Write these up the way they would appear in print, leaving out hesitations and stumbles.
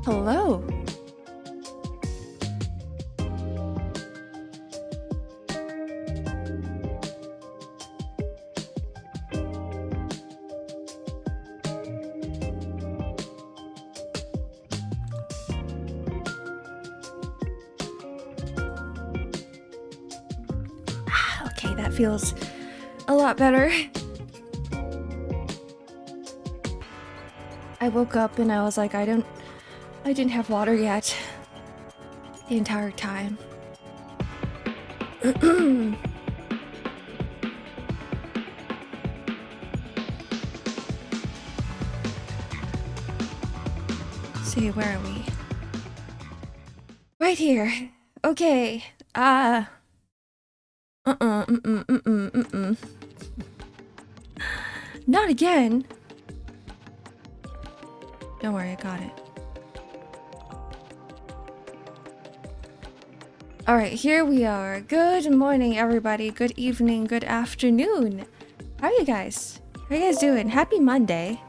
Hello. Okay, that feels a lot better. I woke up and I was like, I didn't have water yet the entire time. See, where are we? Right here. Okay. Not again. Don't worry, I got it. Alright, here we are. Good morning, everybody. Good evening, good afternoon. How are you guys? How are you guys doing? Happy Monday.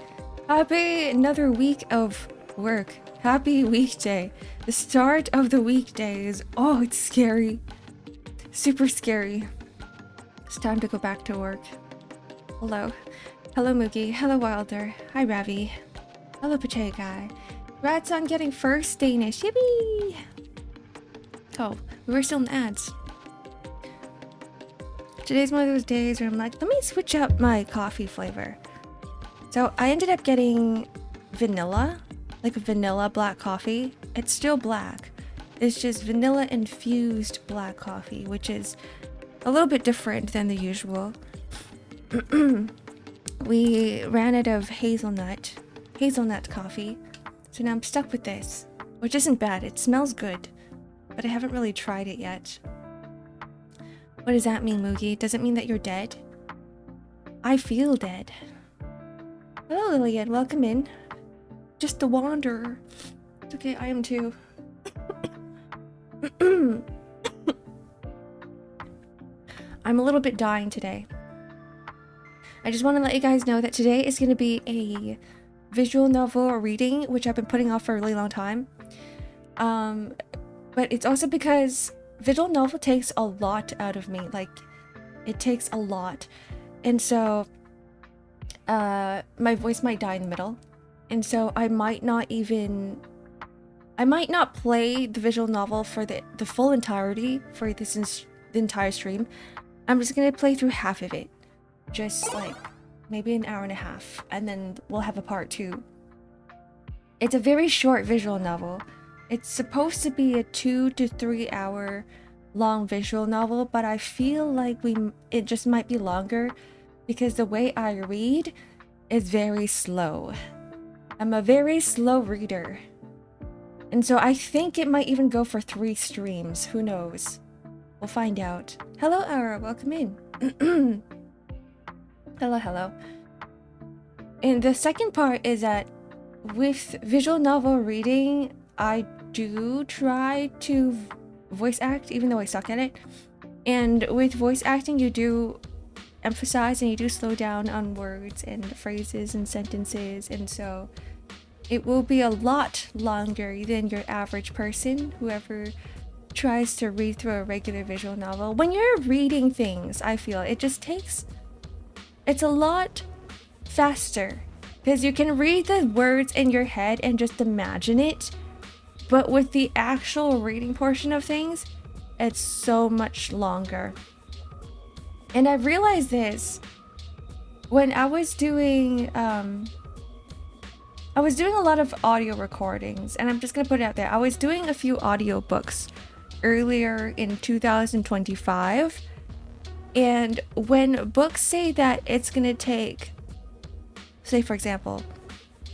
Happy another week of work. Happy weekday. The start of the weekdays. Oh, it's scary. Super scary. It's time to go back to work. Hello. Hello, Moogie. Hello, Wilder. Hi, Ravi. Hello, Pache Guy. Congrats on getting first Danish. Yippee! Oh, we were still in ads. Today's one of those days where I'm like, let me switch up my coffee flavor. So I ended up getting vanilla, like a vanilla black coffee. It's still black. It's just vanilla infused black coffee, which is a little bit different than the usual. We ran out of hazelnut coffee, so now I'm stuck with this, which isn't bad. It smells good, but I haven't really tried it yet. What does that mean, Moogie? Does it mean that you're dead? I feel dead. Hello, Lillian. Welcome in. Just a wanderer. It's okay, I am too. I'm a little bit dying today. I just want to let you guys know that today is going to be a visual novel reading, which I've been putting off for a really long time. But it's also because visual novel takes a lot out of me. Like, it takes a lot. And so, my voice might die in the middle. And so I might not play the visual novel for the full entirety for the entire stream. I'm just going to play through half of it. Just like maybe an hour and a half, and then we'll have a part 2. It's a very short visual novel. It's supposed to be a 2 to 3 hour long visual novel, but I feel like it just might be longer because the way I read is very slow. I'm a very slow reader. And so I think it might even go for 3 streams. Who knows? We'll find out. Hello, Ara. Welcome in. Hello. And the second part is that with visual novel reading, I do try to voice act, even though I suck at it. And with voice acting, you do emphasize and you do slow down on words and phrases and sentences. And so it will be a lot longer than your average person, whoever tries to read through a regular visual novel. When you're reading things, I feel it's a lot faster because you can read the words in your head and just imagine it. But with the actual reading portion of things, it's so much longer. And I realized this when I was doing a lot of audio recordings, and I'm just gonna put it out there. I was doing a few audiobooks earlier in 2025. And when books say that it's gonna take, say for example,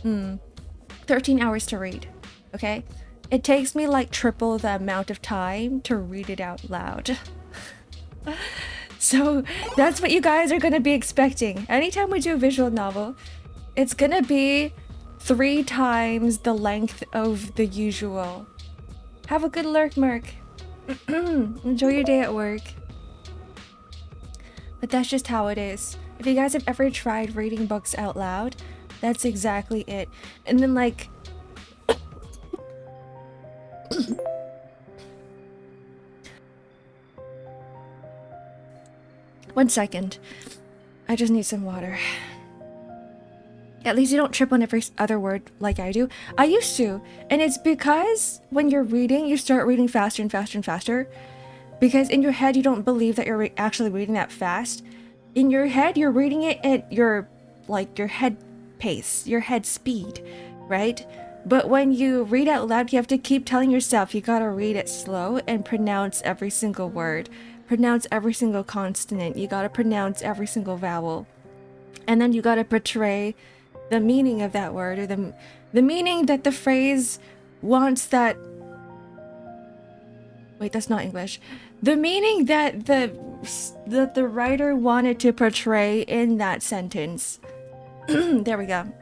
13 hours to read, okay? It takes me like triple the amount of time to read it out loud. So that's what you guys are gonna be expecting. Anytime we do a visual novel, it's gonna be 3 times the length of the usual. Have a good lurk, Merc. Enjoy your day at work. But that's just how it is. If you guys have ever tried reading books out loud, that's exactly it. And then like 1 second. I just need some water. At least you don't trip on every other word like I do. I used to. And it's because when you're reading, you start reading faster and faster and faster. Because in your head, you don't believe that you're actually reading that fast. In your head, you're reading it at your head pace, your head speed, right? But when you read out loud, you have to keep telling yourself you gotta read it slow and pronounce every single word. Pronounce every single consonant. You gotta pronounce every single vowel. And then you gotta portray the meaning of that word, or the meaning that the phrase wants that... Wait, that's not English. The meaning that the writer wanted to portray in that sentence. There we go.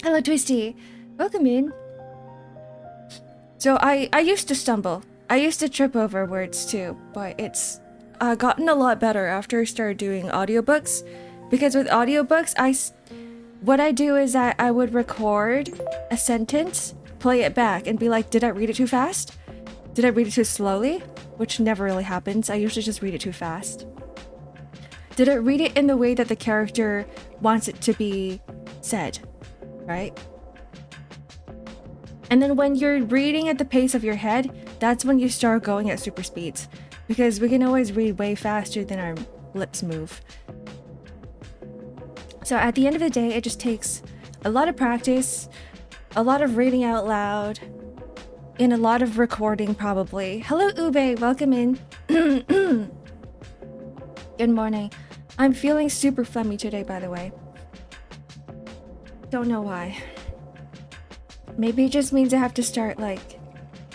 Hello, Twisty. Welcome in. So I used to stumble. I used to trip over words too, but it's gotten a lot better after I started doing audiobooks. Because with audiobooks, what I do is I would record a sentence, play it back, and be like, did I read it too fast? Did I read it too slowly? Which never really happens. I usually just read it too fast. Did I read it in the way that the character wants it to be said? Right? And then when you're reading at the pace of your head, that's when you start going at super speeds. Because we can always read way faster than our lips move. So at the end of the day, it just takes a lot of practice, a lot of reading out loud, and a lot of recording probably. Hello Ube, welcome in. Good morning. I'm feeling super phlegmy today, by the way. Don't know why. Maybe it just means I have to start like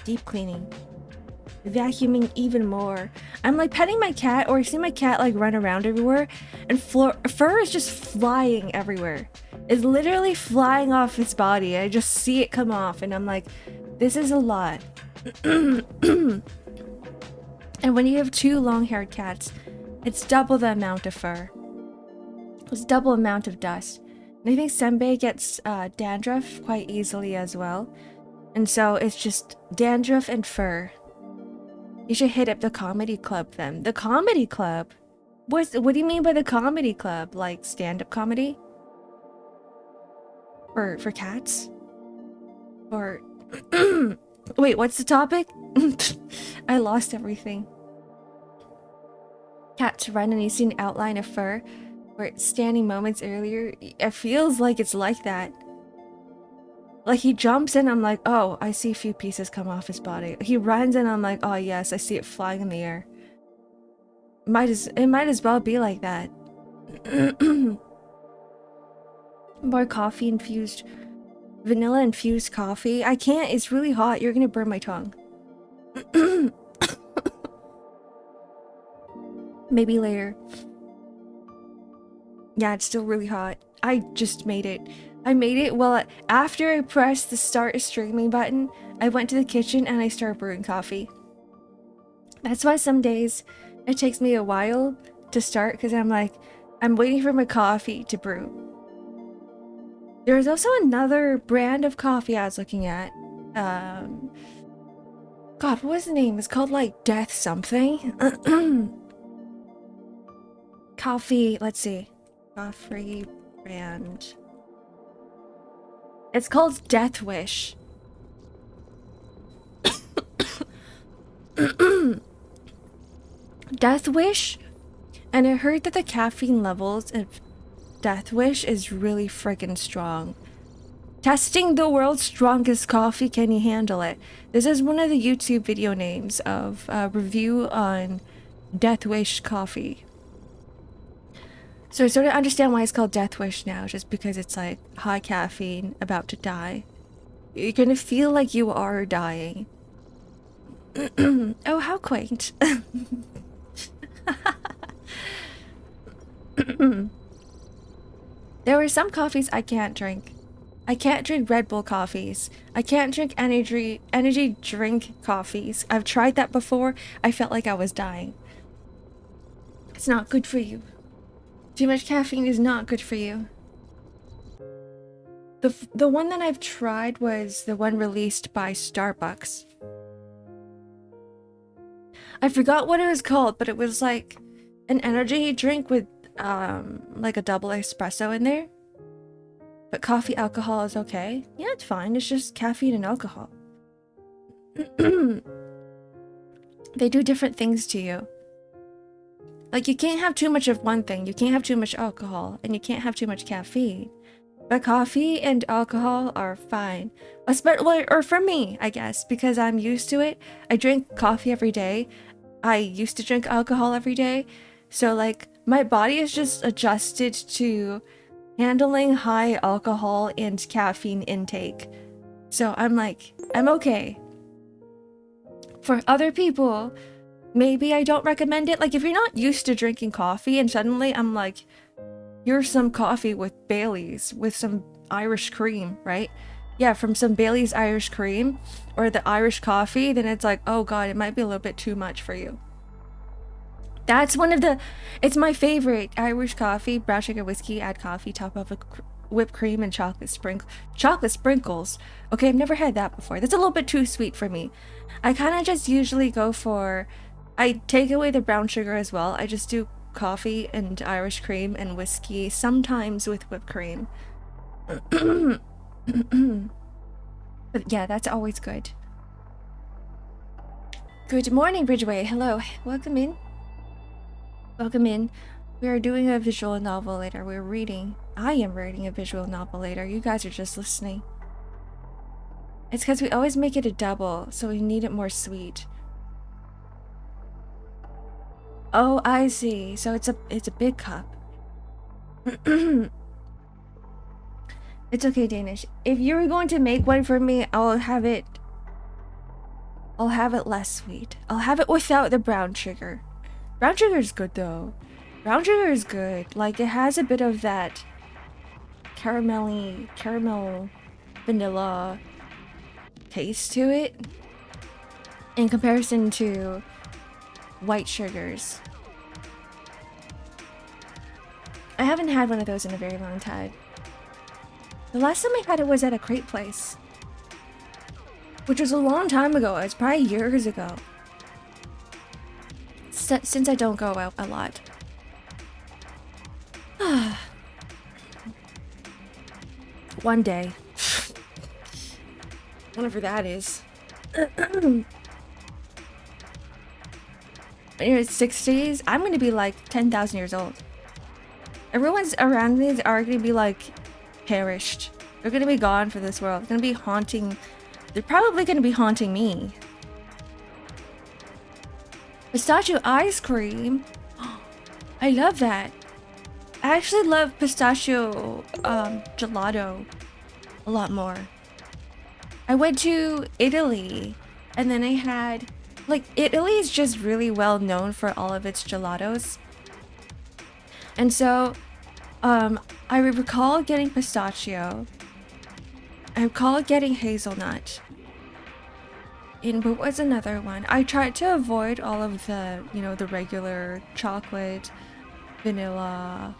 deep cleaning. Vacuuming even more. I'm like petting my cat, or I see my cat like run around everywhere, and fur is just flying everywhere. It's literally flying off its body. I just see it come off, and I'm like, this is a lot. And when you have 2 long-haired cats, it's double the amount of fur. It's double amount of dust. And I think Senbei gets dandruff quite easily as well. And so it's just dandruff and fur. You should hit up the comedy club then. The comedy club? What do you mean by the comedy club? Like stand-up comedy? For cats? Or... Wait, what's the topic? I lost everything. Cats run and you see an outline of fur. Or standing moments earlier. It feels like it's like that. Like he jumps and I'm like, oh, I see a few pieces come off his body. He runs and I'm like, oh yes, I see it flying in the air. It might as well be like that. More coffee infused, vanilla infused coffee. I can't, it's really hot. You're gonna burn my tongue. Maybe later. Yeah, it's still really hot. I just made it. I made it well after I pressed the start streaming button. I went to the kitchen and I started brewing coffee. That's why some days it takes me a while to start, because I'm like, I'm waiting for my coffee to brew. There's also another brand of coffee I was looking at. God, what was the name? It's called like Death something. Coffee, let's see. Coffee brand. It's called Death Wish. Death Wish? And I heard that the caffeine levels of Death Wish is really friggin' strong. Testing the world's strongest coffee, can you handle it? This is one of the YouTube video names of a review on Death Wish coffee. So I sort of understand why it's called Death Wish now, just because it's like high caffeine, about to die. You're gonna feel like you are dying. Oh, how quaint. There were some coffees I can't drink. I can't drink Red Bull coffees. I can't drink energy drink coffees. I've tried that before. I felt like I was dying. It's not good for you. Too much caffeine is not good for you. The one that I've tried was the one released by Starbucks. I forgot what it was called, but it was like an energy drink with like a double espresso in there. But coffee alcohol is okay. Yeah, it's fine. It's just caffeine and alcohol. They do different things to you. Like, you can't have too much of one thing. You can't have too much alcohol, and you can't have too much caffeine. But coffee and alcohol are fine. Or for me, I guess, because I'm used to it. I drink coffee every day. I used to drink alcohol every day. So, like, my body is just adjusted to handling high alcohol and caffeine intake. So I'm like, I'm okay. For other people, maybe I don't recommend it. Like, if you're not used to drinking coffee and suddenly I'm like, here's some coffee with Bailey's, with some Irish cream, right? Yeah, from some Bailey's Irish cream or the Irish coffee, then it's like, oh God, it might be a little bit too much for you. That's it's my favorite. Irish coffee, brown sugar whiskey, add coffee, top of a whipped cream and chocolate sprinkles. Okay, I've never had that before. That's a little bit too sweet for me. I kind of just usually go for, I take away the brown sugar as well. I just do coffee and Irish cream and whiskey, sometimes with whipped cream. But yeah, that's always good. Good morning, Bridgeway. Hello, welcome in. Welcome in. We are doing a visual novel later. We're reading. I am reading a visual novel later. You guys are just listening. It's because we always make it a double, so we need it more sweet. Oh, I see. So it's a big cup. It's okay, Danish. If you're going to make one for me, I'll have it less sweet. I'll have it without the brown sugar. Brown sugar is good though. Brown sugar is good. Like, it has a bit of that caramel vanilla taste to it in comparison to white sugars. I haven't had one of those in a very long time. The last time I had it was at a crepe place, which was a long time ago. It was probably years ago. Since I don't go out a lot. One day. Whenever that is. In your 60s, I'm gonna be like 10,000 years old. Everyone's around me are gonna be like perished. They're gonna be gone for this world. They're gonna be haunting. They're probably gonna be haunting me. Pistachio ice cream. I love that. I actually love pistachio gelato a lot more. I went to Italy and then I had, like, Italy is just really well known for all of its gelatos. And so I recall getting pistachio. I recall getting hazelnut. And what was another one? I tried to avoid all of the, you know, the regular chocolate, vanilla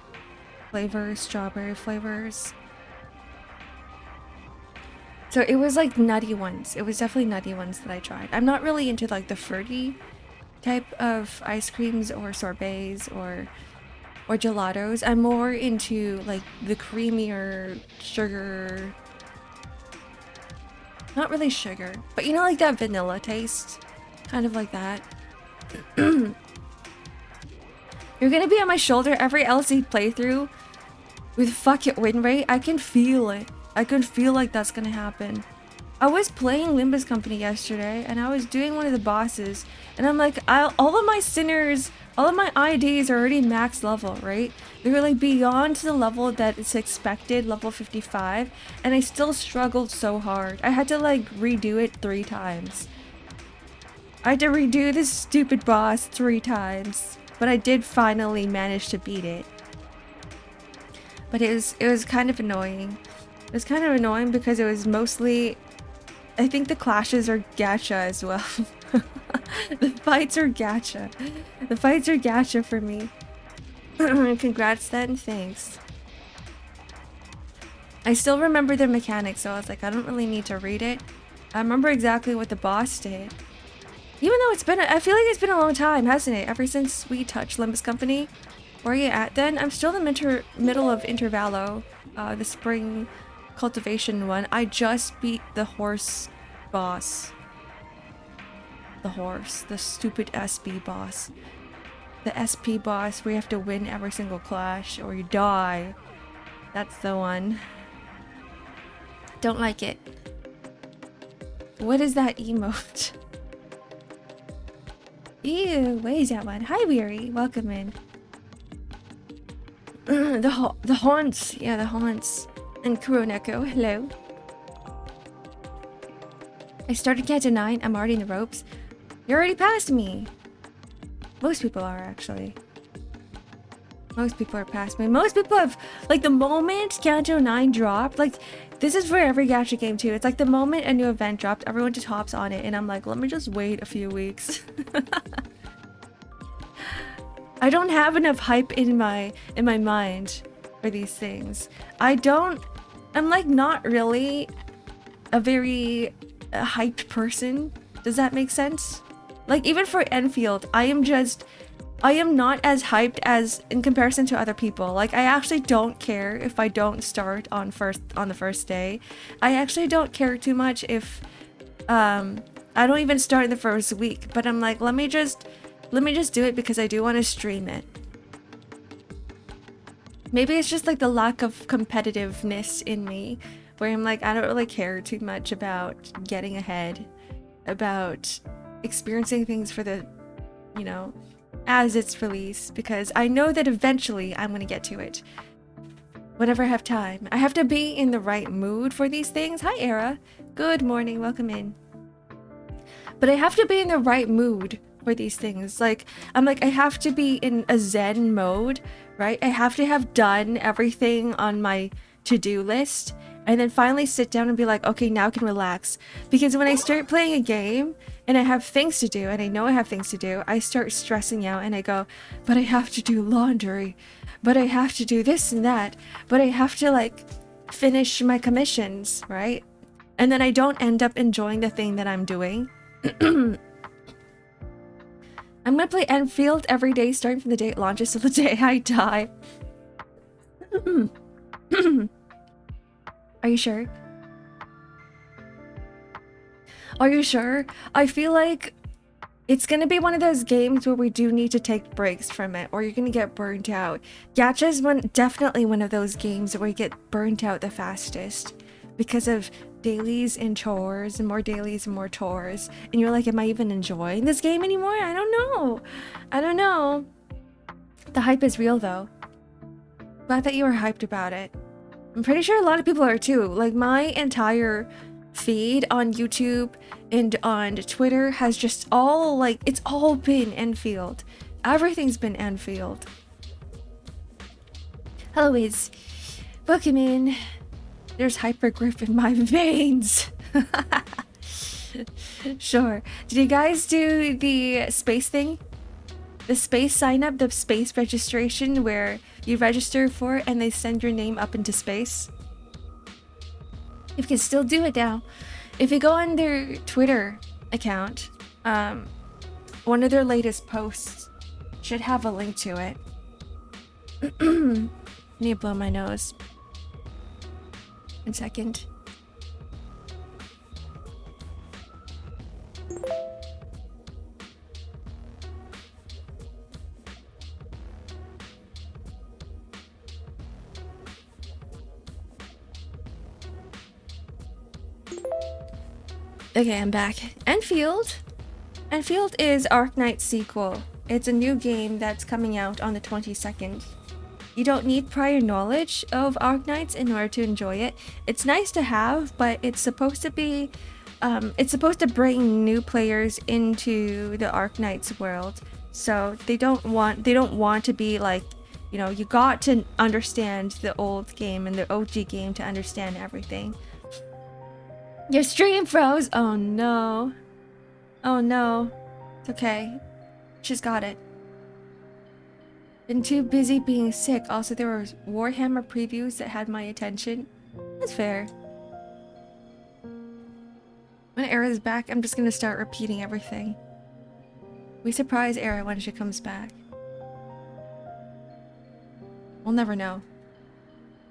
flavors, strawberry flavors. So it was like nutty ones. It was definitely nutty ones that I tried. I'm not really into like the fruity type of ice creams or sorbets or gelatos. I'm more into like the creamier sugar. Not really sugar, but you know, like that vanilla taste, kind of like that. You're gonna be on my shoulder every LC playthrough with fuck it win rate. I can feel it. I can feel like that's gonna happen. I was playing Limbus Company yesterday and I was doing one of the bosses and I'm like, all of my sinners, all of my IDs are already max level, right? They're like beyond the level that it's expected, level 55, and I still struggled so hard. I had to like redo it 3 times. I had to redo this stupid boss 3 times, but I did finally manage to beat it. But it was kind of annoying. It was kind of annoying because it was mostly, I think the clashes are gacha as well. The fights are gacha. The fights are gacha for me. Congrats then, thanks. I still remember the mechanics, so I was like, I don't really need to read it. I remember exactly what the boss did. Even though it's been, I feel like it's been a long time, hasn't it? Ever since we touched Limbus Company. Where are you at then? I'm still in the middle of Intervallo, the spring cultivation one. I just beat the horse boss. The horse, the stupid SP boss. The SP boss where you have to win every single clash or you die. That's the one. Don't like it. What is that emote? Ew, what is that one? Hi, Weary. Welcome in. The haunts. Yeah, the haunts. And Kuroneko. Hello. I started Canto 9. I'm already in the ropes. You're already past me. Most people are, actually. Most people are past me. Most people have, like, the moment Canto 9 dropped, like, this is for every gacha game too. It's like the moment a new event dropped, everyone just hops on it, and I'm like, let me just wait a few weeks. I don't have enough hype in my mind for these things. I'm like not really a very hyped person. Does that make sense? Like even for Enfield, I am not as hyped as in comparison to other people. Like I actually don't care if I don't start on the first day. I actually don't care too much if I don't even start in the first week, but I'm like, let me just do it because I do want to stream it. Maybe it's just like the lack of competitiveness in me where I'm like, I don't really care too much about getting ahead, about experiencing things for the, you know, as it's released, because I know that eventually I'm going to get to it. Whenever I have time. I have to be in the right mood for these things. Hi, Era. Good morning. Welcome in. But I have to be in the right mood for these things. Like, I'm like, I have to be in a zen mode, right? I have to have done everything on my to-do list and then finally sit down and be like, okay, now I can relax. Because when I start playing a game and I have things to do and I know I have things to do, I start stressing out and I go, but I have to do laundry, but I have to do this and that, but I have to like finish my commissions, right? And then I don't end up enjoying the thing that I'm doing. I'm gonna play Enfield every day starting from the day it launches till the day I die. Are you sure? Are you sure? I feel like it's gonna be one of those games where we do need to take breaks from it or you're gonna get burnt out. Gacha is definitely one of those games where you get burnt out the fastest because of dailies and chores and more dailies and more chores. And you're like, am I even enjoying this game anymore? I don't know. The hype is real though. Glad that you were hyped about it. I'm pretty sure a lot of people are too. Like my entire feed on YouTube and on Twitter has just all like, it's all been Enfield. Everything's been Enfield. Hello, Wiz. Welcome in. There's hypergrip in my veins. Sure. Did you guys do the space thing? The space sign up, the space registration where you register for it and they send your name up into space? You can still do it now. If you go on their Twitter account, one of their latest posts should have a link to it. I need to blow my nose. 1 second. Okay, I'm back. Enfield is Arknight's sequel. It's a new game that's coming out on the 22nd. You don't need prior knowledge of Arknights in order to enjoy it. It's nice to have, but it's supposed to be it's supposed to bring new players into the Arknights world. So they don't want to be like, you know, you got to understand the old game and the OG game to understand everything. Your stream froze. Oh no. Oh no. It's okay. She's got it. Been too busy being sick. Also, there were Warhammer previews that had my attention. That's fair. When Era's back, I'm just gonna start repeating everything. We surprise Era when she comes back. We'll never know.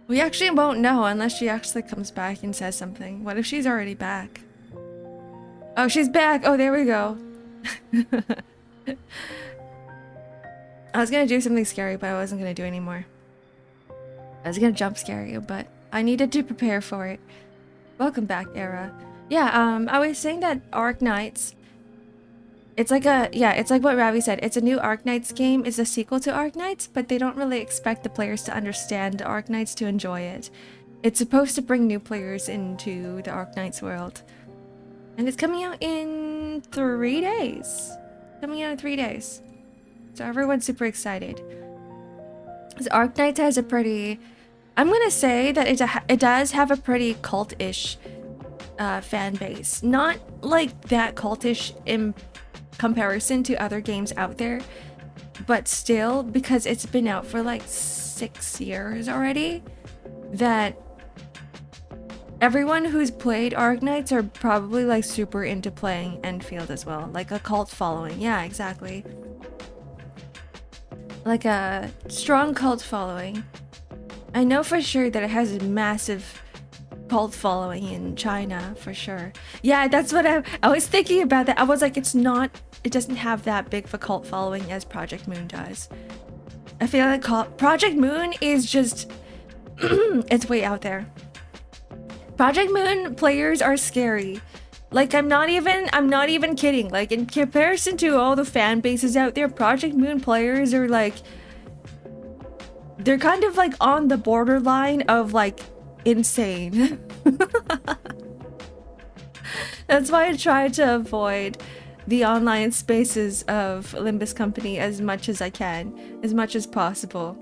We actually won't know unless she actually comes back and says something. What if she's already back? Oh, she's back! Oh, there we go. I was gonna do something scary, but I wasn't gonna do anymore. I was gonna jump scare you, but I needed to prepare for it. Welcome back, Era. Yeah, I was saying that Ark Knights, it's like what Ravi said. It's a new Ark Knights game. It's a sequel to Ark Knights, but they don't really expect the players to understand Ark Knights to enjoy it. It's supposed to bring new players into the Ark Knights world. And it's coming out in 3 days. Coming out in 3 days. So everyone's super excited. Because Ark Knights has a pretty... I'm gonna say that it does have a pretty cult-ish fan base. Not like that cultish in comparison to other games out there, but still, because it's been out for like 6 years already, that everyone who's played Ark Knights are probably like super into playing Enfield as well. Like a cult following. Yeah, exactly. Like a strong cult following. I know for sure that it has a massive cult following in China, for sure. Yeah, that's what I was thinking about that. I was like, it doesn't have that big of a cult following as Project Moon does. I feel like Project Moon is just, it's way out there. Project Moon players are scary. Like, I'm not even kidding. Like, in comparison to all the fan bases out there, Project Moon players are like, they're kind of like on the borderline of like insane. That's why I try to avoid the online spaces of Limbus Company as much as I can, as much as possible.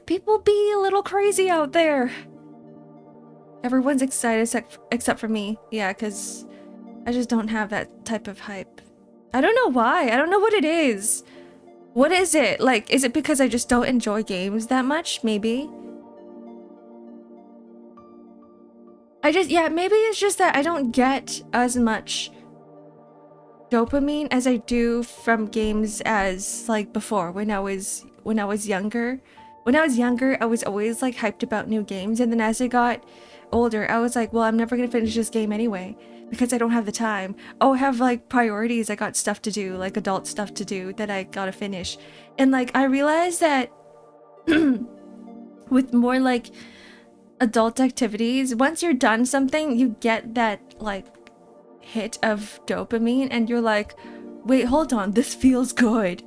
People be a little crazy out there. Everyone's excited except for me. Yeah, because I just don't have that type of hype. I don't know why. I don't know what it is. What is it? Like, is it because I just don't enjoy games that much? Maybe. Maybe it's just that I don't get as much dopamine as I do from games as like before when I was younger. When I was younger, I was always like hyped about new games, and then as I got older, I was like, well, I'm never gonna finish this game anyway because I don't have the time. Oh, I have like priorities. I got stuff to do, like adult stuff to do that I gotta finish. And like I realized that with more like adult activities, once you're done something, you get that like hit of dopamine and you're like, wait, hold on, this feels good.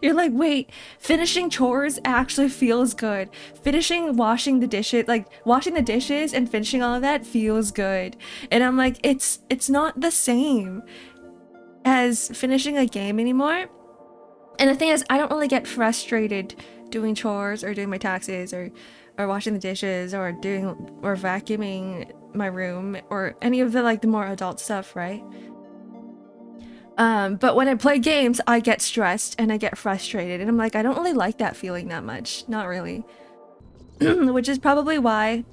You're like, wait, finishing chores actually feels good. Washing the dishes and finishing all of that feels good. And I'm like, it's not the same as finishing a game anymore. And the thing is, I don't really get frustrated doing chores or doing my taxes or washing the dishes or vacuuming my room or any of the like the more adult stuff, right? But when I play games, I get stressed and I get frustrated, and I'm like, I don't really like that feeling that much. Not really. Which is probably why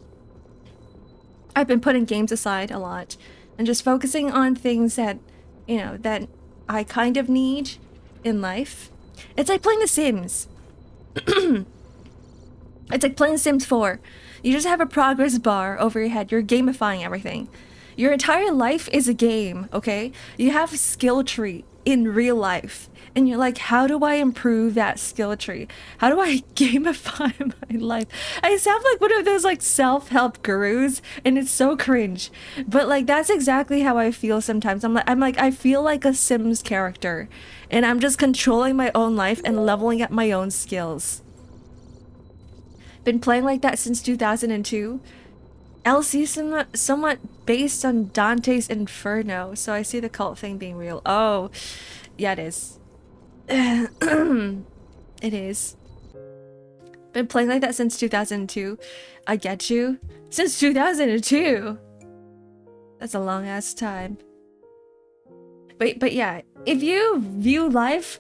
I've been putting games aside a lot and just focusing on things that, you know, that I kind of need in life. It's like playing The Sims. It's like playing Sims 4. You just have a progress bar over your head. You're gamifying everything. Your entire life is a game, okay? You have a skill tree in real life. And you're like, how do I improve that skill tree? How do I gamify my life? I sound like one of those like self-help gurus, and it's so cringe. But like that's exactly how I feel sometimes. I'm like I feel like a Sims character, and I'm just controlling my own life and leveling up my own skills. Been playing like that since 2002. LC somewhat based on Dante's Inferno, so I see the cult thing being real. Oh, yeah, it is. It is. Been playing like that since 2002. I get you. Since 2002. That's a long ass time. But yeah, if you view life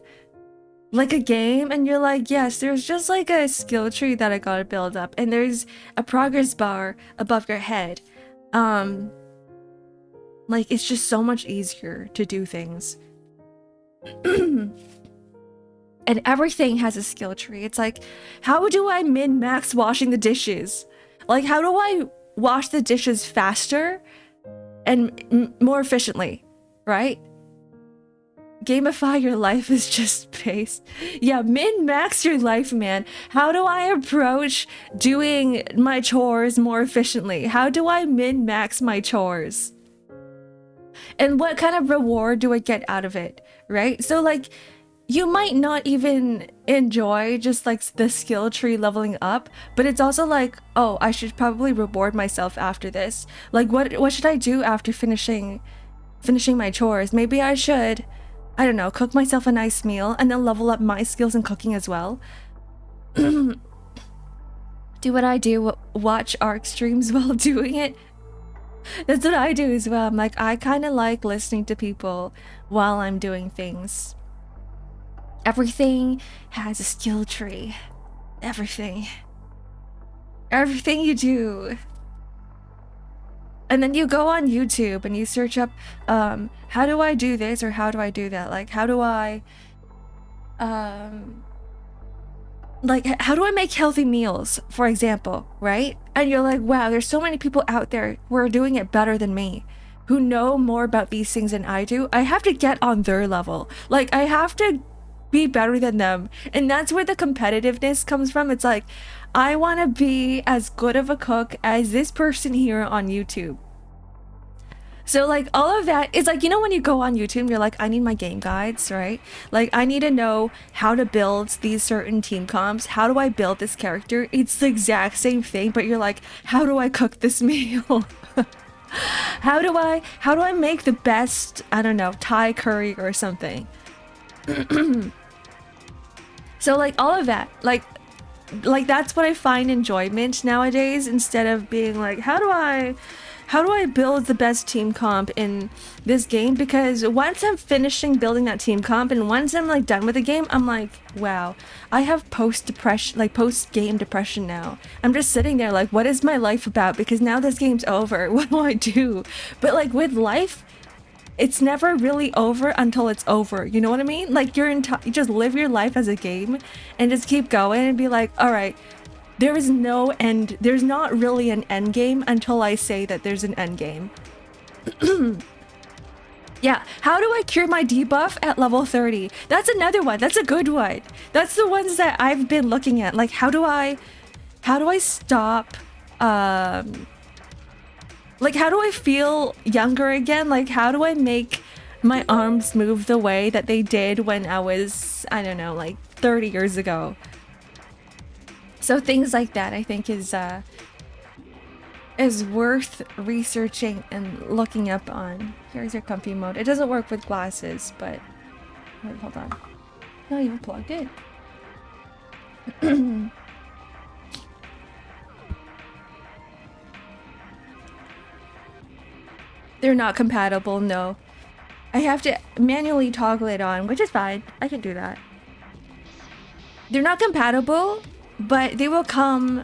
like a game, and you're like, yes, there's just like a skill tree that I gotta build up, and there's a progress bar above your head. Like, it's just so much easier to do things. And everything has a skill tree. It's like, how do I min-max washing the dishes? Like, how do I wash the dishes faster and more efficiently, right? Gamify your life is just based. Yeah, min-max your life, man. How do I approach doing my chores more efficiently? How do I min-max my chores? And what kind of reward do I get out of it, right? So like, you might not even enjoy just like the skill tree leveling up, but it's also like, oh, I should probably reward myself after this. Like, what should I do after finishing my chores? Maybe I should, I don't know, cook myself a nice meal and then level up my skills in cooking as well. Do what I do, watch Ark streams while doing it. That's what I do as well. I'm like, I kind of like listening to people while I'm doing things. Everything has a skill tree. Everything. Everything you do. And then you go on YouTube and you search up, how do I do this or how do I do that? Like, how do I make healthy meals, for example, right? And you're like, wow, there's so many people out there who are doing it better than me, who know more about these things than I do. I have to get on their level. Like, I have to be better than them. And that's where the competitiveness comes from. It's like, I want to be as good of a cook as this person here on YouTube. So like, all of that is like, you know, when you go on YouTube, you're like, I need my game guides, right? Like, I need to know how to build these certain team comps. How do I build this character? It's the exact same thing, but you're like, how do I cook this meal? How do I make the best, I don't know, Thai curry or something? So like, all of that, like that's what I find enjoyment nowadays, instead of being like, how do I build the best team comp in this game? Because once I'm finishing building that team comp and once I'm like done with the game, I'm like, wow, I have post-game depression now. I'm just sitting there like, what is my life about? Because now this game's over. What do I do? But like, with life, it's never really over until it's over. You know what I mean? Like, you just live your life as a game and just keep going and be like, all right, there is no end. There's not really an end game until I say that there's an end game. Yeah, how do I cure my debuff at level 30? That's another one. That's a good one. That's the ones that I've been looking at. Like, how do I stop, like, how do I feel younger again? Like, how do I make my arms move the way that they did when I was, I don't know, like 30 years ago? So things like that, I think, is worth researching and looking up on. Here's your comfy mode. It doesn't work with glasses, but wait, hold on. No, you unplugged it. They're not compatible, no. I have to manually toggle it on, which is fine. I can do that. They're not compatible, but they will come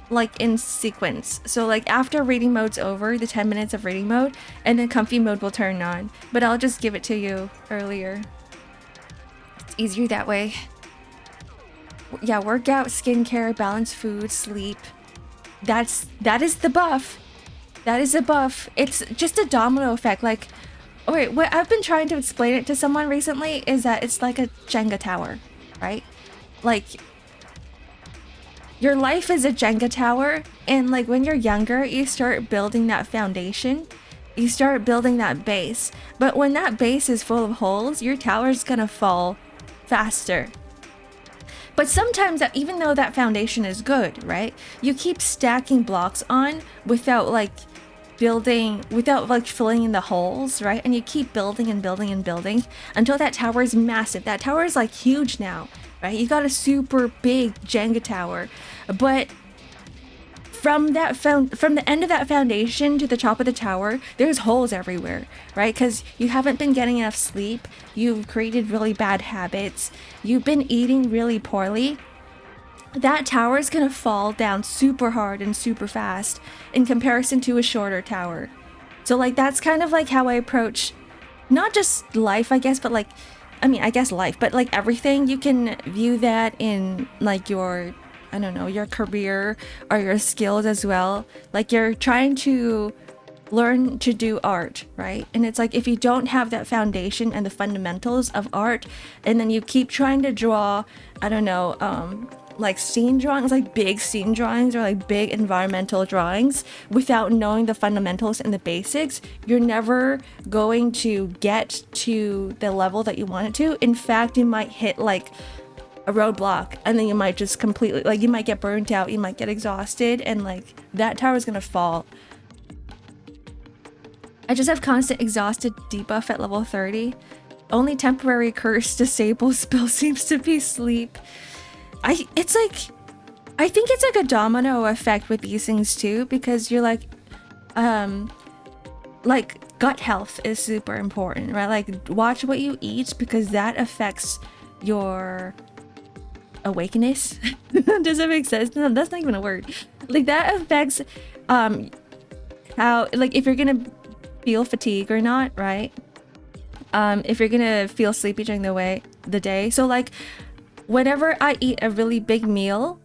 like in sequence. So like, after reading mode's over, the 10 minutes of reading mode, and then comfy mode will turn on. But I'll just give it to you earlier. It's easier that way. Yeah, workout, skincare, balanced food, sleep. That is the buff. That is a buff. It's just a domino effect. Like, wait, what I've been trying to explain it to someone recently is that it's like a Jenga tower, right? Like, your life is a Jenga tower, and like, when you're younger, you start building that foundation. You start building that base. But when that base is full of holes, your tower's gonna fall faster. But sometimes, even though that foundation is good, right? You keep stacking blocks on without like filling in the holes, right? And you keep building and building and building until that tower is massive. That tower is like huge now, right? You got a super big Jenga tower. But from the end of that foundation to the top of the tower, there's holes everywhere, right? Because you haven't been getting enough sleep, you've created really bad habits, you've been eating really poorly. That tower is gonna fall down super hard and super fast in comparison to a shorter tower. So like that's kind of like how I approach not just life, I guess, but like, I mean, I guess life, but like everything. You can view that in like your, I don't know, your career or your skills as well. Like you're trying to learn to do art, right? And it's like if you don't have that foundation and the fundamentals of art, and then you keep trying to draw, I don't know, like scene drawings, like big scene drawings or like big environmental drawings without knowing the fundamentals and the basics, you're never going to get to the level that you want it to. In fact, you might hit like a roadblock and then you might just completely, like you might get burnt out, you might get exhausted, and like that tower is gonna fall. I just have constant exhausted debuff at level 30. Only temporary curse disable spell seems to be sleep. I think it's like a domino effect with these things too, because you're like gut health is super important, right? Like watch what you eat because that affects your awakeness. Does that make sense? No, that's not even a word. Like that affects how, like if you're gonna feel fatigue or not, right? If you're gonna feel sleepy during the day. So like whenever I eat a really big meal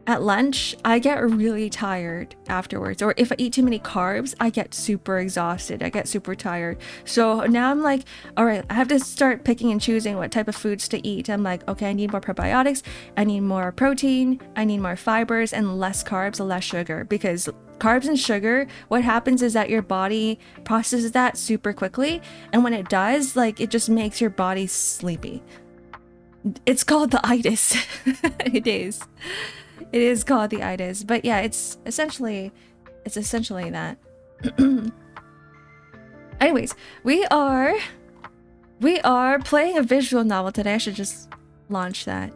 at lunch, I get really tired afterwards. Or if I eat too many carbs, I get super exhausted. I get super tired. So now I'm like, all right, I have to start picking and choosing what type of foods to eat. I'm like, okay, I need more probiotics. I need more protein. I need more fibers and less carbs, less sugar. Because carbs and sugar, what happens is that your body processes that super quickly. And when it does, like it just makes your body sleepy. It's called the itis. It is. It is called the itis. But yeah, it's essentially that. Anyways, we are playing a visual novel today. I should just launch that.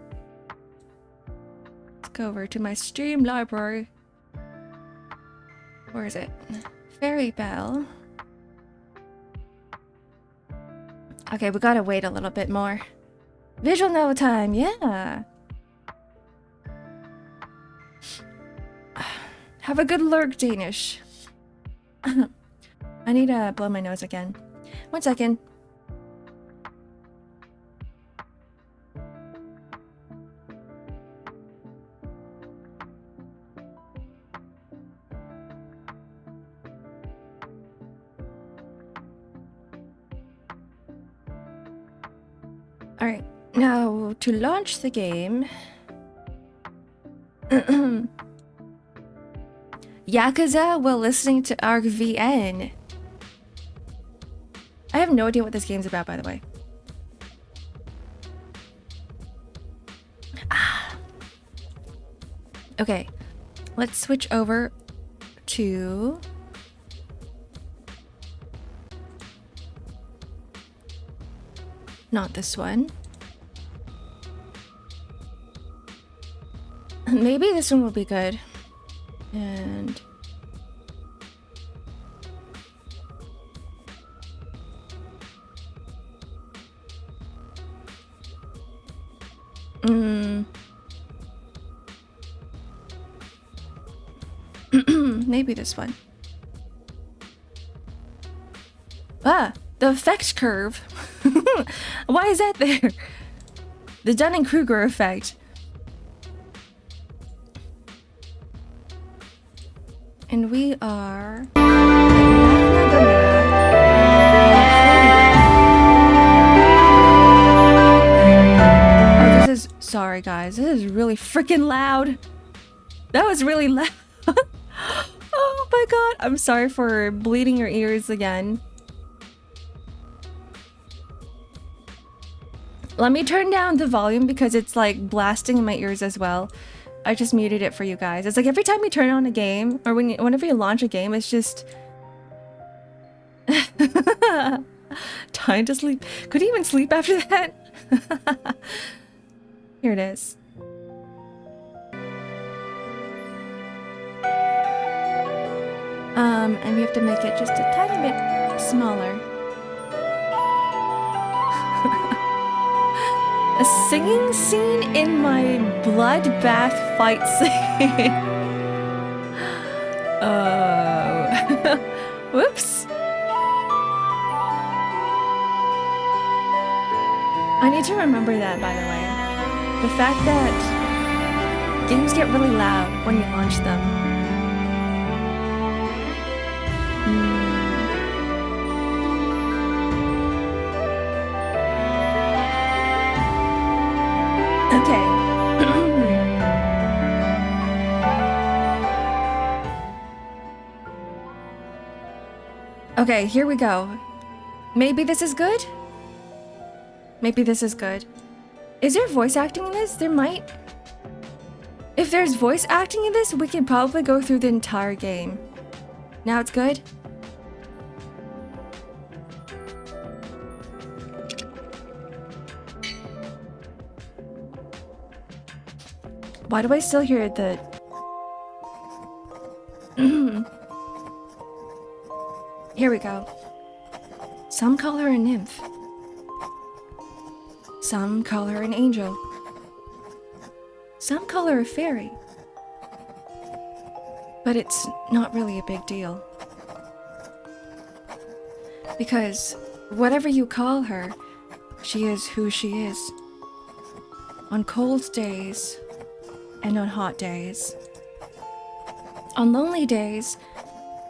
Let's go over to my stream library. Where is it? Fairy Bell. Okay, we gotta wait a little bit more. Visual novel time, yeah. Have a good lurk, Danish. I need to blow my nose again. 1 second. Alright, now to launch the game. Yakuza while listening to Arc VN. I have no idea what this game's about, by the way. Okay, let's switch over to... not this one. Maybe this one will be good. And... maybe this one. Ah, the effect curve. Why is that there? The Dunning-Kruger effect. And we are... Oh, this is... sorry, guys. This is really freaking loud. That was really loud. Oh my god. I'm sorry for bleeding your ears again. Let me turn down the volume because it's like blasting in my ears as well. I just muted it for you guys. It's like every time you turn on a game or whenever you launch a game, it's just time to sleep. Could you even sleep after that? Here it is. And we have to make it just a tiny bit smaller. A singing scene in my bloodbath fight scene. Whoops. I need to remember that, by the way. The fact that games get really loud when you launch them. Okay. Okay, here we go. Maybe this is good? Maybe this is good. Is there voice acting in this? There might. If there's voice acting in this, we can probably go through the entire game. Now it's good? Why do I still hear the... Here we go. Some call her a nymph. Some call her an angel. Some call her a fairy. But it's not really a big deal. Because whatever you call her, she is who she is. On cold days and on hot days. On lonely days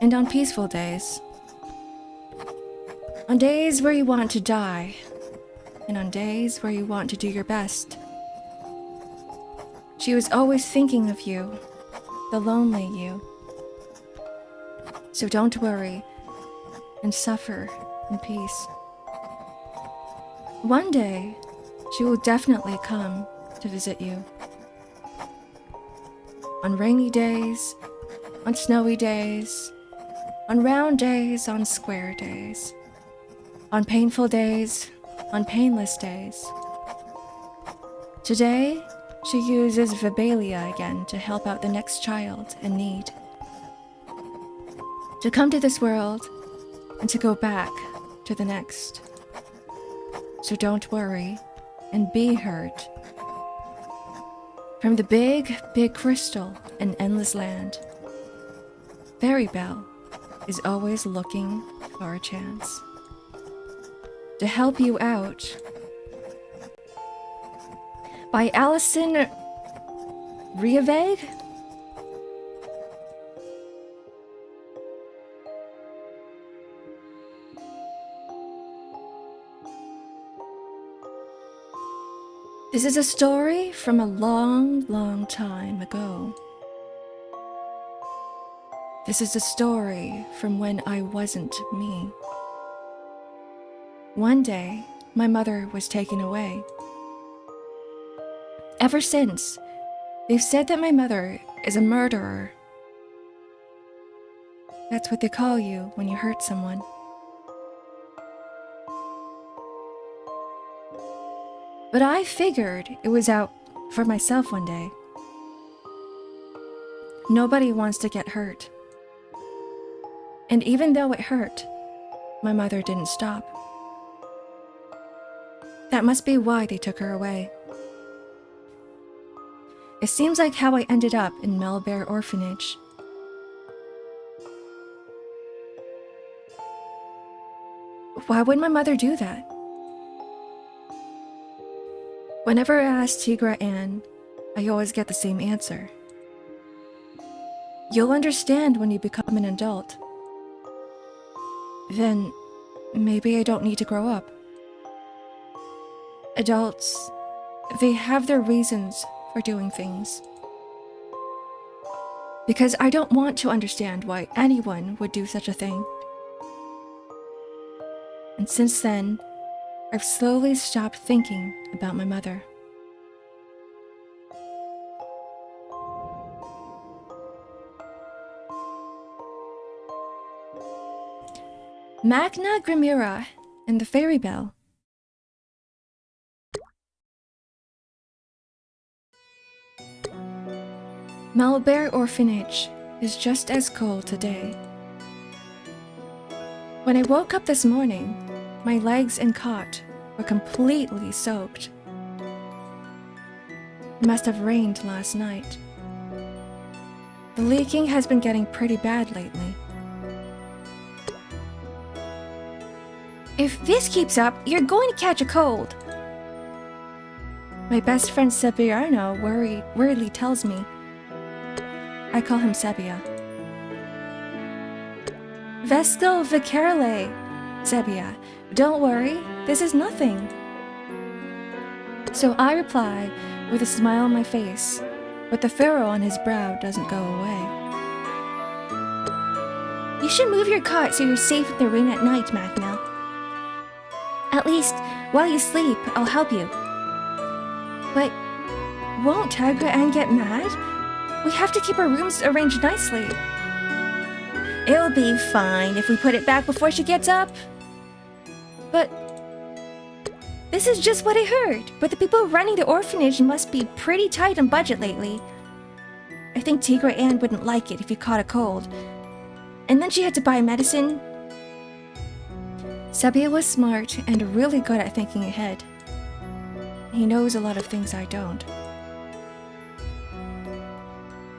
and on peaceful days. On days where you want to die, and on days where you want to do your best. She was always thinking of you, the lonely you. So don't worry, and suffer in peace. One day, she will definitely come to visit you. On rainy days, on snowy days, on round days, on square days. On painful days, on painless days. Today, she uses Vibalia again to help out the next child in need. To come to this world, and to go back to the next. So don't worry, and be hurt. From the big, big crystal in Endless Land, Fairy Belle is always looking for a chance. To help you out. By Alison Riaveg? This is a story from a long, long time ago. This is a story from when I wasn't me. One day, my mother was taken away. Ever since, they've said that my mother is a murderer. That's what they call you when you hurt someone. But I figured it was out for myself one day. Nobody wants to get hurt. And even though it hurt, my mother didn't stop. That must be why they took her away. It seems like how I ended up in Melbear Orphanage. Why would my mother do that? Whenever I ask Tigra Ann, I always get the same answer. You'll understand when you become an adult. Then, maybe I don't need to grow up. Adults, they have their reasons for doing things. Because I don't want to understand why anyone would do such a thing. And since then, I've slowly stopped thinking about my mother. Mhakna Gramura and the Fairy Belle. Melbear Orphanage is just as cold today When I woke up this morning, my legs and cot were completely soaked. It must have rained last night. The leaking has been getting pretty bad lately. If this keeps up, you're going to catch a cold. My best friend Sebiano worriedly tells me. I call him Sebia. Vesco Vicarle, Sebia. Don't worry, this is nothing. So I reply with a smile on my face, but the furrow on his brow doesn't go away. You should move your cot so you're safe in the rain at night, Mhakna. At least, while you sleep, I'll help you. But won't Tigra Ann get mad? We have to keep our rooms arranged nicely. It'll be fine if we put it back before she gets up. But this is just what I heard. But the people running the orphanage must be pretty tight on budget lately. I think Tigra Ann wouldn't like it if you caught a cold. And then she had to buy medicine. Sebia was smart and really good at thinking ahead. He knows a lot of things I don't.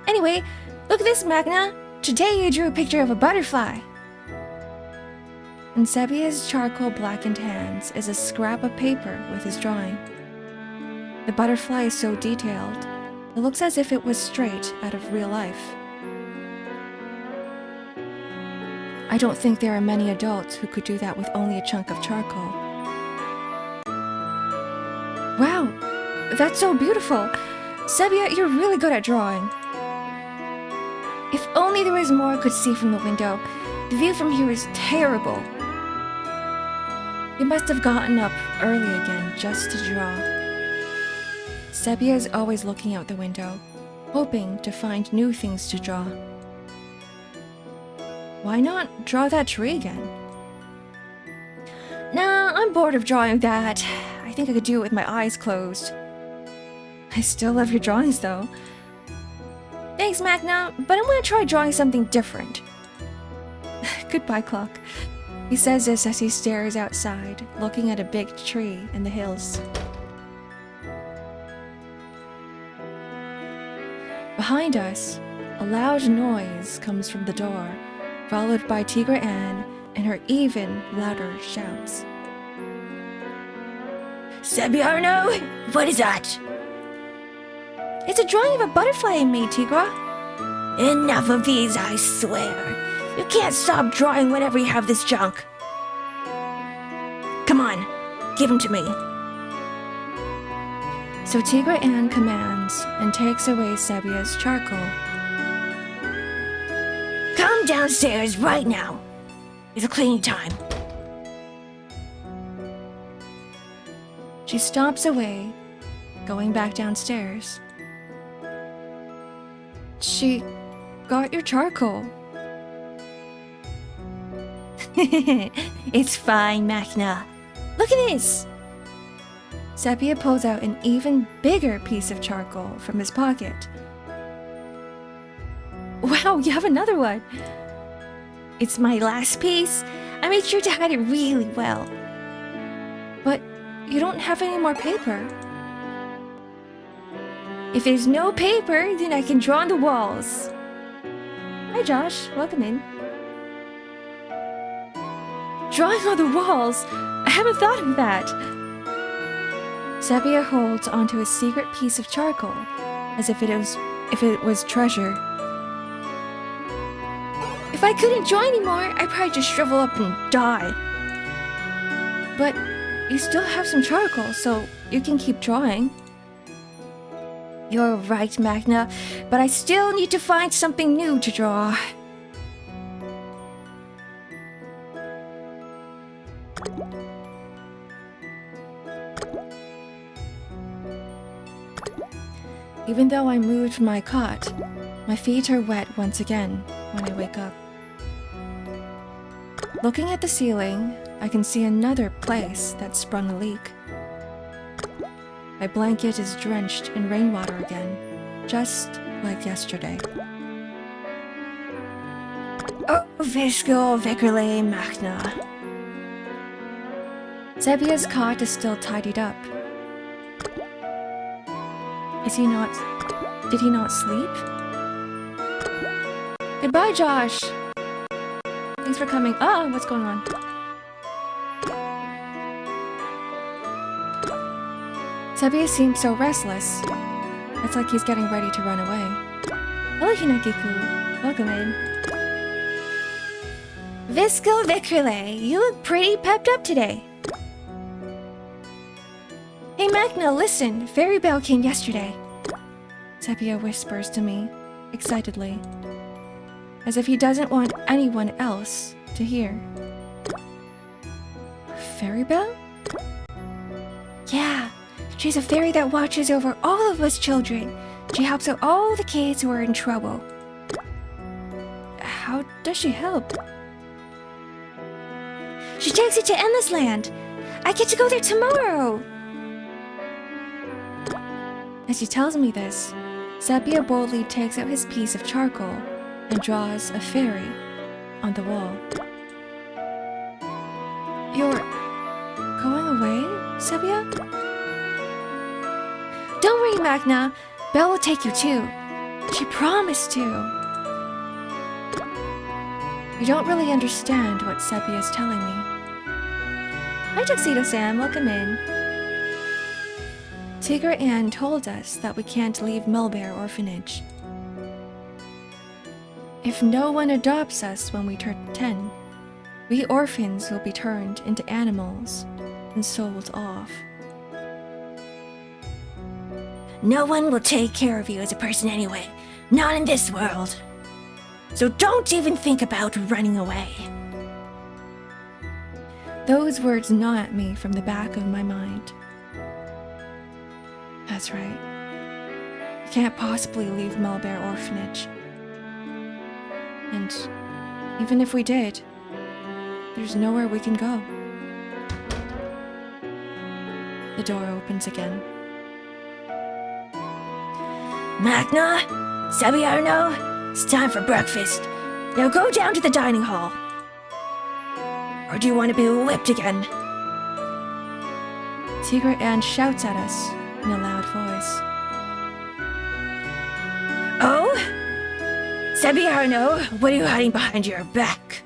Anyway, look at this, Mhakna. Today you drew a picture of a butterfly. In Sebia's charcoal blackened hands is a scrap of paper with his drawing. The butterfly is so detailed, it looks as if it was straight out of real life. I don't think there are many adults who could do that with only a chunk of charcoal. Wow, that's so beautiful. Sebia, you're really good at drawing. If only there was more I could see from the window. The view from here is terrible. You must have gotten up early again just to draw. Sebia is always looking out the window, hoping to find new things to draw. Why not draw that tree again? Nah, I'm bored of drawing that. I think I could do it with my eyes closed. I still love your drawings though. Thanks, Mhakna, but I'm gonna try drawing something different. Goodbye, clock. He says this as he stares outside, looking at a big tree in the hills. Behind us, a loud noise comes from the door, followed by Tigra Ann and her even louder shouts. Sebiano, what is that? It's a drawing of a butterfly I made, Tigra. Enough of these, I swear. You can't stop drawing whenever you have this junk. Come on, give him to me. So Tigra Ann commands and takes away Sebia's charcoal. Come downstairs right now. It's cleaning time. She stomps away, going back downstairs. She got your charcoal. It's fine, Mhakna. Look at this. Sebia pulls out an even bigger piece of charcoal from his pocket. Wow, you have another one. It's my last piece. I made sure to hide it really well. But you don't have any more paper. If there's no paper, then I can draw on the walls. Hi, Josh. Welcome in. Drawing on the walls? I haven't thought of that. Sebia holds onto a secret piece of charcoal, as if it was treasure. If I couldn't draw anymore, I'd probably just shrivel up and die. But you still have some charcoal, so you can keep drawing. You're right, Mhakna, but I still need to find something new to draw. Even though I moved my cot, my feet are wet once again when I wake up. Looking at the ceiling, I can see another place that sprung a leak. My blanket is drenched in rainwater again, just like yesterday. Oh, Vishko Vikerle Machna. Zebia's cot is still tidied up. Is he not... Did he not sleep? Goodbye, Josh! Thanks for coming. Oh, what's going on? Sebia seems so restless. It's like he's getting ready to run away. Hello, Hinagiku. Welcome in. Visco Vikrele, you look pretty pepped up today. Hey Mhakna, listen, Fairy Bell came yesterday. Sebia whispers to me, excitedly, as if he doesn't want anyone else to hear. Fairy Bell? Yeah, she's a fairy that watches over all of us children. She helps out all the kids who are in trouble. How does she help? She takes it to Endless Land. I get to go there tomorrow. As he tells me this, Sebia boldly takes out his piece of charcoal and draws a fairy on the wall. You're going away, Sebia? Don't worry, Mhakna. Belle will take you too. She promised to. You don't really understand what Sebia is telling me. Hi, Tuxedo Sam. Welcome in. Tigger Ann told us that we can't leave Mulbear Orphanage. If no one adopts us when we turn 10, we orphans will be turned into animals and sold off. No one will take care of you as a person anyway, not in this world. So don't even think about running away. Those words gnaw at me from the back of my mind. That's right. We can't possibly leave Mulbear Orphanage. And even if we did, there's nowhere we can go. The door opens again. Mhakna, Sabiarno, it's time for breakfast. Now go down to the dining hall. Or do you want to be whipped again? Tigger Ann shouts at us in a loud voice. Oh? Sabiarno, what are you hiding behind your back?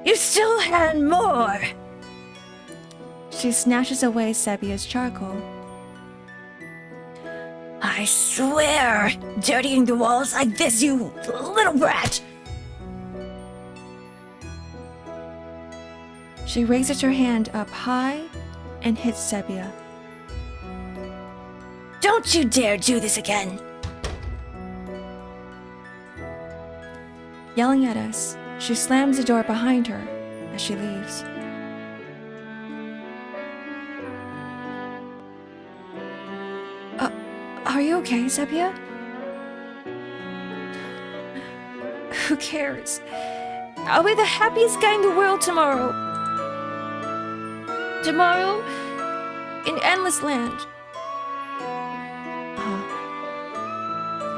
You still had more! She snatches away Sebia's charcoal. I swear, dirtying the walls like this, you little brat! She raises her hand up high and hits Sebia. Don't you dare do this again! Yelling at us, she slams the door behind her as she leaves. Are you okay, Sebia? Who cares? I'll be the happiest guy in the world tomorrow. Tomorrow, in Endless Land.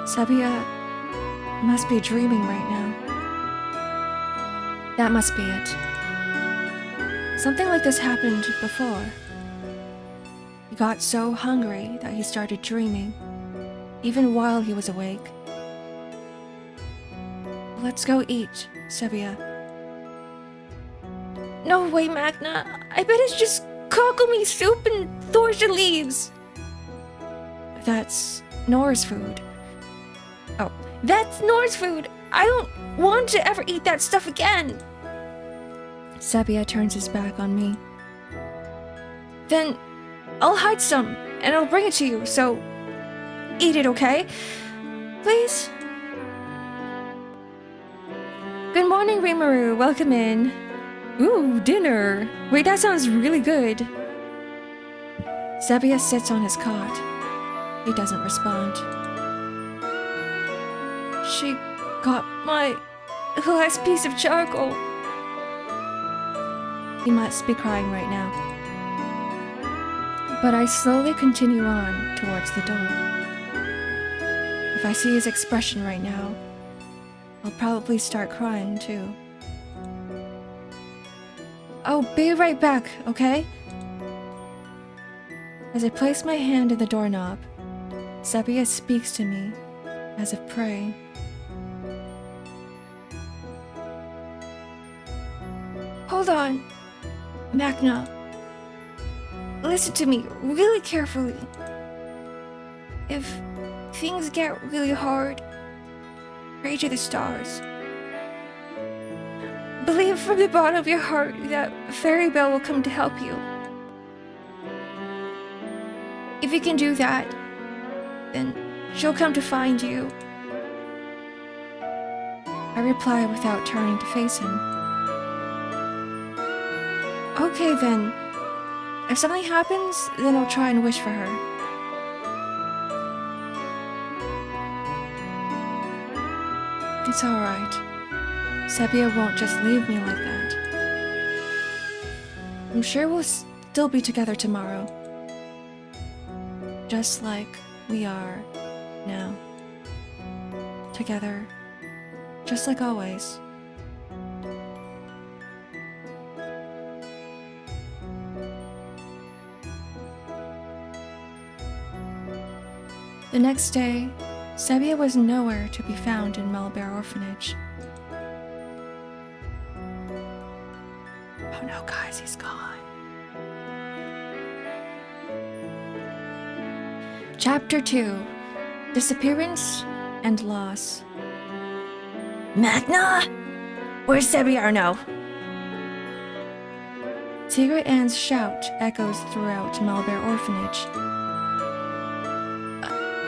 Sebia must be dreaming right now. That must be it. Something like this happened before. He got so hungry that he started dreaming, even while he was awake. Let's go eat, Sebia. No way, Mhakna. I bet it's just cockle-me soup and thorsia leaves. That's Nora's food. Oh, that's Nora's food. I don't want to ever eat that stuff again. Sebia turns his back on me. Then I'll hide some and I'll bring it to you, so eat it, okay? Please? Good morning, Rimuru. Welcome in. Ooh, dinner. Wait, that sounds really good. Sebia sits on his cot. He doesn't respond. She got my last piece of charcoal. He must be crying right now. But I slowly continue on towards the door. If I see his expression right now, I'll probably start crying too. I'll be right back, okay? As I place my hand in the doorknob, Sepia speaks to me as if praying. Hold on, Mhakna. Listen to me really carefully. If things get really hard, pray to the stars. Believe from the bottom of your heart that Fairy Belle will come to help you. If you can do that, then she'll come to find you. I reply without turning to face him. Okay then. If something happens, then I'll try and wish for her. It's alright. Sepia won't just leave me like that. I'm sure we'll still be together tomorrow. Just like we are now. Together, just like always. The next day, Sepia was nowhere to be found in Melbear Orphanage. Oh no, guys, he's gone. Chapter 2: Disappearance and Loss. Mhakna? Where's Sepia Arno? Tigra Ann's shout echoes throughout Melbear Orphanage.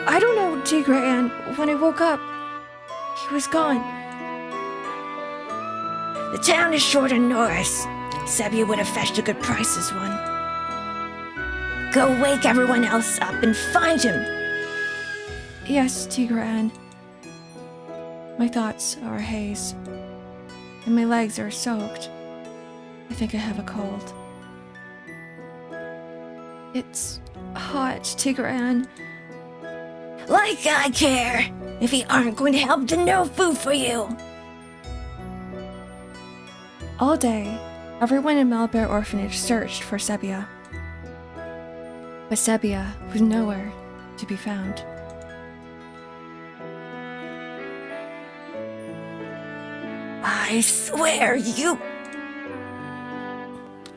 I don't know, Tigra Ann. When I woke up, he was gone. The town is short on Norris. Sepia would have fetched a good price as one. Go wake everyone else up and find him. Yes, Tigra Ann. My thoughts are a haze, and my legs are soaked. I think I have a cold. It's hot, Tigra Ann. Like I care! If he aren't going to help, then no food for you! All day, everyone in Melbear Orphanage searched for Sepia. But Sepia was nowhere to be found. I swear you...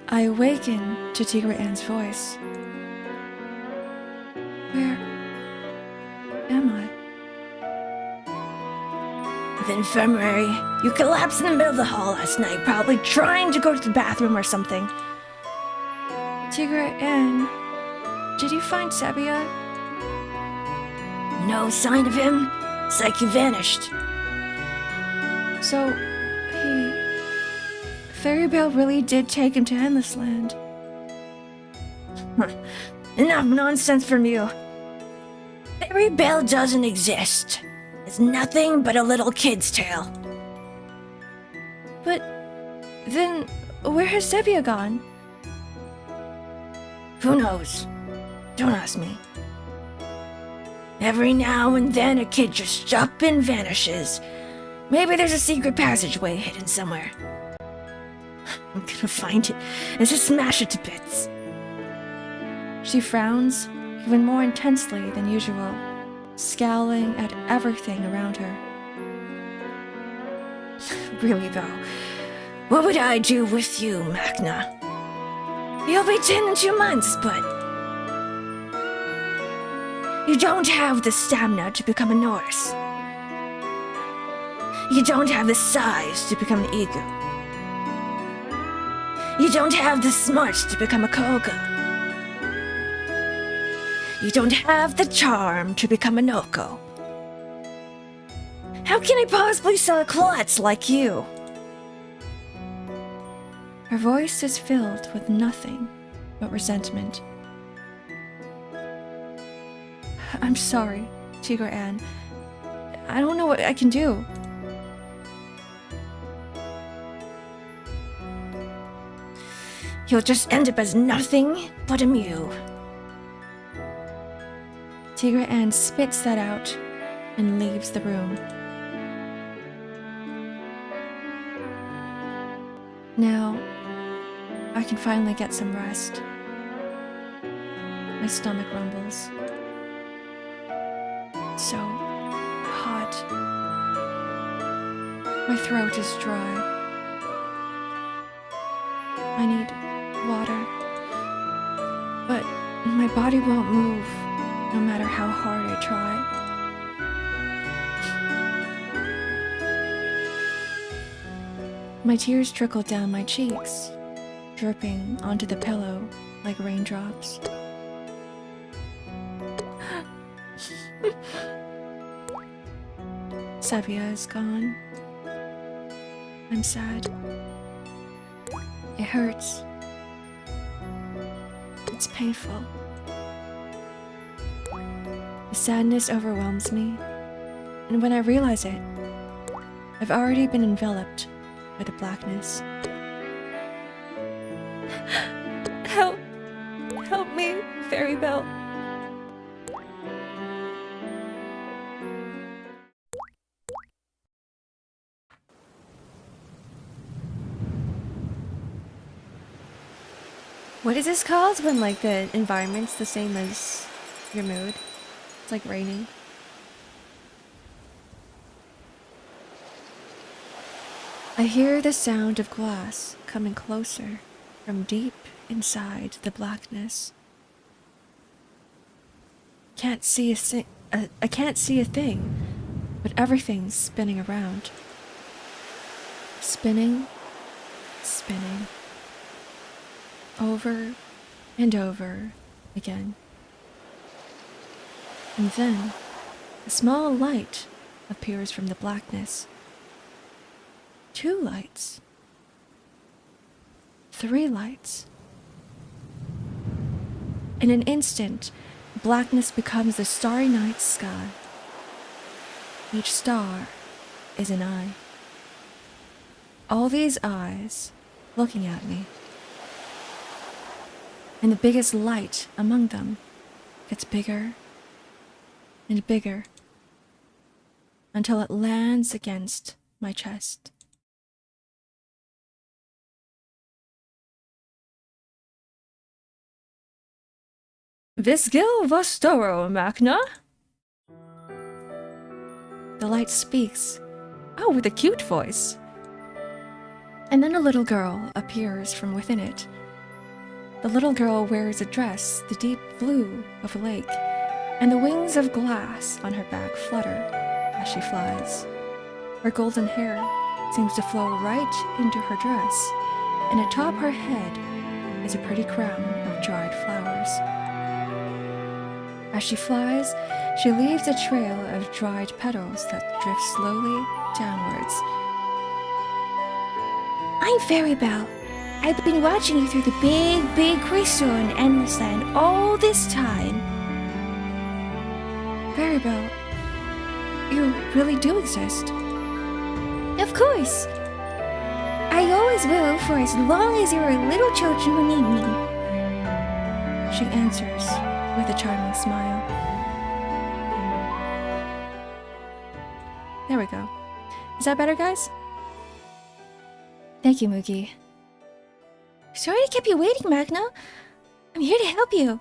I awakened to Tigra Ann's voice. Where am I? The infirmary. You collapsed in the middle of the hall last night, probably trying to go to the bathroom or something. Tigra Ann, did you find Sepia? No sign of him. It's like he vanished. So, Fairy Belle really did take him to Endless Land. Enough nonsense from you. Fairy Belle doesn't exist. It's nothing but a little kid's tale. But then, where has Sepia gone? Who knows? Don't ask me. Every now and then a kid just up and vanishes. Maybe there's a secret passageway hidden somewhere. I'm gonna find it and just smash it to bits. She frowns, even more intensely than usual, scowling at everything around her. Really though, what would I do with you, Mhakna? You'll be 10 in 2 months, but... you don't have the stamina to become a Norse. You don't have the size to become an Eagle. You don't have the smarts to become a Koga. You don't have the charm to become a Noko. How can I possibly sell a klutz like you? Her voice is filled with nothing but resentment. I'm sorry, Tigra Ann. I don't know what I can do. You'll just end up as nothing but a mew. Tigra Ann spits that out and leaves the room. Now, I can finally get some rest. My stomach rumbles. So hot. My throat is dry. I need water. But my body won't move, no matter how hard I try. My tears trickle down my cheeks, dripping onto the pillow like raindrops. Sepia is gone. I'm sad. It hurts. It's painful. The sadness overwhelms me, and when I realize it, I've already been enveloped by the blackness. Help! Help me, Fairy Belle. What is this called when, like, the environment's the same as your mood? It's like raining. I hear the sound of glass coming closer from deep inside the blackness. I can't see a thing, but everything's spinning around. Spinning, spinning. Over and over again. And then a small light appears from the blackness. 2 lights. 3 lights. In an instant, blackness becomes the starry night sky. Each star is an eye. All these eyes looking at me. And the biggest light among them gets bigger and bigger until it lands against my chest. Visgil Vostoro, Mhakna? The light speaks. Oh, with a cute voice. And then a little girl appears from within it. The little girl wears a dress the deep blue of a lake, and the wings of glass on her back flutter as she flies. Her golden hair seems to flow right into her dress, and atop her head is a pretty crown of dried flowers. As she flies, she leaves a trail of dried petals that drift slowly downwards. I'm Fairy Belle. I've been watching you through the big crystal in Endless Land all this time. Fairy Belle, you really do exist. Of course. I always will for as long as there are little children who need me. She answers with a charming smile. There we go. Is that better, guys? Thank you, Moogie. Sorry I kept you waiting, Mhakna. I'm here to help you.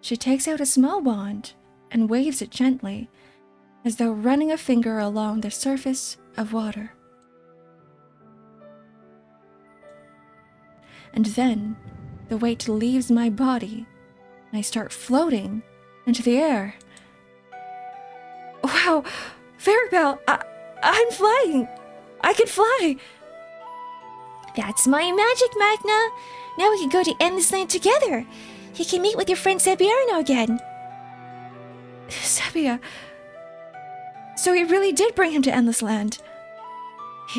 She takes out a small wand and waves it gently, as though running a finger along the surface of water. And then the weight leaves my body, and I start floating into the air. Wow, Fairy Belle, I'm flying. I can fly. That's my magic, Mhakna. Now we can go to Endless Land together. You can meet with your friend Sebiarno again. Sepia. So we really did bring him to Endless Land.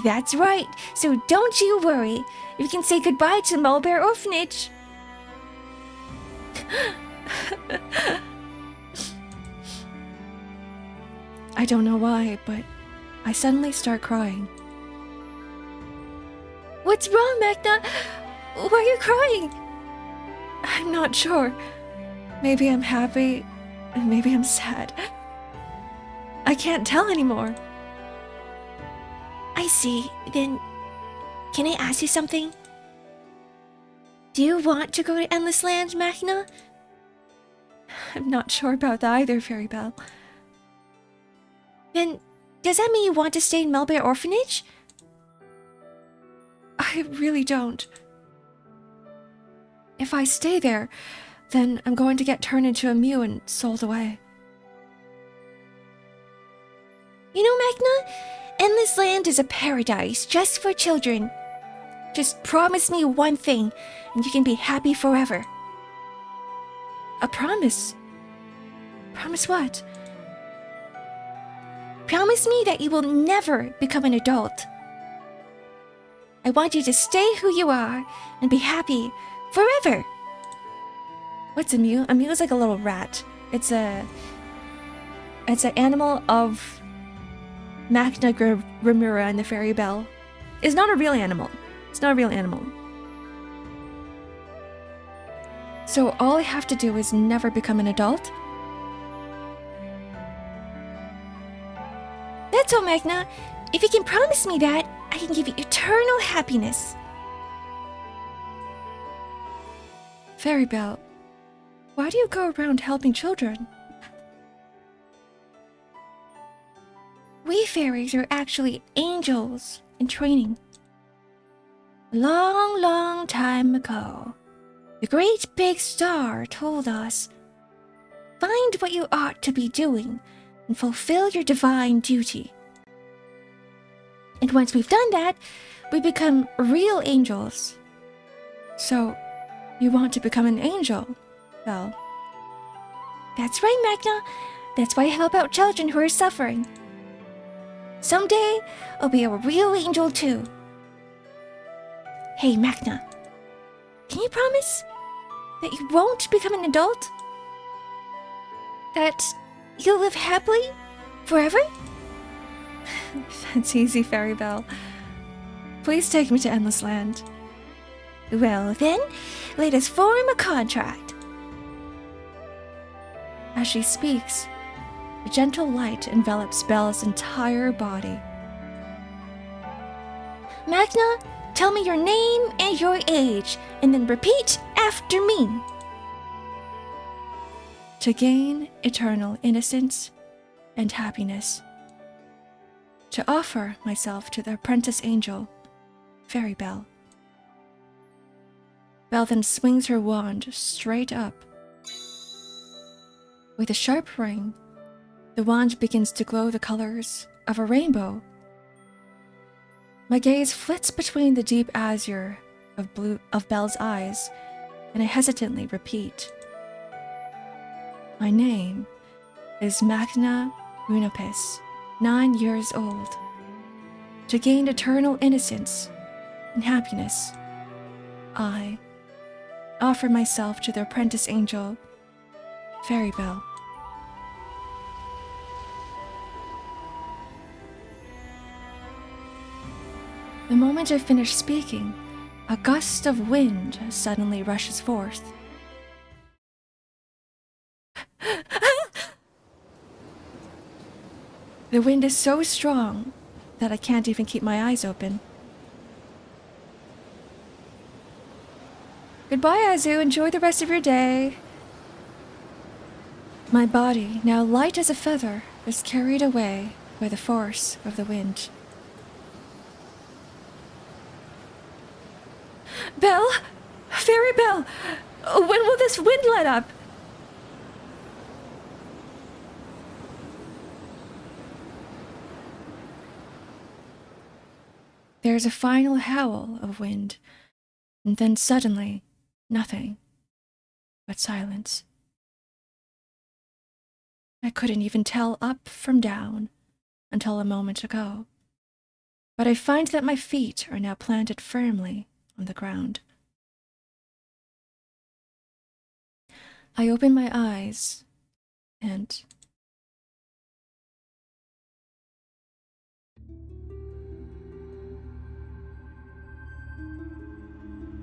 That's right. So don't you worry. You can say goodbye to Mulbear Orphanage. I don't know why, but I suddenly start crying. What's wrong, Mhakna? Why are you crying? I'm not sure. Maybe I'm happy, and maybe I'm sad. I can't tell anymore. I see. Then can I ask you something? Do you want to go to Endless Land, Mhakna? I'm not sure about that either, Fairy Belle. Then, does that mean you want to stay in Melbear Orphanage? I really don't. If I stay there, then I'm going to get turned into a Mew and sold away. You know, Mhakna, Endless Land is a paradise just for children. Just promise me one thing, and you can be happy forever. A promise? Promise what? Promise me that you will never become an adult. I want you to stay who you are and be happy forever. What's a Mew? A Mew is like a little rat. It's an animal of Mhakna Gramura and the Fairy Belle. It's not a real animal. It's not a real animal. So all I have to do is never become an adult? That's all, Mhakna. If you can promise me that, I can give you eternal happiness. Fairy Belle, why do you go around helping children? We fairies are actually angels in training. A long, long time ago, the great big star told us, find what you ought to be doing and fulfill your divine duty. And once we've done that, we become real angels. So, you want to become an angel, Belle? That's right, Mhakna. That's why I help out children who are suffering. Someday, I'll be a real angel too. Hey, Mhakna, can you promise that you won't become an adult? That you'll live happily forever? That's easy, Fairy Belle. Please take me to Endless Land. Well then, let us form a contract. As she speaks, a gentle light envelops Belle's entire body. Mhakna, tell me your name and your age, and then repeat after me. To gain eternal innocence and happiness. To offer myself to the apprentice angel, Fairy Belle. Belle then swings her wand straight up. With a sharp ring, the wand begins to glow the colors of a rainbow. My gaze flits between the deep azure of Belle's eyes, and I hesitantly repeat. My name is Mhakna Gramura, 9 years old. To gain eternal innocence and happiness, I offer myself to the apprentice angel, Fairy Belle. The moment I finish speaking, a gust of wind suddenly rushes forth. The wind is so strong that I can't even keep my eyes open. Goodbye, Azu. Enjoy the rest of your day. My body, now light as a feather, is carried away by the force of the wind. Belle? Fairy Belle! When will this wind let up? There's a final howl of wind, and then suddenly, nothing but silence. I couldn't even tell up from down until a moment ago, but I find that my feet are now planted firmly on the ground. I open my eyes, and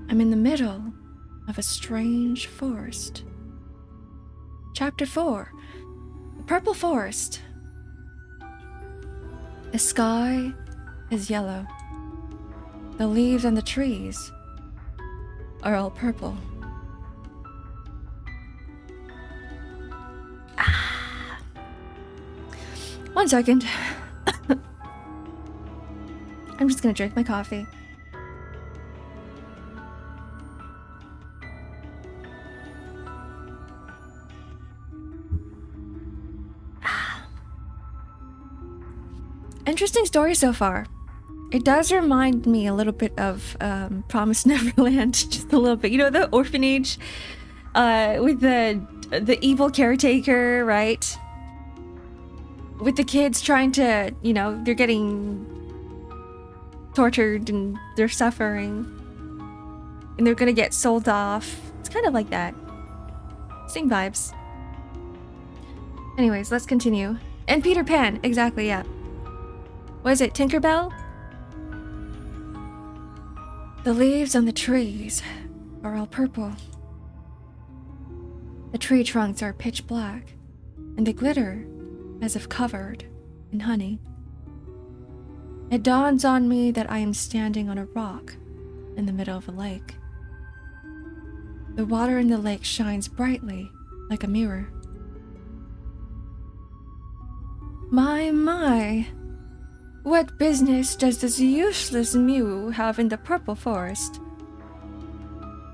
I'm in the middle of a strange forest. Chapter 4. The Purple Forest. The sky is yellow. The leaves on the trees are all purple. Ah. 1 second. I'm just gonna drink my coffee. Interesting story so far. It does remind me a little bit of Promised Neverland, just a little bit. You know, the orphanage with the evil caretaker, right? With the kids trying to, you know, they're getting tortured and they're suffering. And they're gonna get sold off. It's kind of like that. Same vibes. Anyways, let's continue. And Peter Pan, exactly, yeah. What is it, Tinkerbell? The leaves on the trees are all purple. The tree trunks are pitch black, and they glitter as if covered in honey. It dawns on me that I am standing on a rock in the middle of a lake. The water in the lake shines brightly like a mirror. My. What business does this useless Mew have in the purple forest?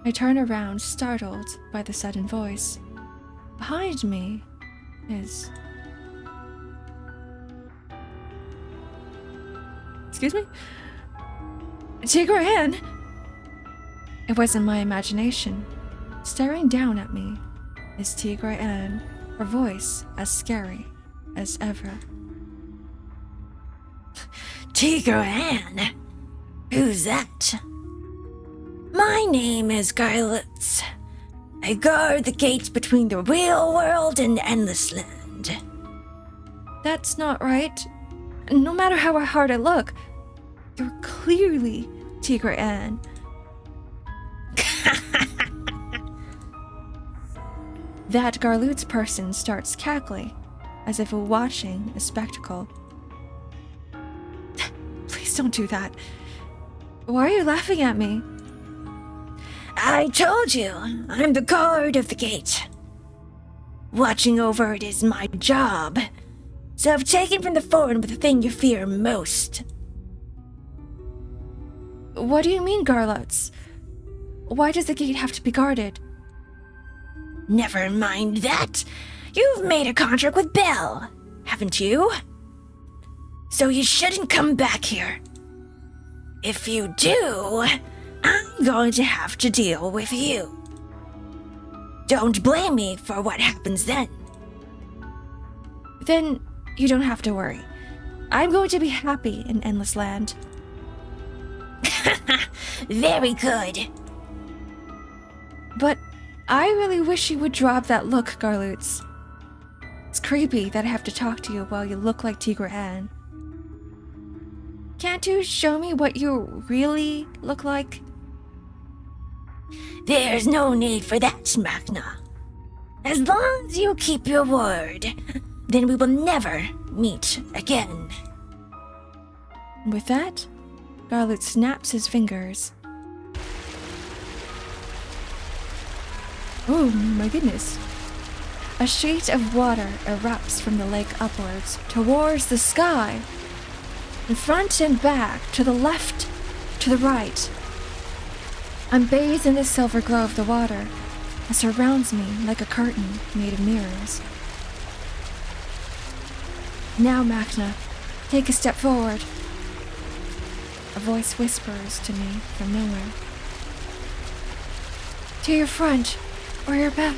I turn around, startled by the sudden voice. Behind me is... Excuse me? Tigran! It wasn't my imagination. Staring down at me is Tigran, her voice as scary as ever. Tigran? Who's that? My name is Garlitz. I guard the gates between the real world and Endless Land. That's not right. No matter how hard I look, you're clearly Tigran. That Garlutz person starts cackling, as if watching a spectacle. Please don't do that. Why are you laughing at me? I told you, I'm the guard of the gate. Watching over it is my job, so I've taken from the foreign the thing you fear most. What do you mean, Garlutz? Why does the gate have to be guarded? Never mind that. You've made a contract with Belle, haven't you? So you shouldn't come back here. If you do, I'm going to have to deal with you. Don't blame me for what happens then. Then you don't have to worry. I'm going to be happy in Endless Land. Very good. But I really wish you would drop that look, Garlutz. It's creepy that I have to talk to you while you look like Tigran. Can't you show me what you really look like? There's no need for that, Mhakna. As long as you keep your word, then we will never meet again. With that, Garlutz snaps his fingers. Oh my goodness. A sheet of water erupts from the lake upwards towards the sky. In front and back, to the left, to the right. I'm bathed in the silver glow of the water that surrounds me like a curtain made of mirrors. Now, Mhakna, take a step forward. A voice whispers to me from nowhere. To your front, or your back,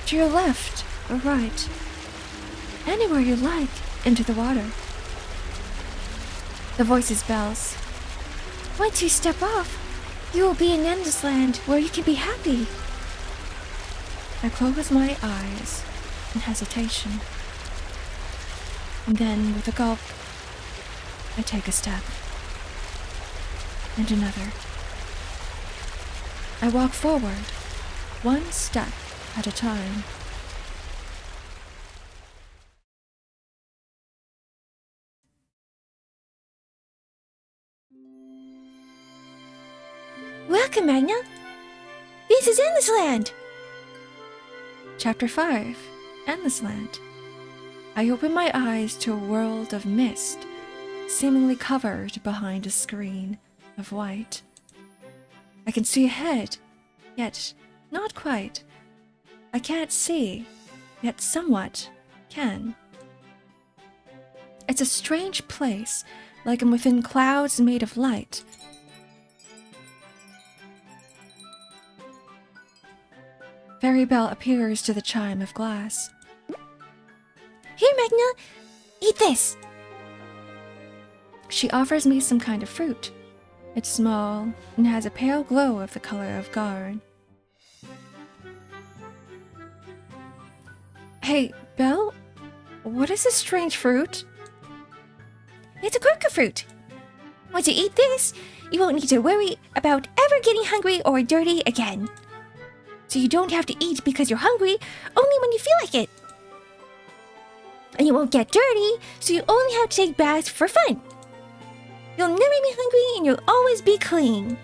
to your left, or right. Anywhere you like, into the water. The voice is Belle's. Once you step off, you will be in Endless Land where you can be happy. I close my eyes in hesitation. And then, with a gulp, I take a step. And another. I walk forward, one step at a time. Welcome, Mhakna. This is Endless Land. Chapter 5, Endless Land. I open my eyes to a world of mist, seemingly covered behind a screen of white. I can see ahead, yet not quite. I can't see, yet somewhat can. It's a strange place, like I'm within clouds made of light. Fairy Belle appears to the chime of glass. Here, Mhakna. Eat this. She offers me some kind of fruit. It's small and has a pale glow of the color of gourd. Hey, Belle, what is this strange fruit? It's a quirker fruit. Once you eat this, you won't need to worry about ever getting hungry or dirty again. So you don't have to eat because you're hungry, only when you feel like it. And you won't get dirty, so you only have to take baths for fun. You'll never be hungry and you'll always be clean.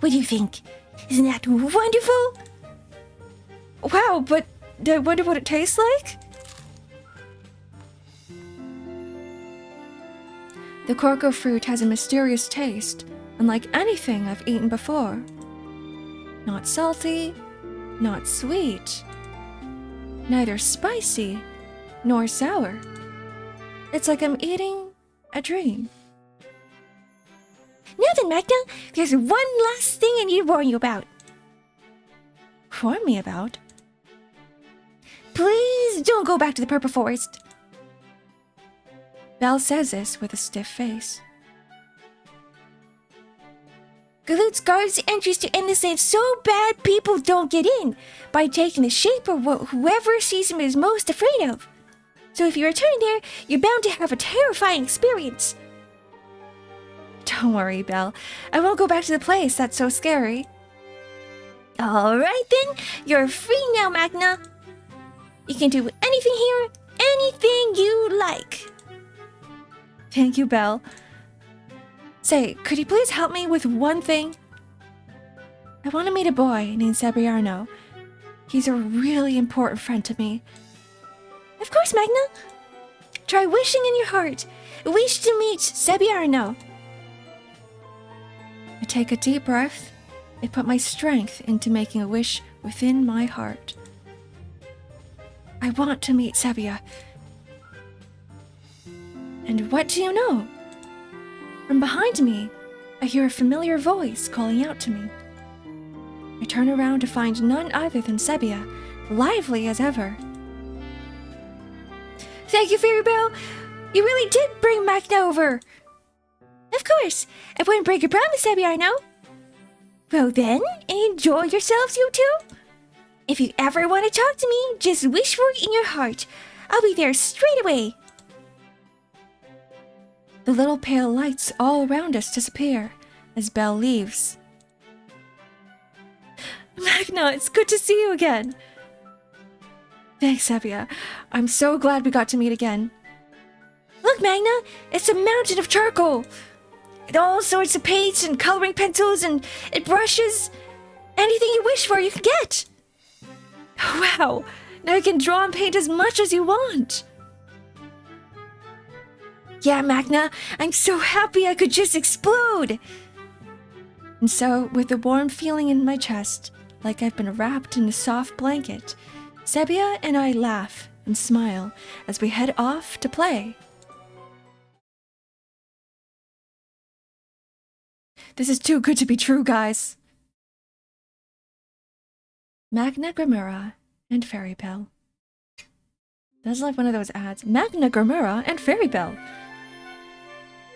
What do you think? Isn't that wonderful? Wow, but I wonder what it tastes like? The quirker fruit has a mysterious taste, unlike anything I've eaten before. Not salty, not sweet, neither spicy nor sour. It's like I'm eating a dream. Now then, Mhakna, there's one last thing I need to warn you about. Warn me about? Please don't go back to the Purple Forest. Belle says this with a stiff face. Galoot's guards the entrance to Endless Land so bad people don't get in by taking the shape of whoever sees him is most afraid of. So if you return there, you're bound to have a terrifying experience. Don't worry, Belle. I won't go back to the place that's so scary. Alright then, you're free now, Mhakna. You can do anything here, anything you like. Thank you, Belle. Say, could you please help me with one thing? I want to meet a boy named Sebiarno. He's a really important friend to me. Of course, Mhakna. Try wishing in your heart. Wish to meet Sebiarno. I take a deep breath. I put my strength into making a wish within my heart. I want to meet Sebia. And what do you know? From behind me, I hear a familiar voice calling out to me. I turn around to find none other than Sebia, lively as ever. Thank you, Fairy Belle. You really did bring Mhakna over. Of course. I wouldn't break a promise, Sebiarno. Well then, enjoy yourselves, you two. If you ever want to talk to me, just wish for it in your heart. I'll be there straight away. The little pale lights all around us disappear as Belle leaves. Mhakna, it's good to see you again. Thanks, Sebia. I'm so glad we got to meet again. Look, Mhakna, it's a mountain of charcoal. And all sorts of paints and coloring pencils and brushes. Anything you wish for, you can get. Wow, now you can draw and paint as much as you want. Yeah, Mhakna, I'm so happy I could just explode. And so, with the warm feeling in my chest, like I've been wrapped in a soft blanket, Sebia and I laugh and smile as we head off to play. This is too good to be true, guys. Mhakna Gramura and Fairy Belle. That's like one of those ads. Mhakna Gramura and Fairy Belle.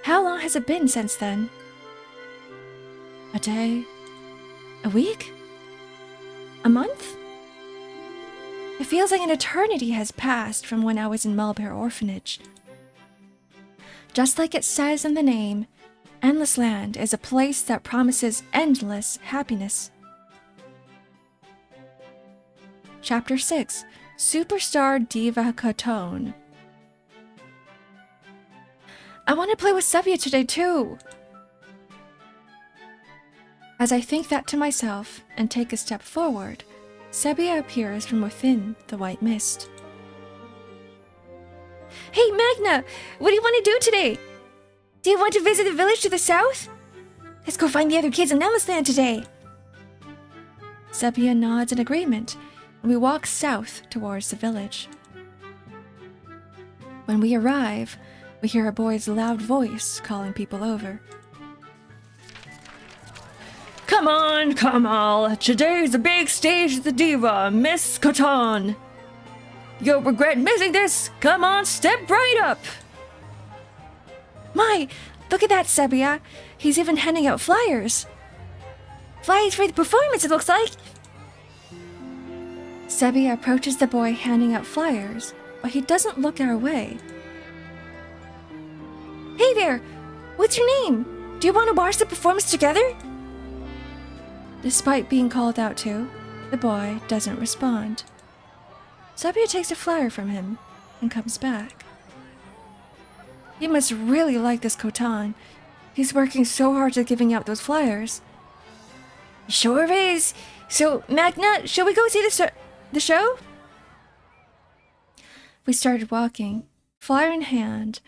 How long has it been since then? A day? A week? A month? It feels like an eternity has passed from when I was in Mulberry Orphanage. Just like it says in the name, Endless Land is a place that promises endless happiness. Chapter 6, Superstar Diva Cotone. I want to play with Sebia today too. As I think that to myself and take a step forward, Sebia appears from within the white mist. Hey, Mhakna! What do you want to do today? Do you want to visit the village to the south? Let's go find the other kids in Nelisland today. Sebia nods in agreement, and we walk south towards the village. When we arrive, we hear a boy's loud voice calling people over. Come on, come all. Today's the big stage of the diva, Miss Catan. You'll regret missing this. Come on, step right up. My, look at that, Sebia. He's even handing out flyers. Flyers for the performance, it looks like. Sebia approaches the boy handing out flyers, but he doesn't look our way. Hey there, what's your name? Do you want to watch the performance together? Despite being called out to, the boy doesn't respond. Sebia takes a flyer from him and comes back. He must really like this Khotan. He's working so hard at giving out those flyers. Sure is. So, Mhakna, shall we go see the show? We started walking, flyer in hand,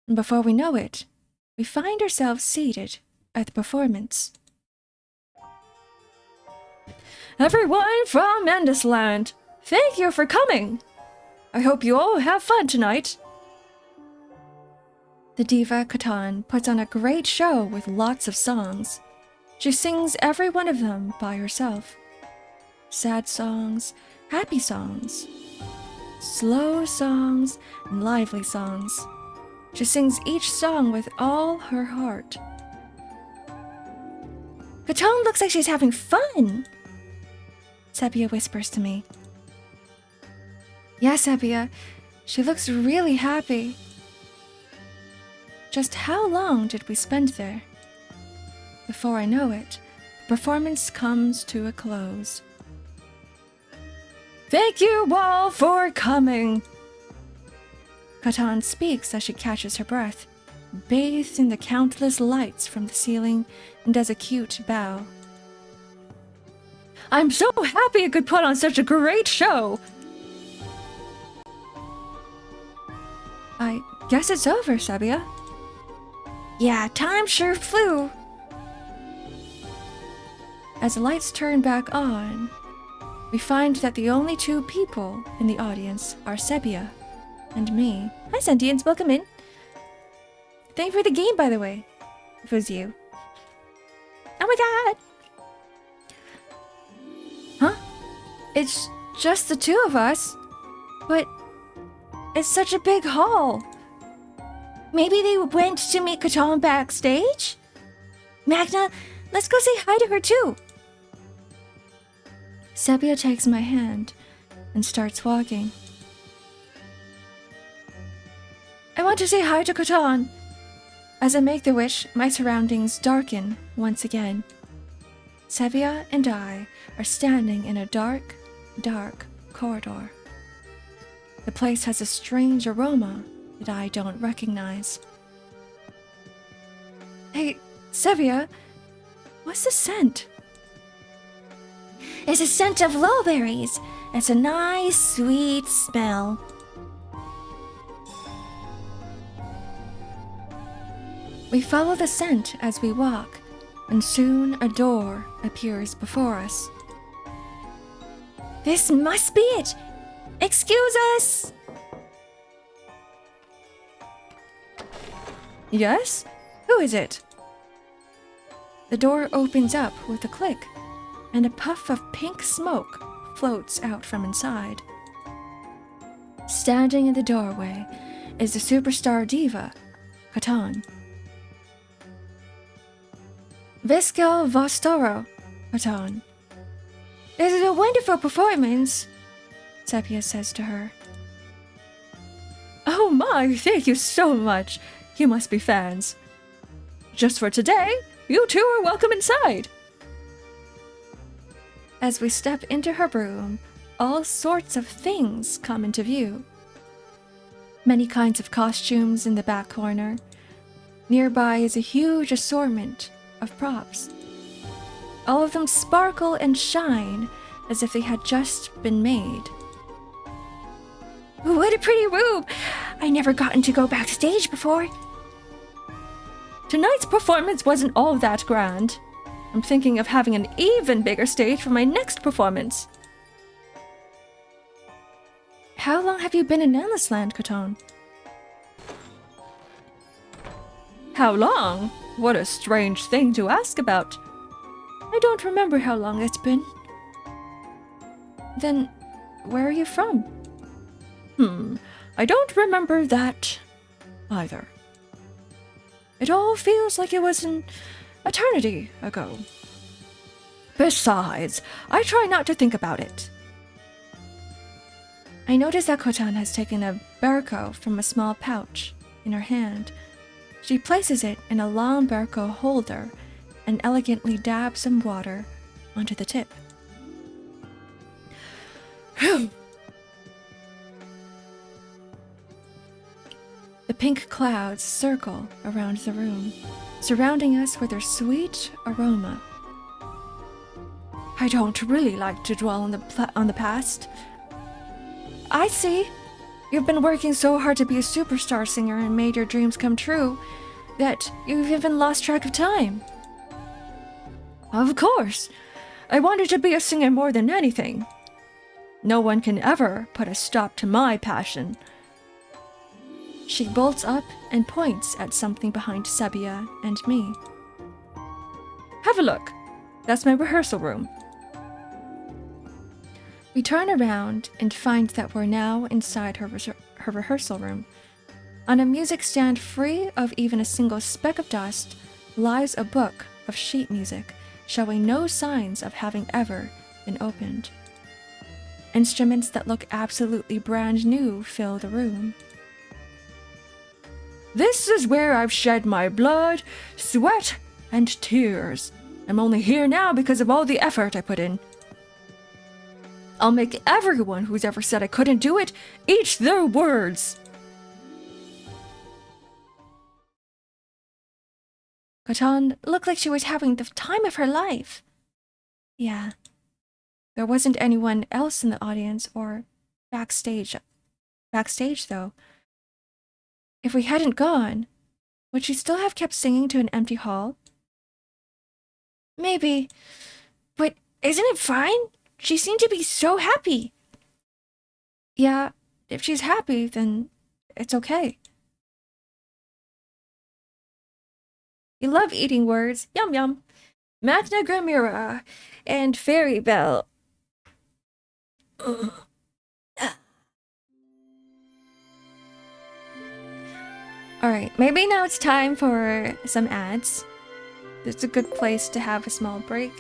and before we know it, we find ourselves seated at the performance. Everyone from Endesland, thank you for coming. I hope you all have fun tonight. The diva Khotan puts on a great show with lots of songs. She sings every one of them by herself. Sad songs, happy songs, slow songs, and lively songs. She sings each song with all her heart. Khotan looks like she's having fun, Sebia whispers to me. Yeah, Sebia, she looks really happy. Just how long did we spend there? Before I know it, the performance comes to a close. Thank you all for coming. Khotan speaks as she catches her breath, bathed in the countless lights from the ceiling, and does a cute bow. I'm so happy I could put on such a great show. I guess it's over, Sebia. Yeah, time sure flew. As the lights turn back on, we find that the only two people in the audience are Sebia and me. Hi, Sentients, welcome in. Thank you for the game, by the way. If it was you. Oh my god! Huh? It's just the two of us. But it's such a big hall. Maybe they went to meet Khotan backstage? Mhakna, let's go say hi to her too. Sebia takes my hand and starts walking. I want to say hi to Khotan. As I make the wish, my surroundings darken once again. Sebia and I are standing in a dark, dark corridor. The place has a strange aroma that I don't recognize. Hey, Sebia, what's the scent? It's a scent of lowberries. It's a nice, sweet smell. We follow the scent as we walk, and soon a door appears before us. This must be it! Excuse us! Yes? Who is it? The door opens up with a click, and a puff of pink smoke floats out from inside. Standing in the doorway is the superstar diva, Khotan. Viskel Vostoro, Khotan. This is a wonderful performance, Sebia says to her. Oh my, thank you so much. You must be fans. Just for today, you two are welcome inside. As we step into her room, all sorts of things come into view. Many kinds of costumes in the back corner. Nearby is a huge assortment of props. All of them sparkle and shine as if they had just been made. What a pretty room! I never gotten to go backstage before. Tonight's performance wasn't all that grand. I'm thinking of having an even bigger stage for my next performance. How long have you been in Endless Land, Catan? How long? What a strange thing to ask about. I don't remember how long it's been. Then, where are you from? I don't remember that either. It all feels like it was an eternity ago. Besides, I try not to think about it. I notice that Catan has taken a barco from a small pouch in her hand. She places it in a long barco holder and elegantly dabs some water onto the tip. The pink clouds circle around the room, surrounding us with their sweet aroma. I don't really like to dwell on the past. I see. You've been working so hard to be a superstar singer and made your dreams come true that you've even lost track of time. Of course. I wanted to be a singer more than anything. No one can ever put a stop to my passion. She bolts up and points at something behind Sabia and me. Have a look. That's my rehearsal room. We turn around and find that we're now inside her rehearsal room. On a music stand free of even a single speck of dust lies a book of sheet music showing no signs of having ever been opened. Instruments that look absolutely brand new fill the room. This is where I've shed my blood, sweat, and tears. I'm only here now because of all the effort I put in. I'll make everyone who's ever said I couldn't do it eat their words. Catan looked like she was having the time of her life. Yeah. There wasn't anyone else in the audience or backstage. Backstage, though. If we hadn't gone, would she still have kept singing to an empty hall? Maybe. But isn't it fine? She seemed to be so happy. Yeah, if she's happy, then it's okay. You love eating words. Yum yum. Mhakna Gramura and Fairy Bell. Alright, maybe now it's time for some ads. It's a good place to have a small break.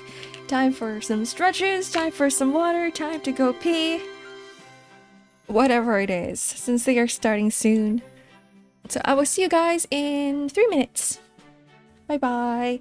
Time for some stretches, time for some water, time to go pee. Whatever it is, since they are starting soon. So I will see you guys in 3 minutes. Bye bye.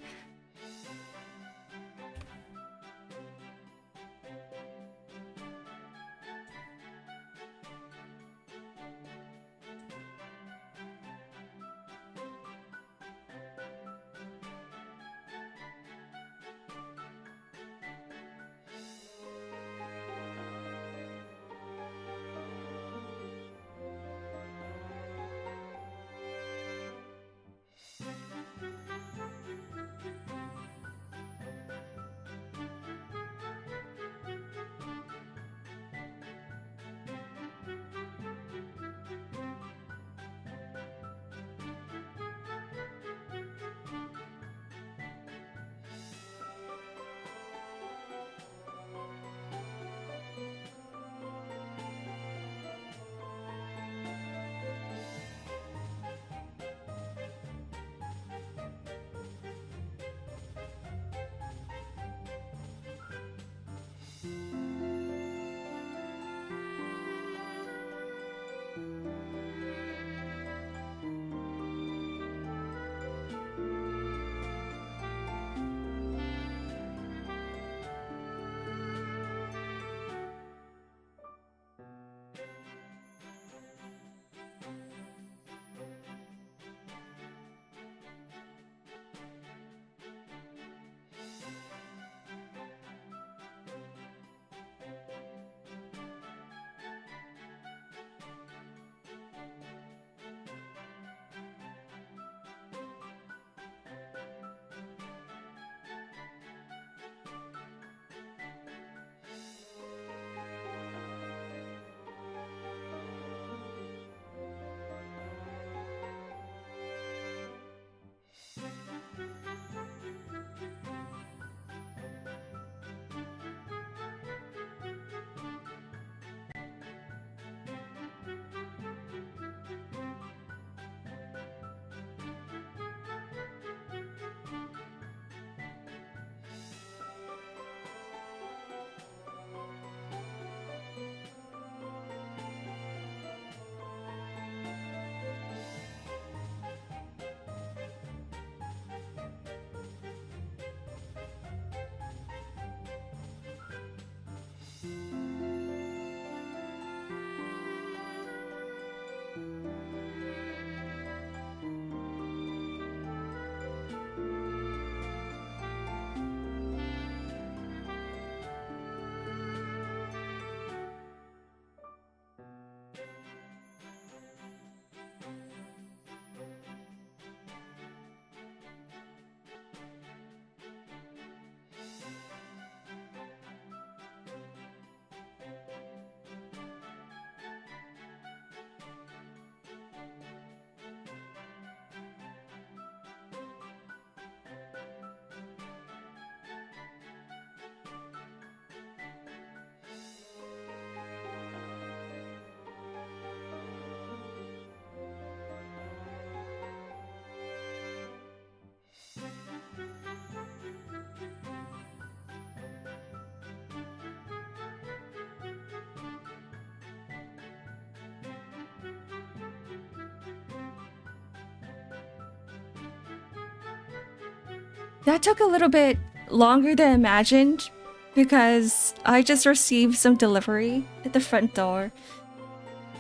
That took a little bit longer than imagined because I just received some delivery at the front door.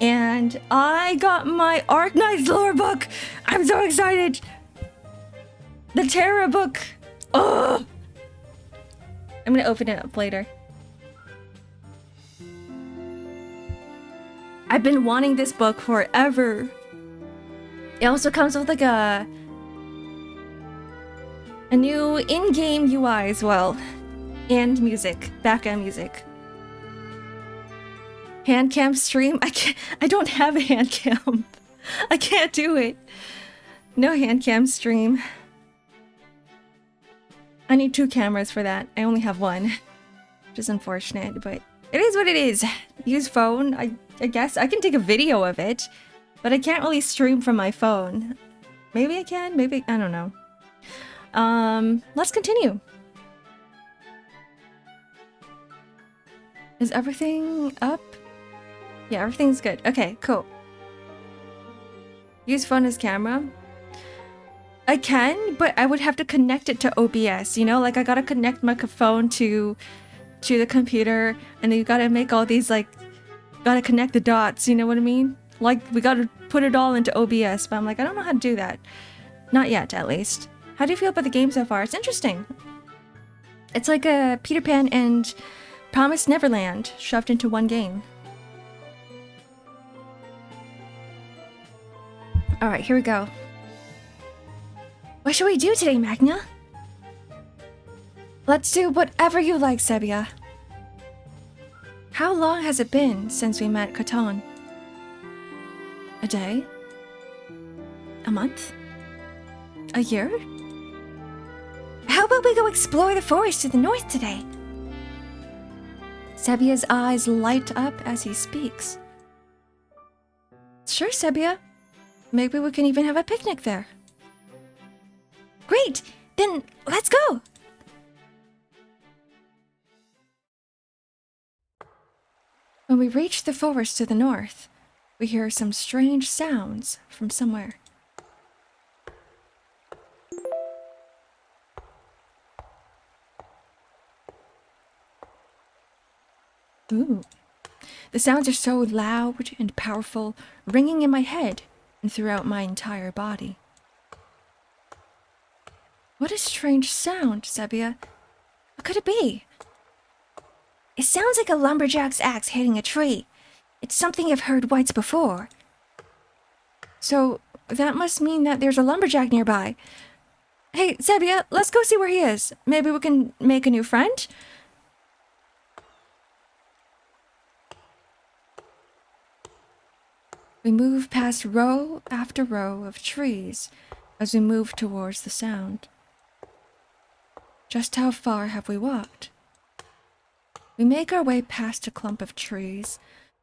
And I got my Arknight's lore book! I'm so excited! The Terra book! Oh! I'm gonna open it up later. I've been wanting this book forever. It also comes with like a new in-game UI as well. And music. Background music. Hand cam stream? I don't have a hand cam. I can't do it. No hand cam stream. I need 2 cameras for that. I only have 1. Which is unfortunate, but it is what it is. Use phone. I guess I can take a video of it, but I can't really stream from my phone. Maybe I can, maybe I don't know. Let's continue. Is everything up? Yeah, everything's good. Okay, cool. Use phone as camera. I can, but I would have to connect it to OBS, you know? Like, I gotta connect my phone to the computer, and then you gotta make all these, like, gotta connect the dots, you know what I mean? Like, we gotta put it all into OBS, but I'm like, I don't know how to do that. Not yet, at least. How do you feel about the game so far? It's interesting. It's like a Peter Pan and Promised Neverland shoved into one game. Alright, here we go. What should we do today, Mhakna? Let's do whatever you like, Sebia. How long has it been since we met Catan? A day? A month? A year? How about we go explore the forest to the north today? Sebia's eyes light up as he speaks. Sure, Sebia. Maybe we can even have a picnic there. Great! Then let's go! When we reach the forest to the north, we hear some strange sounds from somewhere. Ooh. The sounds are so loud and powerful, ringing in my head and throughout my entire body. What a strange sound, Sebia. What could it be? It sounds like a lumberjack's axe hitting a tree. It's something I've heard once before. So, that must mean that there's a lumberjack nearby. Hey, Sebia, let's go see where he is. Maybe we can make a new friend? We move past row after row of trees as we move towards the sound. Just how far have we walked? We make our way past a clump of trees,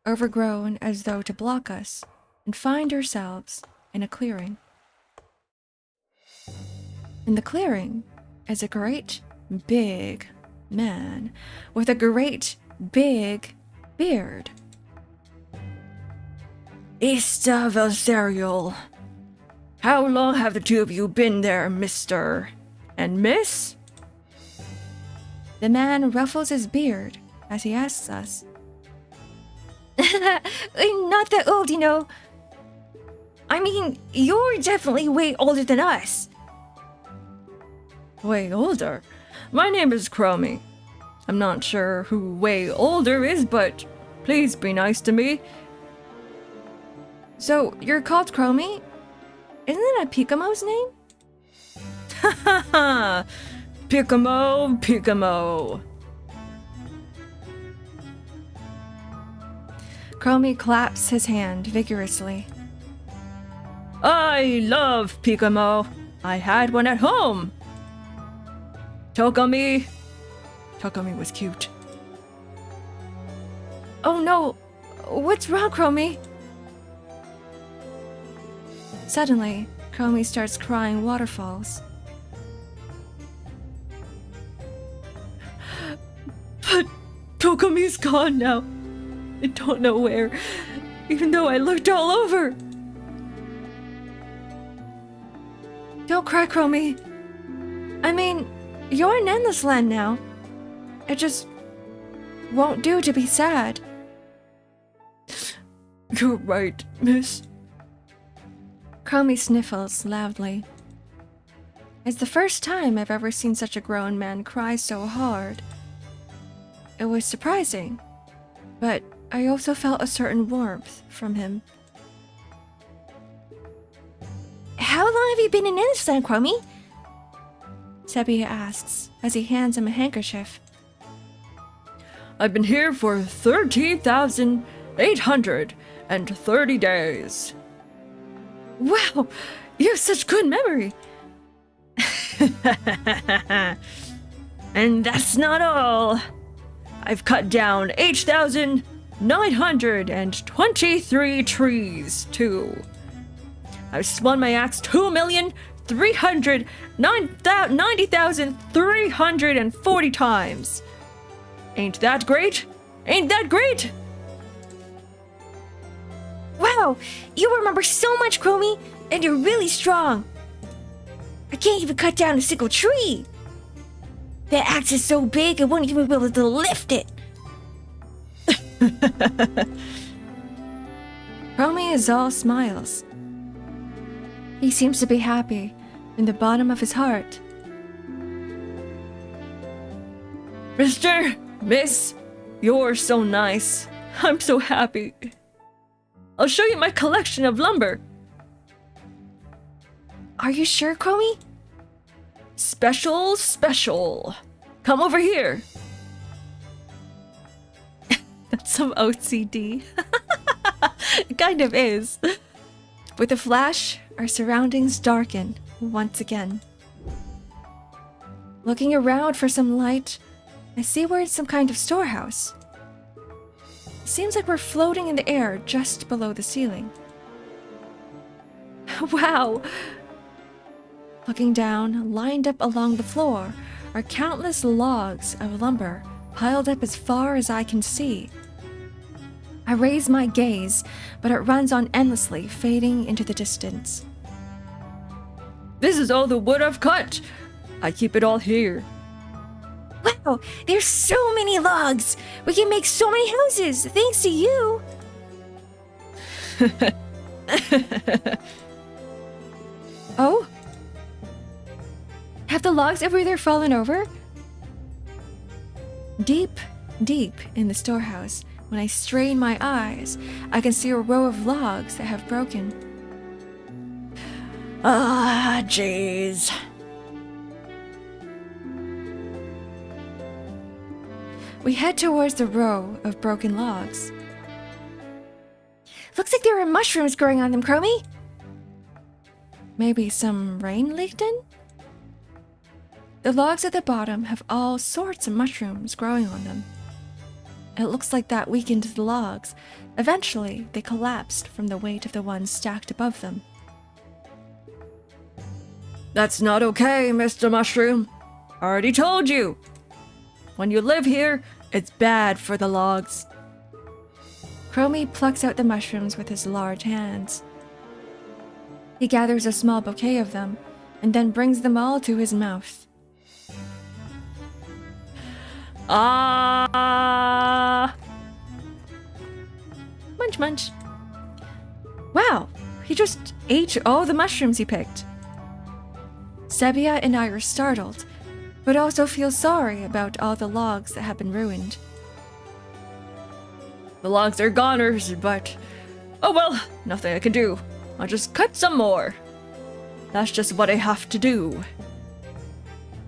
overgrown as though to block us, and find ourselves in a clearing. In the clearing is a great big man with a great big beard. Ista Valserial. How long have the two of you been there, Mr. and Miss? The man ruffles his beard as he asks us. Not that old, you know. I mean, you're definitely way older than us. Way older? My name is Chromie. I'm not sure who way older is, but please be nice to me. So, you're called Chromie? Isn't that Pikamo's name? Ha ha ha! Pikamo! Chromie claps his hand vigorously. I love Pikamo. I had one at home. Tokomi was cute. Oh no! What's wrong, Chromie? Suddenly, Chromie starts crying waterfalls. But Tokomi's gone now. I don't know where, even though I looked all over. Don't cry, Chromie. I mean, you're in Endless Land now. It just won't do to be sad. You're right, miss. Chromie sniffles loudly. It's the first time I've ever seen such a grown man cry so hard. It was surprising, but I also felt a certain warmth from him. How long have you been in Endless Land, Chromie? Sebia asks as he hands him a handkerchief. I've been here for 13,830 days. Wow, you have such good memory. And that's not all. I've cut down 8,923 trees, too. I've swung my axe 2,390,340 times. Ain't that great? Ain't that great? Wow, you remember so much, Chromie, and you're really strong. I can't even cut down a single tree. That axe is so big I wouldn't even be able to lift it. Chromie is all smiles. He seems to be happy in the bottom of his heart. Mr. Miss, you're so nice. I'm so happy. I'll show you my collection of lumber. Are you sure, Chromie? Special, special. Come over here. That's some OCD. It kind of is. With a flash, our surroundings darken once again. Looking around for some light, I see we're in some kind of storehouse. It seems like we're floating in the air just below the ceiling. Wow! Looking down, lined up along the floor, are countless logs of lumber piled up as far as I can see. I raise my gaze, but it runs on endlessly, fading into the distance. This is all the wood I've cut. I keep it all here. Wow, there's so many logs. We can make so many houses thanks to you. Oh? Have the logs everywhere fallen over? Deep, deep in the storehouse, when I strain my eyes, I can see a row of logs that have broken. Ah, jeez. We head towards the row of broken logs. Looks like there are mushrooms growing on them, Chromie. Maybe some rain leaked in? The logs at the bottom have all sorts of mushrooms growing on them. It looks like that weakened the logs. Eventually, they collapsed from the weight of the ones stacked above them. That's not okay, Mr. Mushroom. I already told you. When you live here, it's bad for the logs. Chromie plucks out the mushrooms with his large hands. He gathers a small bouquet of them, and then brings them all to his mouth. Ah! Munch, munch. Wow, he just ate all the mushrooms he picked. Sebia and I are startled, but also feel sorry about all the logs that have been ruined. The logs are goners, but... oh well, nothing I can do. I'll just cut some more. That's just what I have to do.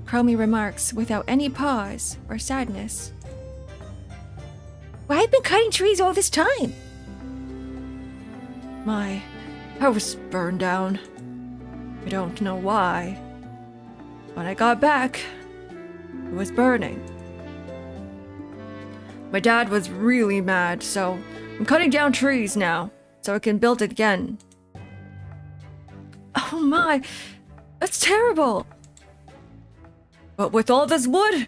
Chromie remarks without any pause or sadness. Why have you been cutting trees all this time? My house burned down. I don't know why. When I got back, it was burning. My dad was really mad, so I'm cutting down trees now, so I can build it again. Oh my, that's terrible. But with all this wood...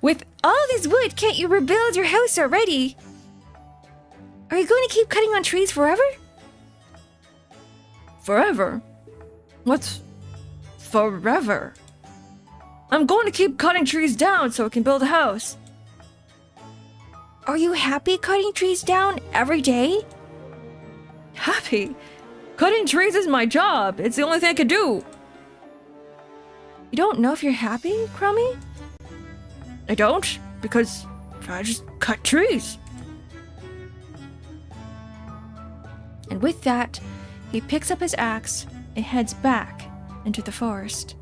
With all this wood, can't you rebuild your house already? Are you going to keep cutting on trees forever? Forever? What's forever. I'm going to keep cutting trees down so I can build a house. Are you happy cutting trees down every day? Happy? Cutting trees is my job. It's the only thing I can do. You don't know if you're happy, Crummy? I don't, because I just cut trees. And with that, he picks up his axe and heads back into the forest.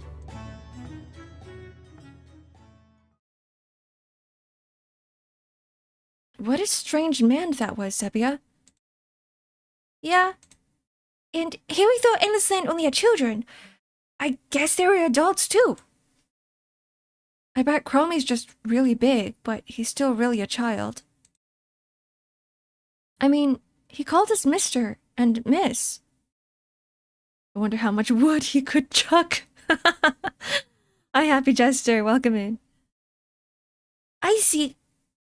What a strange man that was, Sepia. Yeah. And here we thought Endless Land only had children. I guess they were adults too. I bet Chromie's just really big, but he's still really a child. I mean, he called us Mr. and Miss. I wonder how much wood he could chuck. Hi, Happy Jester. Welcome in. I see.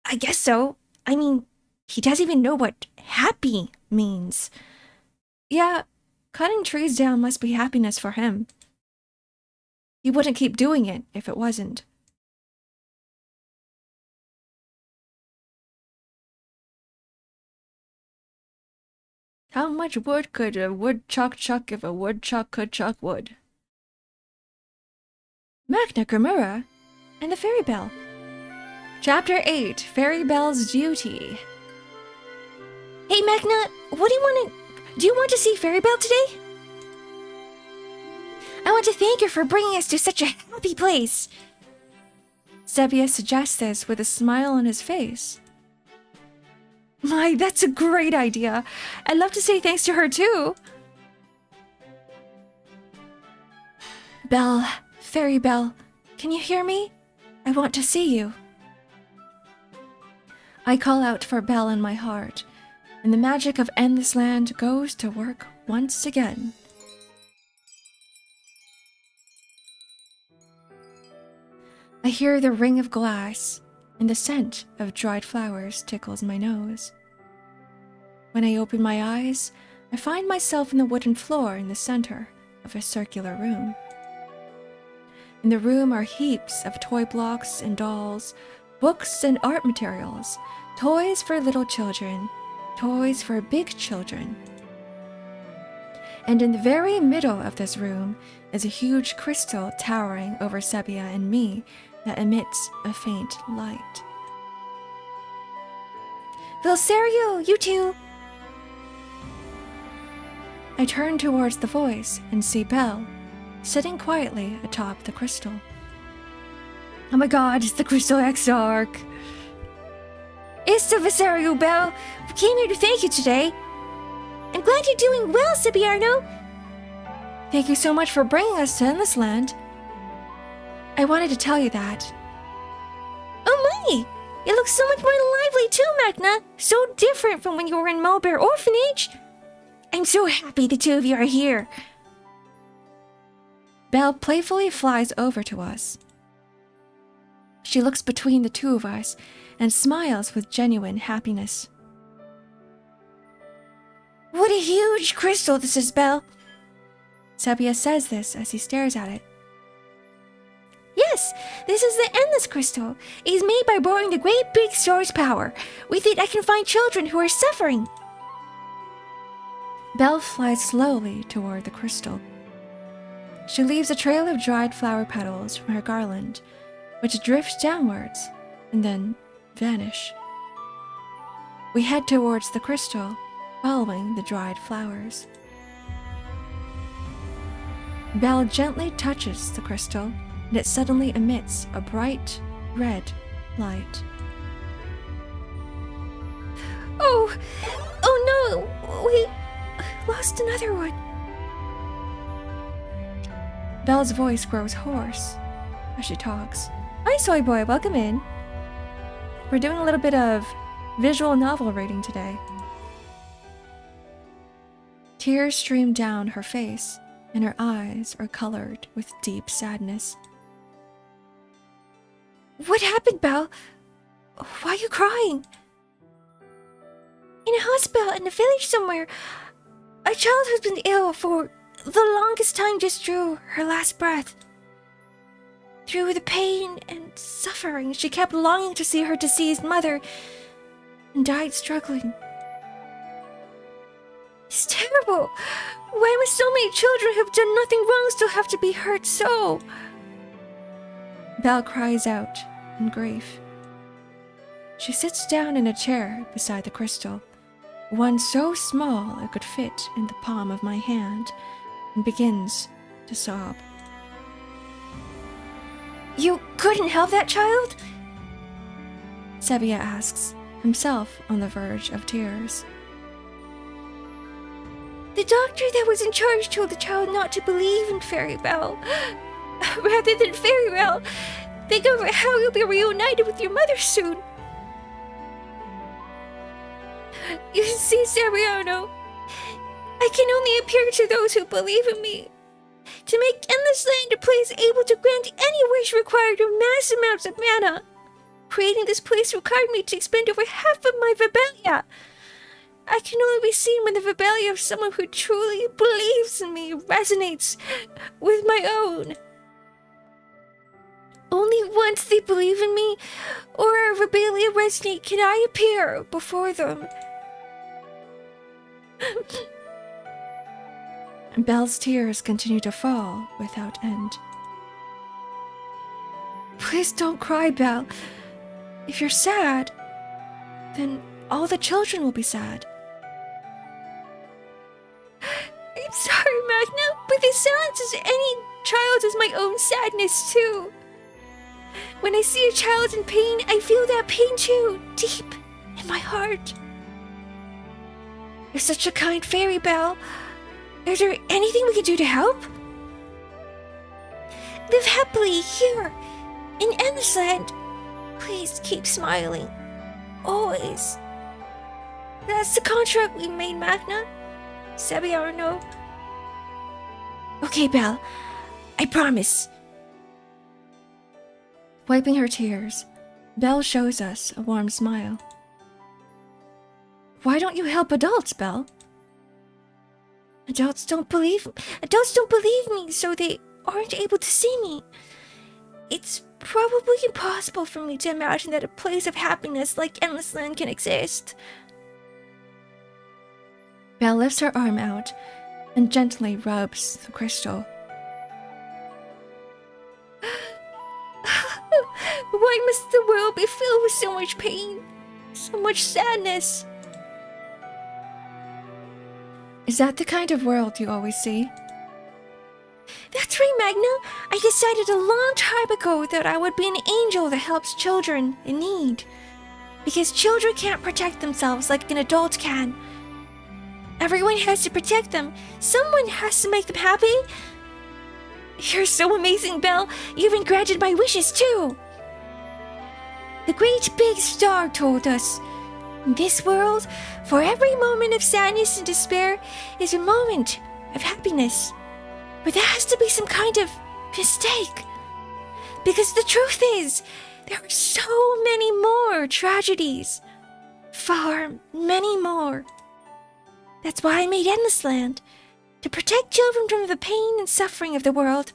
I guess so. I mean, he doesn't even know what happy means. Yeah, cutting trees down must be happiness for him. He wouldn't keep doing it if it wasn't. How much wood could a woodchuck chuck if a woodchuck could chuck wood? Mhakna Gramura and the Fairy Bell. Chapter 8, Fairy Bell's Duty. Hey Mhakna, do you want to see Fairy Bell today? I want to thank her for bringing us to such a happy place. Sepia suggests this with a smile on his face. My, that's a great idea. I'd love to say thanks to her too. Belle, Fairy Belle, can you hear me? I want to see you. I call out for Belle in my heart, and the magic of Endless Land goes to work once again. I hear the ring of glass, and the scent of dried flowers tickles my nose. When I open my eyes, I find myself in the wooden floor in the center of a circular room. In the room are heaps of toy blocks and dolls, books and art materials, toys for little children, toys for big children. And in the very middle of this room is a huge crystal towering over Sepia and me that emits a faint light. Vilsario, you two! I turn towards the voice and see Belle, sitting quietly atop the crystal. Oh my god, it's the crystal X-Ark! It's the Visario, Belle! We came here to thank you today! I'm glad you're doing well, Sibiarno! Thank you so much for bringing us to Endless Land. I wanted to tell you that. Oh my! It looks so much more lively too, Mhakna! So different from when you were in Mulberry Orphanage! I'm so happy the two of you are here! Belle playfully flies over to us. She looks between the two of us and smiles with genuine happiness. What a huge crystal this is, Belle! Sepia says this as he stares at it. Yes, this is the Endless Crystal. It is made by borrowing the great big store's power. With it, I can find children who are suffering. Belle flies slowly toward the crystal. She leaves a trail of dried flower petals from her garland, which drifts downwards and then vanish. We head towards the crystal, following the dried flowers. Belle gently touches the crystal, and it suddenly emits a bright red light. Oh no! We lost another one. Belle's voice grows hoarse as she talks. Hi, Soy Boy, welcome in. We're doing a little bit of visual novel reading today. Tears stream down her face, and her eyes are colored with deep sadness. What happened, Belle? Why are you crying? In a hospital in a village somewhere. A child who's been ill for the longest time just drew her last breath. Through the pain and suffering, she kept longing to see her deceased mother and died struggling. It's terrible. Why must so many children who have done nothing wrong still have to be hurt so? Belle cries out in grief. She sits down in a chair beside the crystal, one so small it could fit in the palm of my hand, and begins to sob. You couldn't help that child? Sebia asks, himself on the verge of tears. The doctor that was in charge told the child not to believe in Fairy Belle. Rather than Fairy Belle, think of how you'll be reunited with your mother soon. You see, Sabriano, I can only appear to those who believe in me. To make Endless Land a place able to grant any wish required of mass amounts of mana. Creating this place required me to expend over half of my Vibelia. I can only be seen when the Vibelia of someone who truly believes in me resonates with my own. Only once they believe in me, or our Vibelia resonate, can I appear before them. Belle's tears continue to fall without end. Please don't cry, Belle. If you're sad, then all the children will be sad. I'm sorry, Mhakna, but this silences any child is my own sadness too. When I see a child in pain, I feel that pain too, deep in my heart. You're such a kind fairy, Belle. Is there anything we can do to help? Live happily here, in Endless Land. Please keep smiling. Always. That's the contract we made, Mhakna. Sebia or no. Okay, Belle. I promise. Wiping her tears, Belle shows us a warm smile. Why don't you help adults, Belle? Adults don't believe me, so they aren't able to see me. It's probably impossible for me to imagine that a place of happiness like Endless Land can exist. Belle lifts her arm out and gently rubs the crystal. Why must the world be filled with so much pain? So much sadness? Is that the kind of world you always see? That's right, Mhakna. I decided a long time ago that I would be an angel that helps children in need. Because children can't protect themselves like an adult can. Everyone has to protect them. Someone has to make them happy. You're so amazing, Belle. You even granted my wishes, too. The great big star told us, in this world, for every moment of sadness and despair is a moment of happiness. But there has to be some kind of mistake. Because the truth is, there are so many more tragedies. Far many more. That's why I made Endless Land. To protect children from the pain and suffering of the world.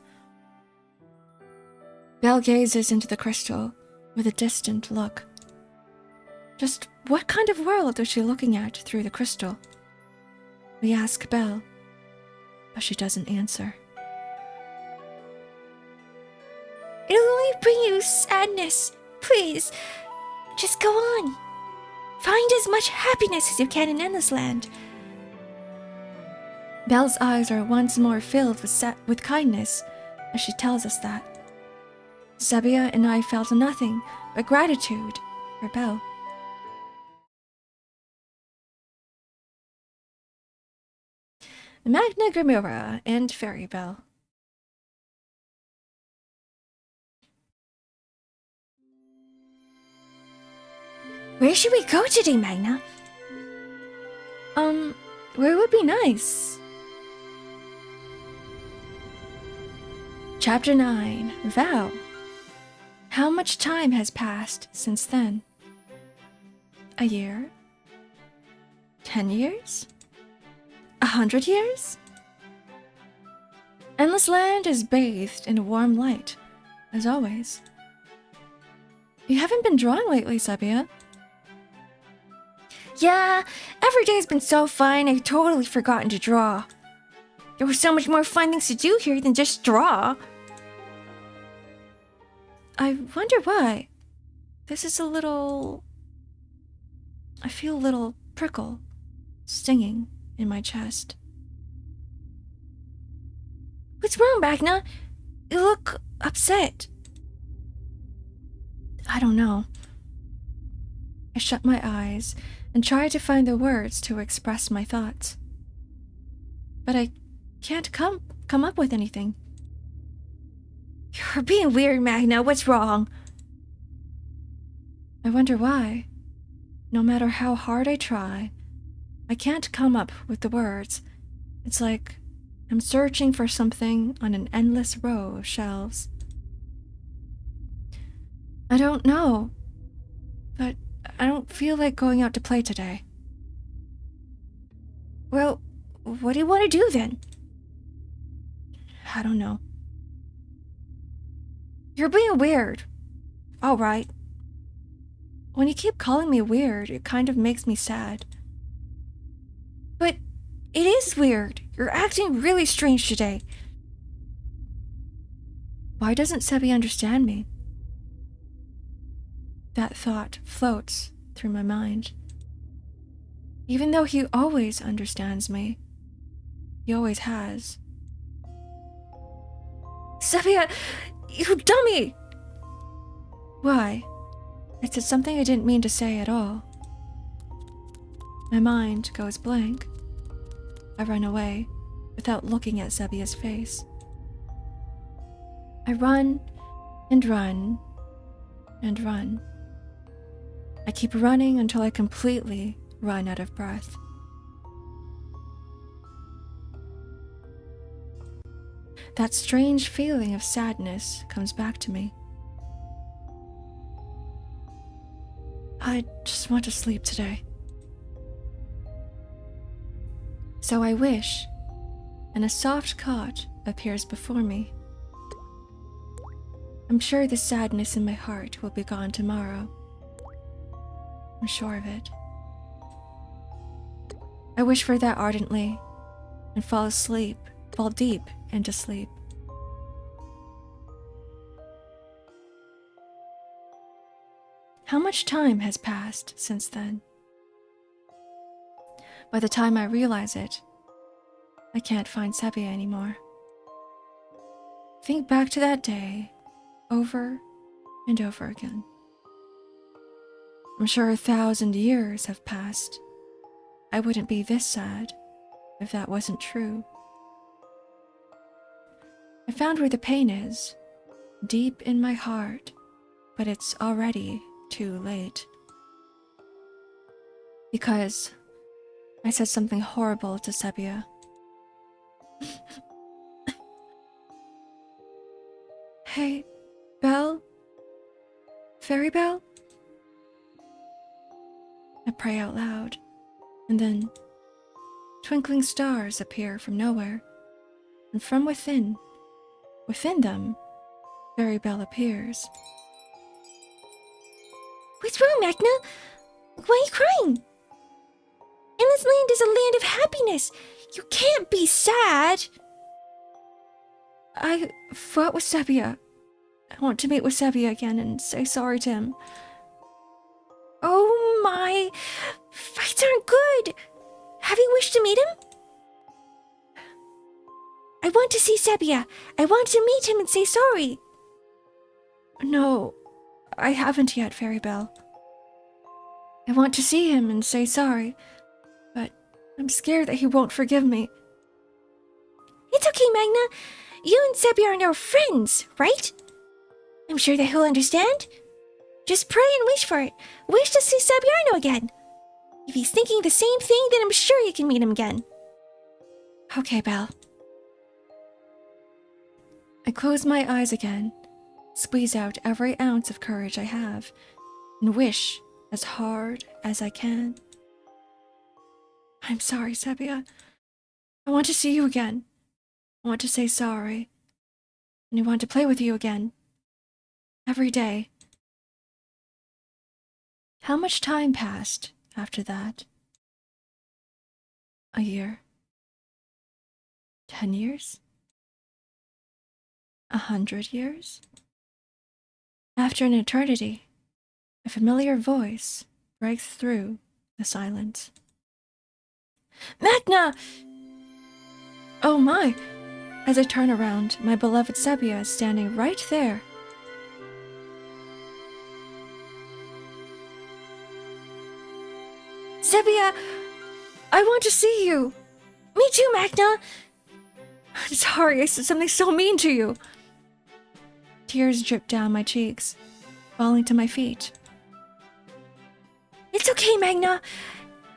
Belle gazes into the crystal with a distant look. Just what kind of world is she looking at through the crystal? We ask Belle, but she doesn't answer. It'll only bring you sadness. Please, just go on. Find as much happiness as you can in Endless Land. Belle's eyes are once more filled with kindness as she tells us that. Sebia and I felt nothing but gratitude for Belle. Mhakna Gramura and Fairy Belle. Where should we go today, Mhakna? Where would be nice? Chapter 9, Vow. How much time has passed since then? A year? 10 years? 100 years? Endless Land is bathed in a warm light, as always. You haven't been drawing lately, Sebia. Yeah, every day's been so fun, I've totally forgotten to draw. There were so much more fun things to do here than just draw. I wonder why. This is a little... I feel a little prickle, stinging in my chest. What's wrong, Mhakna? You look upset. I don't know. I shut my eyes and tried to find the words to express my thoughts. But I can't come up with anything. You're being weird, Mhakna. What's wrong? I wonder why. No matter how hard I try, I can't come up with the words. It's like I'm searching for something on an endless row of shelves. I don't know, but I don't feel like going out to play today. Well, what do you want to do then? I don't know. You're being weird. All right. When you keep calling me weird, it kind of makes me sad. But it is weird. You're acting really strange today. Why doesn't Sebi understand me? That thought floats through my mind. Even though he always understands me. He always has. Sebia, you dummy! Why? I said something I didn't mean to say at all. My mind goes blank. I run away without looking at Sebia's face. I run and run and run. I keep running until I completely run out of breath. That strange feeling of sadness comes back to me. I just want to sleep today. So I wish, and a soft cot appears before me. I'm sure the sadness in my heart will be gone tomorrow. I'm sure of it. I wish for that ardently, and fall deep into sleep. How much time has passed since then? By the time I realize it, I can't find Sebia anymore. Think back to that day, over and over again. I'm sure 1,000 years have passed. I wouldn't be this sad if that wasn't true. I found where the pain is, deep in my heart, but it's already too late. Because I said something horrible to Sebia. Hey, Belle? Fairy Belle? I pray out loud, and then twinkling stars appear from nowhere, and from within them, Fairy Belle appears. What's wrong, Mhakna? Why are you crying? Endless Land is a land of happiness. You can't be sad. I fought with Sebia. I want to meet with Sebia again and say sorry to him. Oh my, fights aren't good. Have you wished to meet him? I want to see Sebia. I want to meet him and say sorry. No, I haven't yet, Fairy Belle. I want to see him and say sorry, but I'm scared that he won't forgive me. It's okay, Mhakna. You and Sebia are now friends, right? I'm sure that he'll understand. Just pray and wish for it. Wish to see Sebiarno again. If he's thinking the same thing, then I'm sure you can meet him again. Okay, Belle. I close my eyes again, squeeze out every ounce of courage I have, and wish as hard as I can. I'm sorry, Sebia. I want to see you again. I want to say sorry. And I want to play with you again. Every day. How much time passed after that? A year? 10 years? 100 years? After an eternity, a familiar voice breaks through the silence. Mhakna! Oh my! As I turn around, my beloved Sebia is standing right there. Sebia! I want to see you! Me too, Mhakna! I'm sorry I said something so mean to you. Tears drip down my cheeks, falling to my feet. It's okay, Mhakna.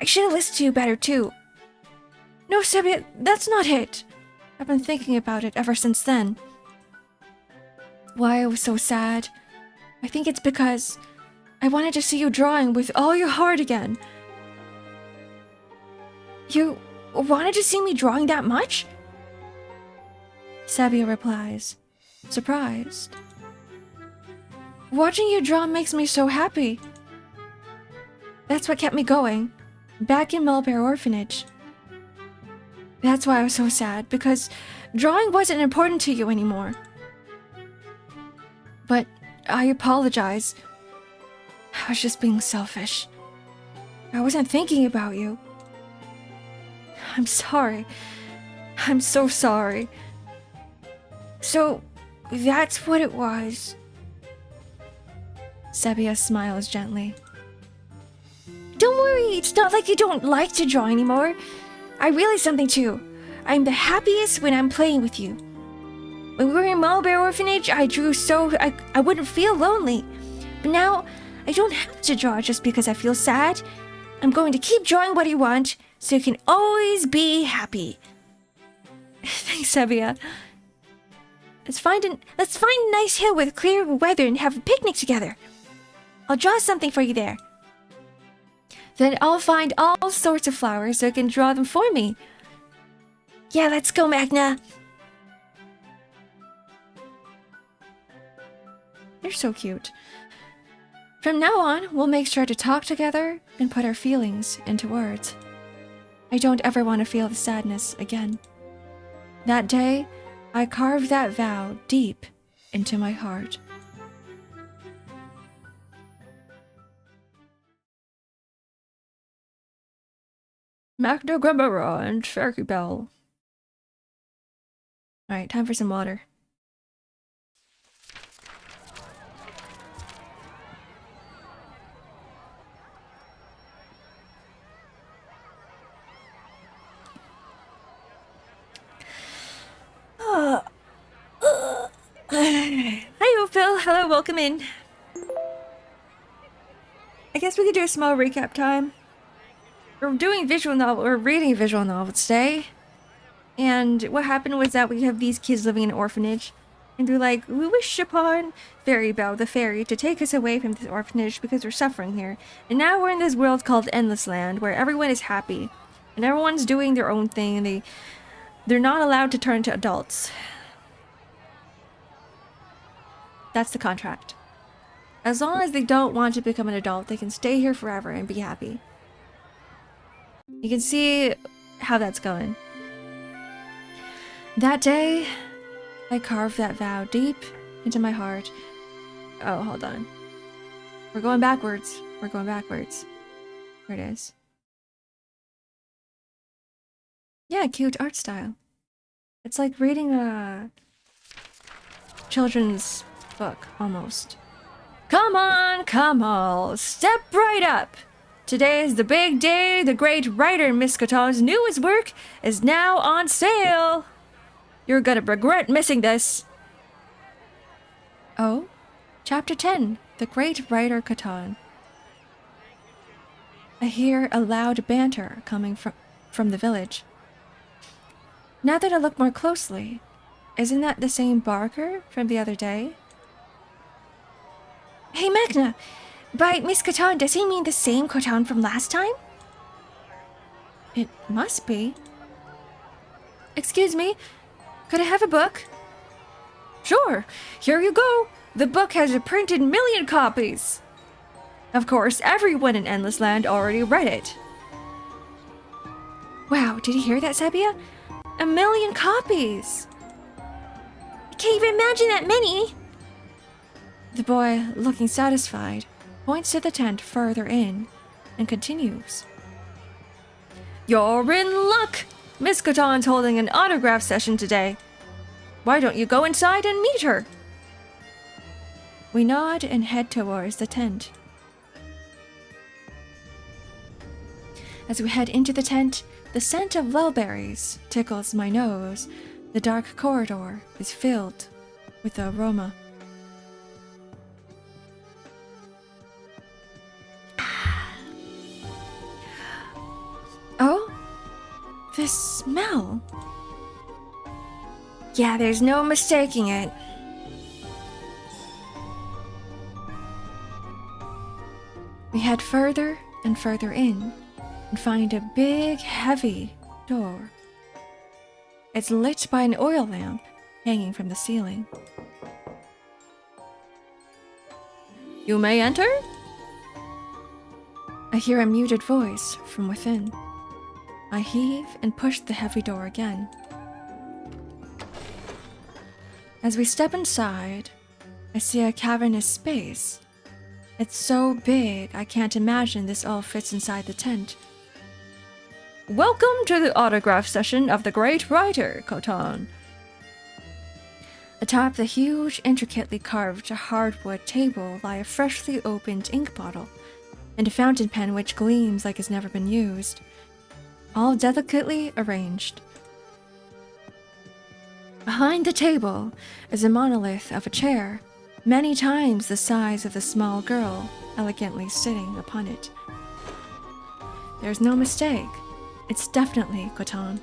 I should have listened to you better too. No, Sebia, that's not it. I've been thinking about it ever since then. Why I was so sad. I think it's because I wanted to see you drawing with all your heart again. You wanted to see me drawing that much? Sebia replies, surprised. Watching you draw makes me so happy. That's what kept me going, back in Mulberry Orphanage. That's why I was so sad, because drawing wasn't important to you anymore. But I apologize. I was just being selfish. I wasn't thinking about you. I'm sorry. I'm so sorry. So, that's what it was. Sebia smiles gently. Don't worry, it's not like you don't like to draw anymore. I realized something too. I'm the happiest when I'm playing with you. When we were in Mulberry Orphanage, I drew so I wouldn't feel lonely. But now, I don't have to draw just because I feel sad. I'm going to keep drawing what you want, so you can always be happy. Thanks, Sebia. Let's find a nice hill with clear weather and have a picnic together. I'll draw something for you there. Then I'll find all sorts of flowers so you can draw them for me. Yeah, let's go, Mhakna. You're so cute. From now on, we'll make sure to talk together and put our feelings into words. I don't ever want to feel the sadness again. That day, I carved that vow deep into my heart. Mhakna Gramura and Fairy Bell. Alright, time for some water. Hi, Phil. Hello, welcome in. I guess we could do a small recap time. We're doing visual novel, or reading a visual novel today. And what happened was that we have these kids living in an orphanage. And they're like, we wish upon Fairy Bell, the fairy, to take us away from this orphanage because we're suffering here. And now we're in this world called Endless Land, where everyone is happy. And everyone's doing their own thing, and they're not allowed to turn to adults. That's the contract. As long as they don't want to become an adult, they can stay here forever and be happy. You can see how that's going. That day, I carved that vow deep into my heart. Oh, hold on. We're going backwards. We're going backwards. There it is. Yeah, cute art style. It's like reading a children's book, almost. Come on, come all, step right up. Today is the big day. The great writer Miss Cotton's newest work is now on sale. You're gonna regret missing this. Oh? Chapter 10. The Great Writer Cotton. I hear a loud banter coming from the village. Now that I look more closely, isn't that the same Barker from the other day? Hey, Mhakna! By Miss Cotton, does he mean the same Cotton from last time? It must be. Excuse me? Could I have a book? Sure, here you go. The book has a printed 1,000,000 copies. Of course, everyone in Endless Land already read it. Wow, did you hear that, Sebia? 1,000,000 copies! I can't even imagine that many. The boy, looking satisfied, points to the tent further in and continues. You're in luck! Miss Cotton's holding an autograph session today. Why don't you go inside and meet her? We nod and head towards the tent. As we head into the tent, the scent of lowberries tickles my nose. The dark corridor is filled with the aroma. Oh, this smell. Yeah, there's no mistaking it. We head further and further in and find a big, heavy door. It's lit by an oil lamp hanging from the ceiling. You may enter? I hear a muted voice from within. I heave and push the heavy door again. As we step inside, I see a cavernous space. It's so big, I can't imagine this all fits inside the tent. Welcome to the autograph session of the great writer, Cotton. Atop the huge, intricately carved hardwood table lie a freshly opened ink bottle and a fountain pen which gleams like it's never been used, all delicately arranged. Behind the table is a monolith of a chair, many times the size of the small girl elegantly sitting upon it. There's no mistake, it's definitely Cotton.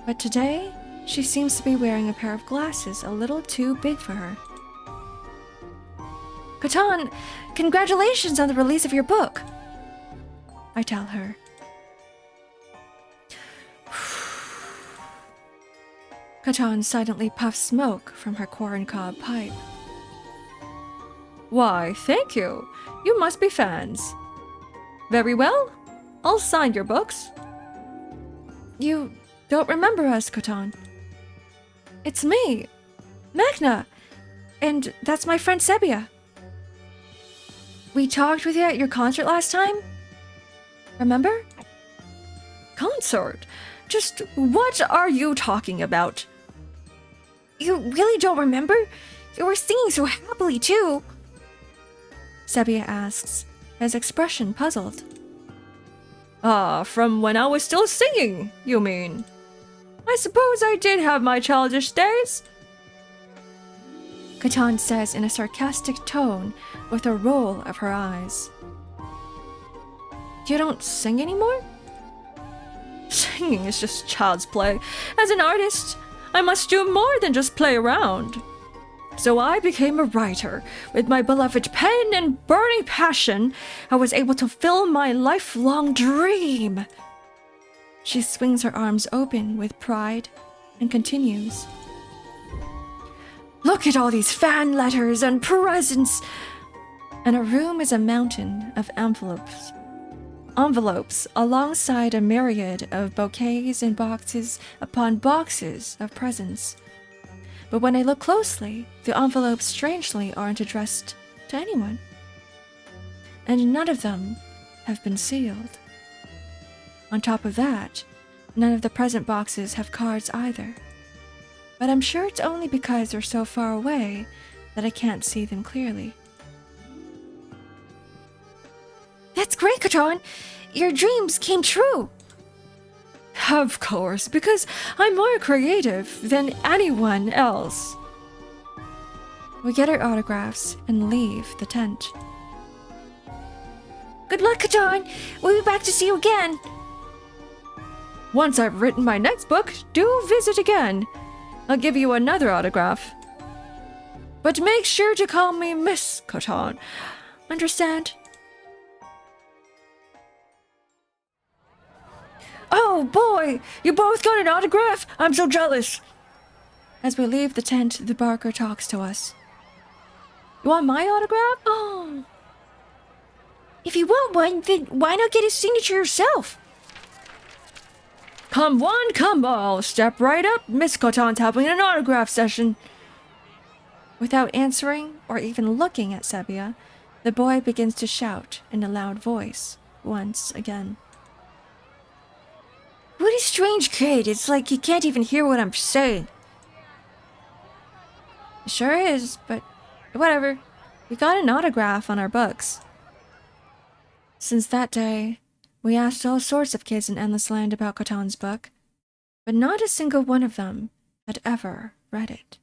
But today, she seems to be wearing a pair of glasses a little too big for her. Cotton, congratulations on the release of your book, I tell her. Cotton silently puffs smoke from her corncob pipe. Why, thank you. You must be fans. Very well. I'll sign your books. You don't remember us, Cotton. It's me, Mhakna, and that's my friend Sebia. We talked with you at your concert last time. Remember? Concert? Just what are you talking about? You really don't remember? You were singing so happily, too. Sebia asks, his expression puzzled. Ah, from when I was still singing, you mean? I suppose I did have my childish days. Cotton says in a sarcastic tone with a roll of her eyes. You don't sing anymore? Singing is just child's play. As an artist, I must do more than just play around. So I became a writer. With my beloved pen and burning passion, I was able to fill my lifelong dream. She swings her arms open with pride and continues. Look at all these fan letters and presents. And her room is a mountain of envelopes. Envelopes alongside a myriad of bouquets and boxes upon boxes of presents. But when I look closely, the envelopes strangely aren't addressed to anyone. And none of them have been sealed. On top of that, none of the present boxes have cards either. But I'm sure it's only because they're so far away that I can't see them clearly. That's great, Cotton. Your dreams came true. Of course, because I'm more creative than anyone else. We get our autographs and leave the tent. Good luck, Cotton. We'll be back to see you again. Once I've written my next book, do visit again. I'll give you another autograph. But make sure to call me Miss Cotton. Understand? Oh boy, you both got an autograph? I'm so jealous. As we leave the tent, the barker talks to us. You want my autograph? Oh. If you want one, then why not get his signature yourself? Come one, come all. Step right up. Miss Coton's having an autograph session. Without answering or even looking at Sebia, the boy begins to shout in a loud voice once again. What a strange kid. It's like he can't even hear what I'm saying. It sure is, but whatever. We got an autograph on our books. Since that day, we asked all sorts of kids in Endless Land about Coton's book, but not a single one of them had ever read it.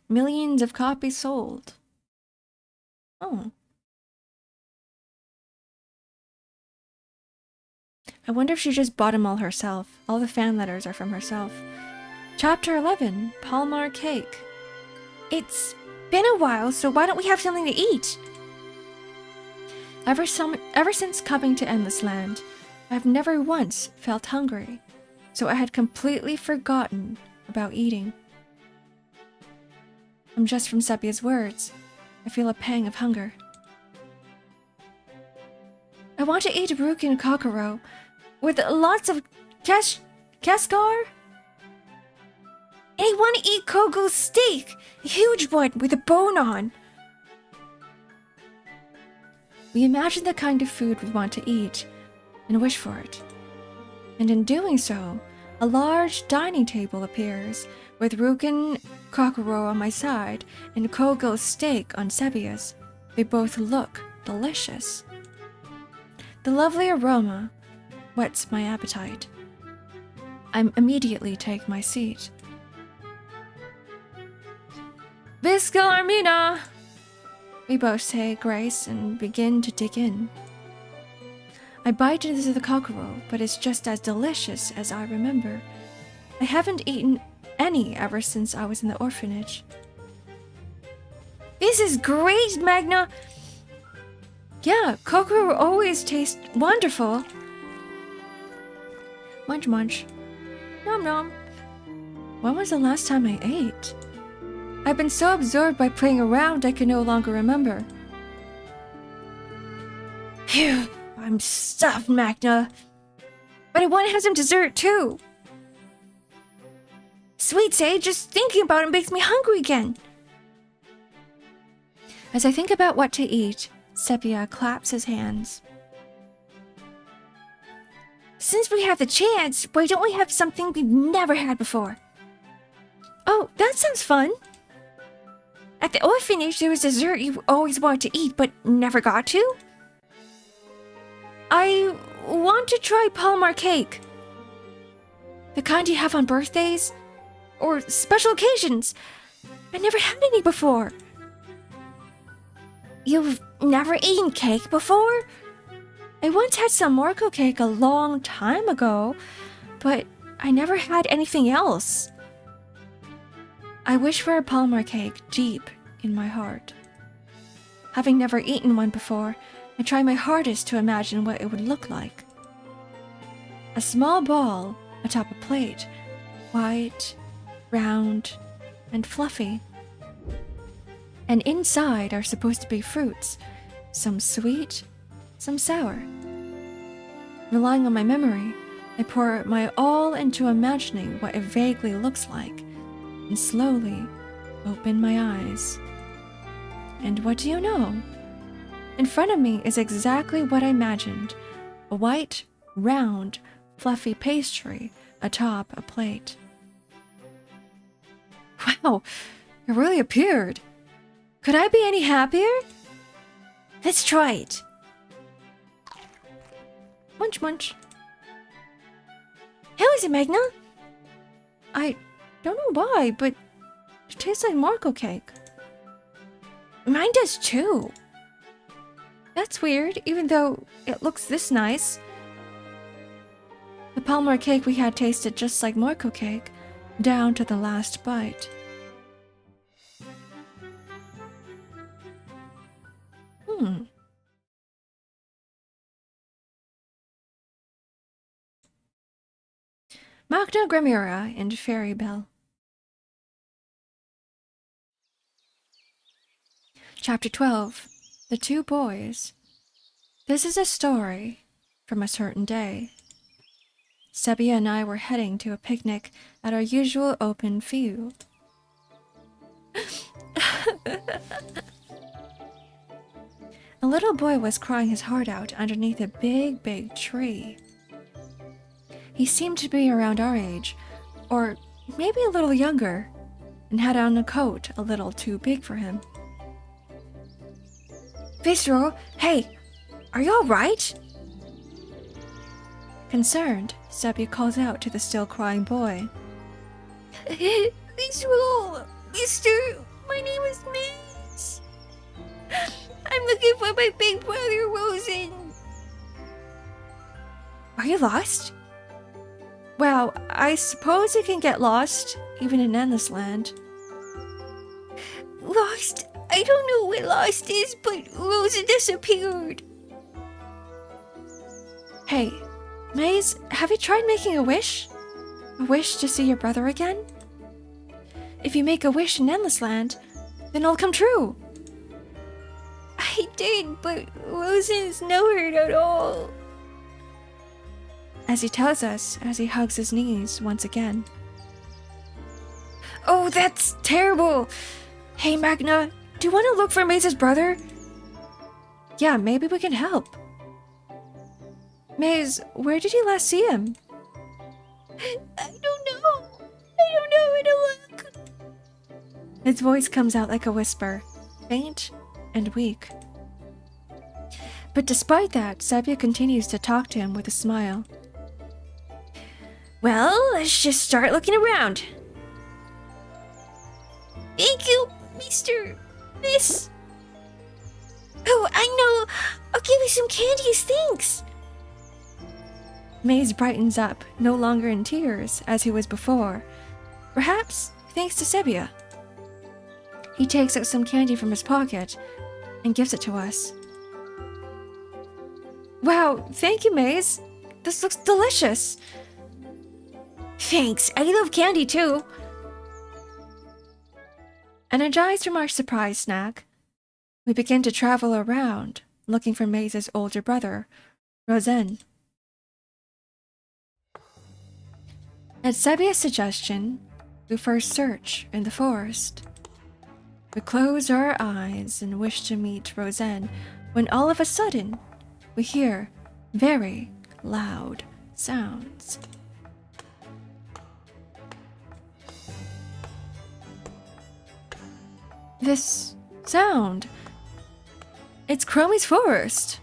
Millions of copies sold. Oh. I wonder if she just bought them all herself. All the fan letters are from herself. Chapter 11, Palmar Cake. It's been a while, so why don't we have something to eat? Ever since coming to Endless Land, I've never once felt hungry, so I had completely forgotten about eating. And just from Sepia's words, I feel a pang of hunger. I want to eat Rukin Kokoro with lots of Keskar. And I want to eat Kogo's steak, a huge one with a bone on. We imagine the kind of food we want to eat and wish for it. And in doing so, a large dining table appears with Rukin Kokoro on my side and Kogo's steak on Sebia's. They both look delicious. The lovely aroma whets my appetite. I immediately take my seat. Visca Armina! We both say grace and begin to dig in. I bite into the kokoro, but it's just as delicious as I remember. I haven't eaten any ever since I was in the orphanage. This is great, Mhakna! Yeah, kokoro always tastes wonderful. Munch munch. Nom nom. When was the last time I ate? I've been so absorbed by playing around I can no longer remember. Phew, I'm stuffed, Mhakna. But I want to have some dessert too. Sweet say, just thinking about it makes me hungry again. As I think about what to eat, Sepia claps his hands. Since we have the chance, why don't we have something we've never had before? Oh, that sounds fun. At the orphanage, there was dessert you always wanted to eat but never got to. I want to try Palmar cake. The kind you have on birthdays or special occasions. I never had any before. You've never eaten cake before? I once had some Morco cake a long time ago, but I never had anything else. I wish for a Palmar cake deep in my heart. Having never eaten one before, I try my hardest to imagine what it would look like. A small ball atop a plate, white, round, and fluffy. And inside are supposed to be fruits, some sweet, some sour. Relying on my memory, I pour my all into imagining what it vaguely looks like, and slowly open my eyes. And what do you know? In front of me is exactly what I imagined, a white, round, fluffy pastry atop a plate. Wow, it really appeared. Could I be any happier? Let's try it. Munch munch. How is it, Mhakna? I don't know why, but it tastes like Morco cake. Mine does too. That's weird, even though it looks this nice. The Palmar cake we had tasted just like Morco cake, down to the last bite. Mhakna Gramura and Fairy Bell. Chapter 12. The Two Boys. This is a story from a certain day. Sebia and I were heading to a picnic at our usual open field. A little boy was crying his heart out underneath a big tree. He seemed to be around our age, or maybe a little younger, and had on a coat a little too big for him. Visceral, hey, are you alright? Concerned, Sebia calls out to the still crying boy. Visceral, mister, my name is Maze. I'm looking for my big brother, Rosen. Are you lost? Well, I suppose you can get lost, even in Endless Land. Lost? I don't know what lost is, but Rosen disappeared. Hey, Maze, have you tried making a wish? A wish to see your brother again? If you make a wish in Endless Land, then it'll come true. I did, but Rosen's nowhere at all. As he tells us as he hugs his knees once again. Oh, that's terrible. Hey, Mhakna, do you want to look for Maze's brother? Yeah, maybe we can help. Maze, where did you last see him? I don't know. I don't know where to look. His voice comes out like a whisper, faint and weak. But despite that, Sebia continues to talk to him with a smile. Well, let's just start looking around. Thank you, Mr. Miss. Oh, I know. I'll give you some candy as thanks. Maze brightens up, no longer in tears as he was before. Perhaps thanks to Sebia. He takes out some candy from his pocket and gives it to us. Wow, thank you, Maze. This looks delicious. Thanks, I love candy too. Energized from our surprise snack, we begin to travel around, looking for Maze's older brother, Rosen. At Sebia's suggestion, we first search in the forest. We close our eyes and wish to meet Rosen when all of a sudden, we hear very loud sounds. This sound, it's Chromie's forest.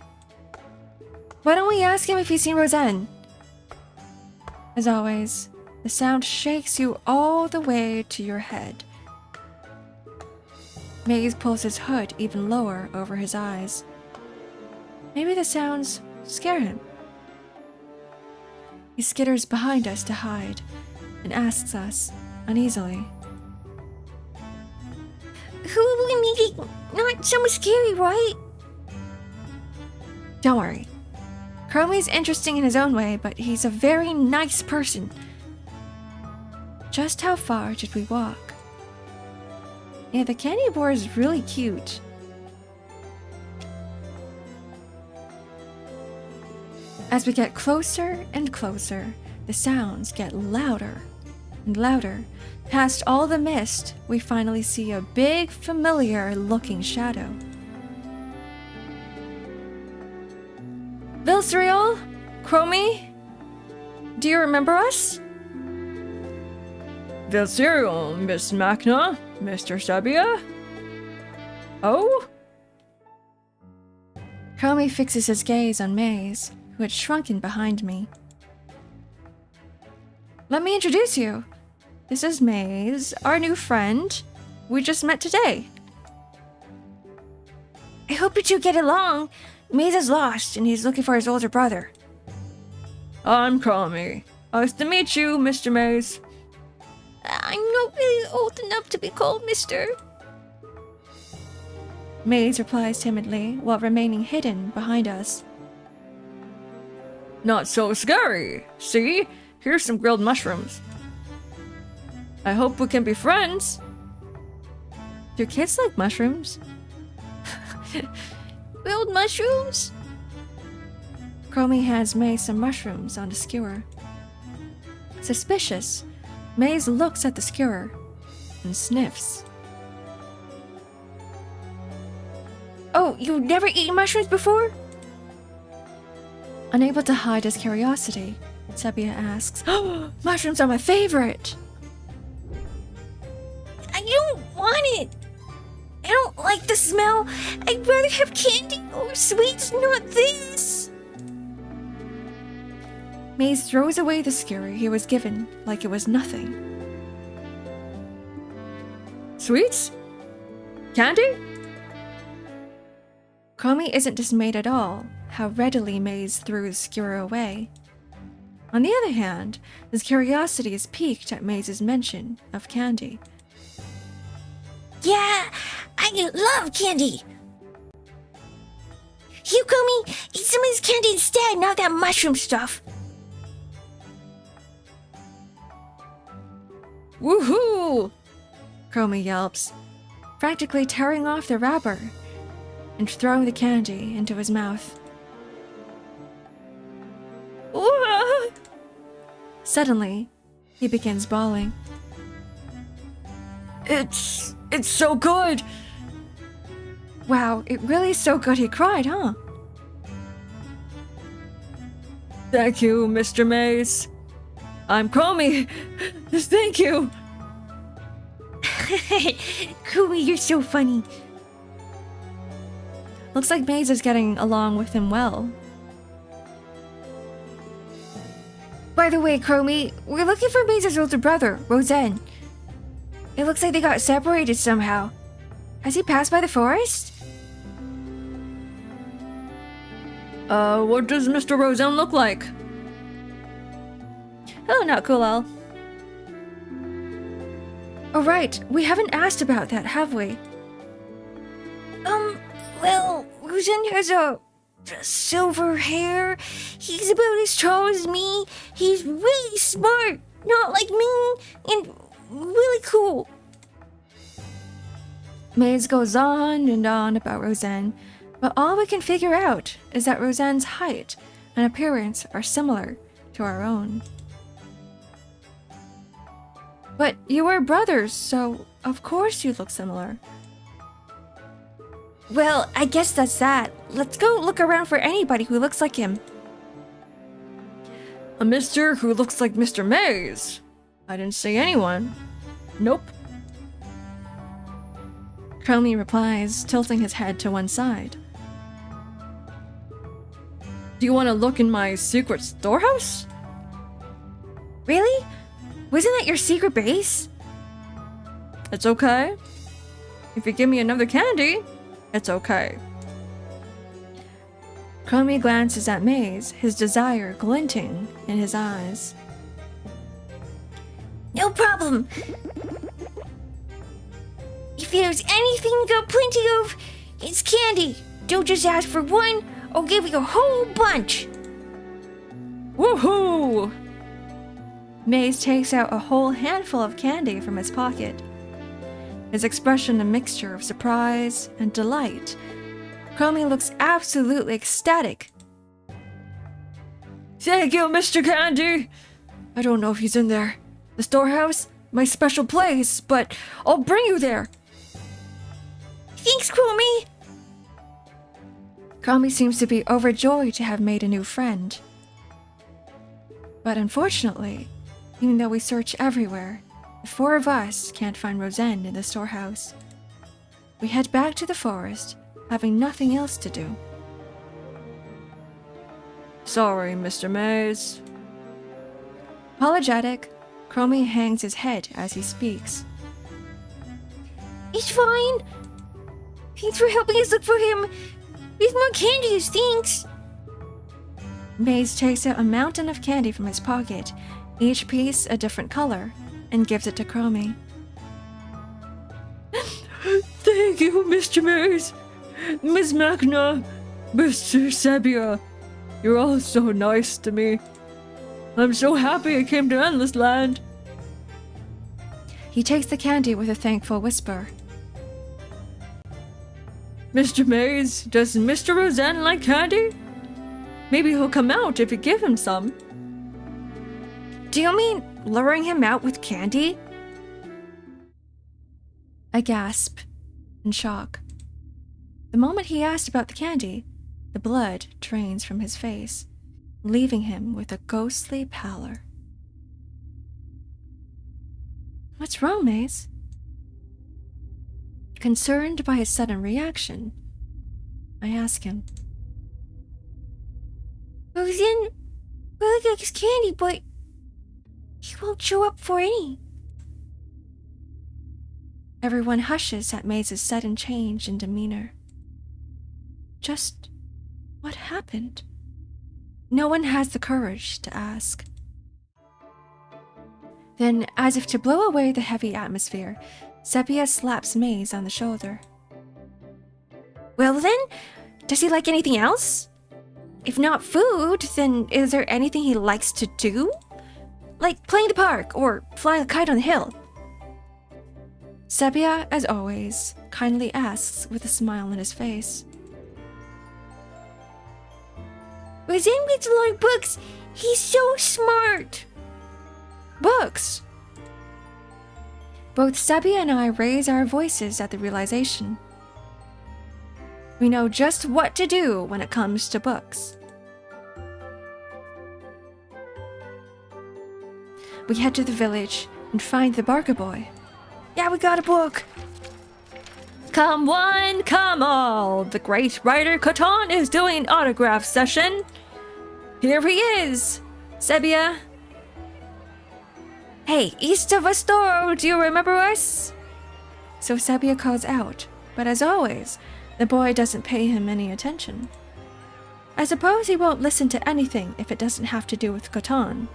Why don't we ask him if he's seen Rosen? As always, the sound shakes you all the way to your head. Maze pulls his hood even lower over his eyes. Maybe the sounds scare him. He skitters behind us to hide and asks us uneasily. Who will we meeting? Not so scary, right? Don't worry. Chromie's interesting in his own way, but he's a very nice person. Just how far did we walk? Yeah, the candy bar is really cute. As we get closer and closer, the sounds get louder and louder. Past all the mist, we finally see a big, familiar-looking shadow. Vilsriel? Chromie? Do you remember us? Vilserial, Miss Mhakna, Mr. Sebia? Oh? Chromie fixes his gaze on Maze, who had shrunken behind me. Let me introduce you. This is Maze, our new friend. We just met today. I hope you two get along. Maze is lost and he's looking for his older brother. I'm Chromie. Nice to meet you, Mr. Maze. I'm not really old enough to be called Mister. Maze replies timidly while remaining hidden behind us. Not so scary. See? here's some grilled mushrooms. I hope we can be friends. Do kids like mushrooms? Grilled mushrooms? Chromie hands Maze some mushrooms on the skewer. Suspicious, Maze looks at the skewer and sniffs. Oh, you've never eaten mushrooms before? Unable to hide his curiosity, Sebia asks, "Oh, mushrooms are my favorite!" I don't want it. I don't like the smell. I'd rather have candy or sweets, not this. Maze throws away the skewer he was given like it was nothing. Sweets? Candy? Chromie isn't dismayed at all how readily Maze threw his skewer away. On the other hand, his curiosity is piqued at Maze's mention of candy. Yeah, I love candy. Here, Chromie, eat some of this candy instead, not that mushroom stuff. Woohoo! Chromie yelps, practically tearing off the wrapper and throwing the candy into his mouth. Suddenly, he begins bawling. It's so good. Wow, it really is so good he cried, huh? Thank you, Mr. Maze. I'm Chromie. Thank you. Chromie, you're so funny. Looks like Maze is getting along with him well. By the way, Chromie, we're looking for Maze's older brother, Roseanne. It looks like they got separated somehow. Has he passed by the forest? What does Mr. Roseanne look like? Oh, not cool, Al. Oh, right. We haven't asked about that, have we? Well, Roseanne has a silver hair. He's about as tall as me. He's really smart, not like me, and really cool. Maze goes on and on about Roseanne, but all we can figure out is that Roseanne's height and appearance are similar to our own. But you are brothers, so of course you look similar. Well, I guess that's that. Let's go look around for anybody who looks like him. A mister who looks like Mr. Maze. I didn't see anyone. Nope. Chromie replies, tilting his head to one side. Do you want to look in my secret storehouse? Really? Wasn't that your secret base? It's okay. If you give me another candy, it's okay. Chromie glances at Maze, his desire glinting in his eyes. No problem. If there's anything you got plenty of, it's candy. Don't just ask for one, I'll give you a whole bunch. Woohoo! Maze takes out a whole handful of candy from his pocket. His expression a mixture of surprise and delight. Chromie looks absolutely ecstatic. Thank you, Mr. Candy. I don't know if he's in there. The storehouse? My special place, but I'll bring you there. Thanks, Chromie. Chromie seems to be overjoyed to have made a new friend. But unfortunately, even though we search everywhere, the four of us can't find Roseanne in the storehouse. We head back to the forest, having nothing else to do. Sorry, Mr. Maze. Apologetic, Chromie hangs his head as he speaks. It's fine. Thanks for helping us look for him. Here's more candies, thanks. Maze takes out a mountain of candy from his pocket, each piece a different color, and gives it to Chromie. Thank you, Mr. Maze. Miss Mhakna, Mr. Sebia. You're all so nice to me. I'm so happy I came to Endless Land. He takes the candy with a thankful whisper. Mr. Maze, does Mr. Roseanne like candy? Maybe he'll come out if you give him some. Do you mean luring him out with candy? I gasp in shock. The moment he asked about the candy, the blood drains from his face, leaving him with a ghostly pallor. What's wrong, Maze? Concerned by his sudden reaction, I ask him. Roseanne really likes candy, but he won't show up for any. Everyone hushes at Maze's sudden change in demeanor. Just what happened? No one has the courage to ask. Then, as if to blow away the heavy atmosphere, Sepia slaps Maze on the shoulder. Well then, does he like anything else? If not food, then is there anything he likes to do? Like play in the park or fly a kite on the hill? Sepia, as always, kindly asks with a smile on his face. Roseanne reads a lot of books. He's so smart. Books? Both Sepia and I raise our voices at the realization. We know just what to do when it comes to books. We head to the village and find the Barker boy. Yeah, we got a book. Come one, come all. The great writer Catan is doing an autograph session. Here he is, Sepia. Hey, east of a store, do you remember us? So Sepia calls out, but as always, the boy doesn't pay him any attention. I suppose he won't listen to anything if it doesn't have to do with Catan.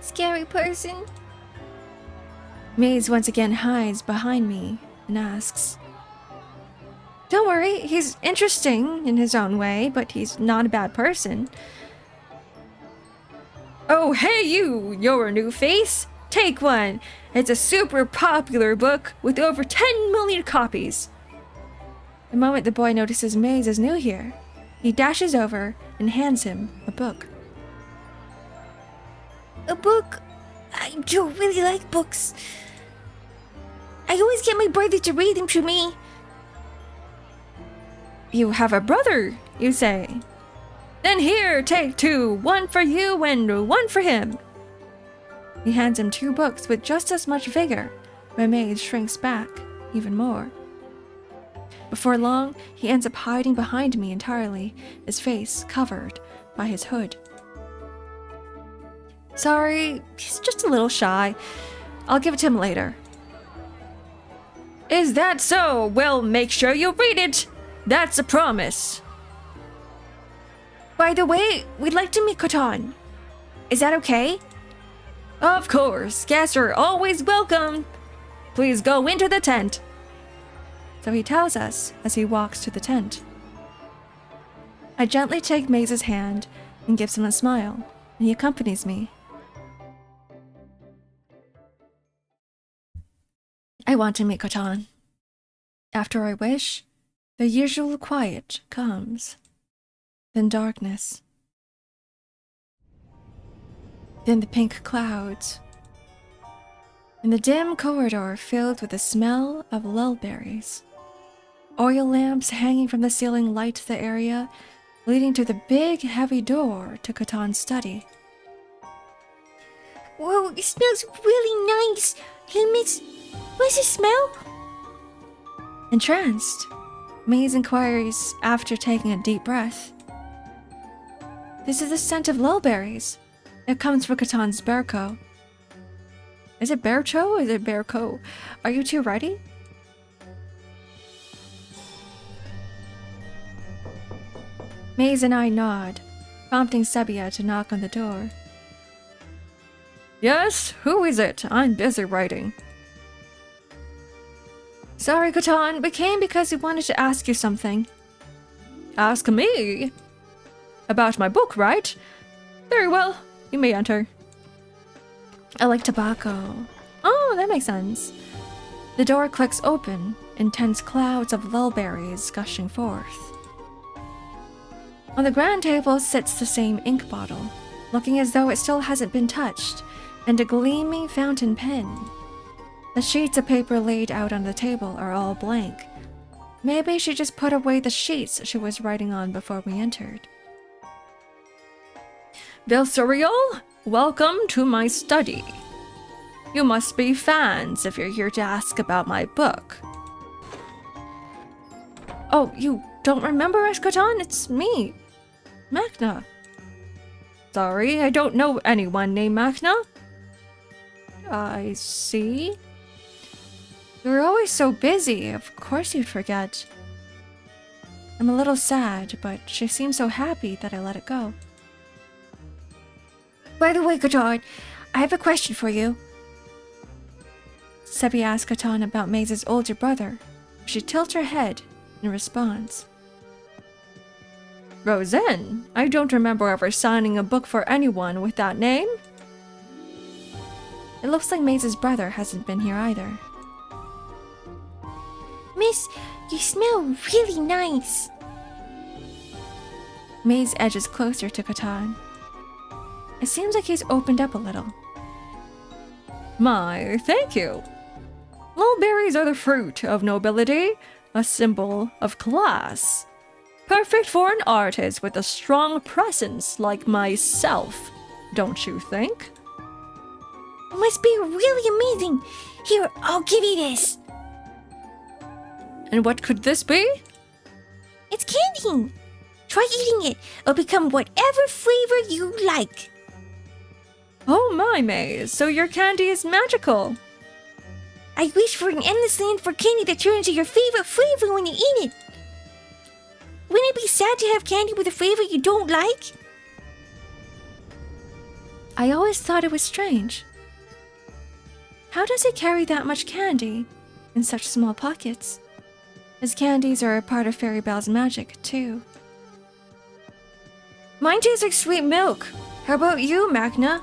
Scary person? Maze once again hides behind me and asks. Don't worry, he's interesting in his own way, but he's not a bad person. Oh, hey you, you're a new face? Take one. It's a super popular book with over 10 million copies. The moment the boy notices Maze is new here, he dashes over and hands him a book. A book? I don't really like books. I always get my brother to read them to me. You have a brother, you say? Then here, take two. One for you and one for him. He hands him 2 books with just as much vigor, but Maze shrinks back even more. Before long, he ends up hiding behind me entirely, his face covered by his hood. Sorry, he's just a little shy. I'll give it to him later. Is that so? Well, make sure you read it. That's a promise. By the way, we'd like to meet Catan. Is that okay? Of course, guests are always welcome. Please go into the tent. So he tells us as he walks to the tent. I gently take Maze's hand and gives him a smile, and he accompanies me. I want to meet Catan. After I wish, the usual quiet comes. Then darkness. Then the pink clouds. And the dim corridor filled with the smell of lullberries. Oil lamps hanging from the ceiling light the area, leading to the big, heavy door to Catan's study. Whoa, it smells really nice. Hey, Miss, what's it smell? Entranced, Maze inquires after taking a deep breath. This is the scent of lullberries. It comes from Catan's Bearco. Is it Bearcho or is it Bearco? Are you two ready? Maze and I nod, prompting Sepia to knock on the door. Yes, who is it? I'm busy writing. Sorry, Catan, we came because we wanted to ask you something. Ask me? About my book, right? Very well. You may enter. I like tobacco. Oh, that makes sense. The door clicks open, intense clouds of lullberries gushing forth. On the grand table sits the same ink bottle, looking as though it still hasn't been touched, and a gleaming fountain pen. The sheets of paper laid out on the table are all blank. Maybe she just put away the sheets she was writing on before we entered. Vilsuriel, welcome to my study. You must be fans if you're here to ask about my book. Oh, you don't remember us, Catan? It's me, Mhakna. Sorry, I don't know anyone named Mhakna. I see. You were always so busy, of course you'd forget. I'm a little sad, but she seemed so happy that I let it go. By the way, Catan, I have a question for you. Sebi asked Catan about Maze's older brother. She tilts her head in response. Roseanne, I don't remember ever signing a book for anyone with that name. It looks like Maze's brother hasn't been here either. Miss, you smell really nice. Maze edges closer to Catan. It seems like he's opened up a little. My, thank you. Mulberries are the fruit of nobility, a symbol of class. Perfect for an artist with a strong presence like myself, don't you think? It must be really amazing. Here, I'll give you this. And what could this be? It's candy. Try eating it. It'll become whatever flavor you like. Oh my, Maze, so your candy is magical. I wish for an endless land for candy that turns into your favorite flavor when you eat it. Wouldn't it be sad to have candy with a flavor you don't like? I always thought it was strange. How does he carry that much candy in such small pockets? His candies are a part of Fairy Belle's magic, too. Mine tastes like sweet milk. How about you, Mhakna?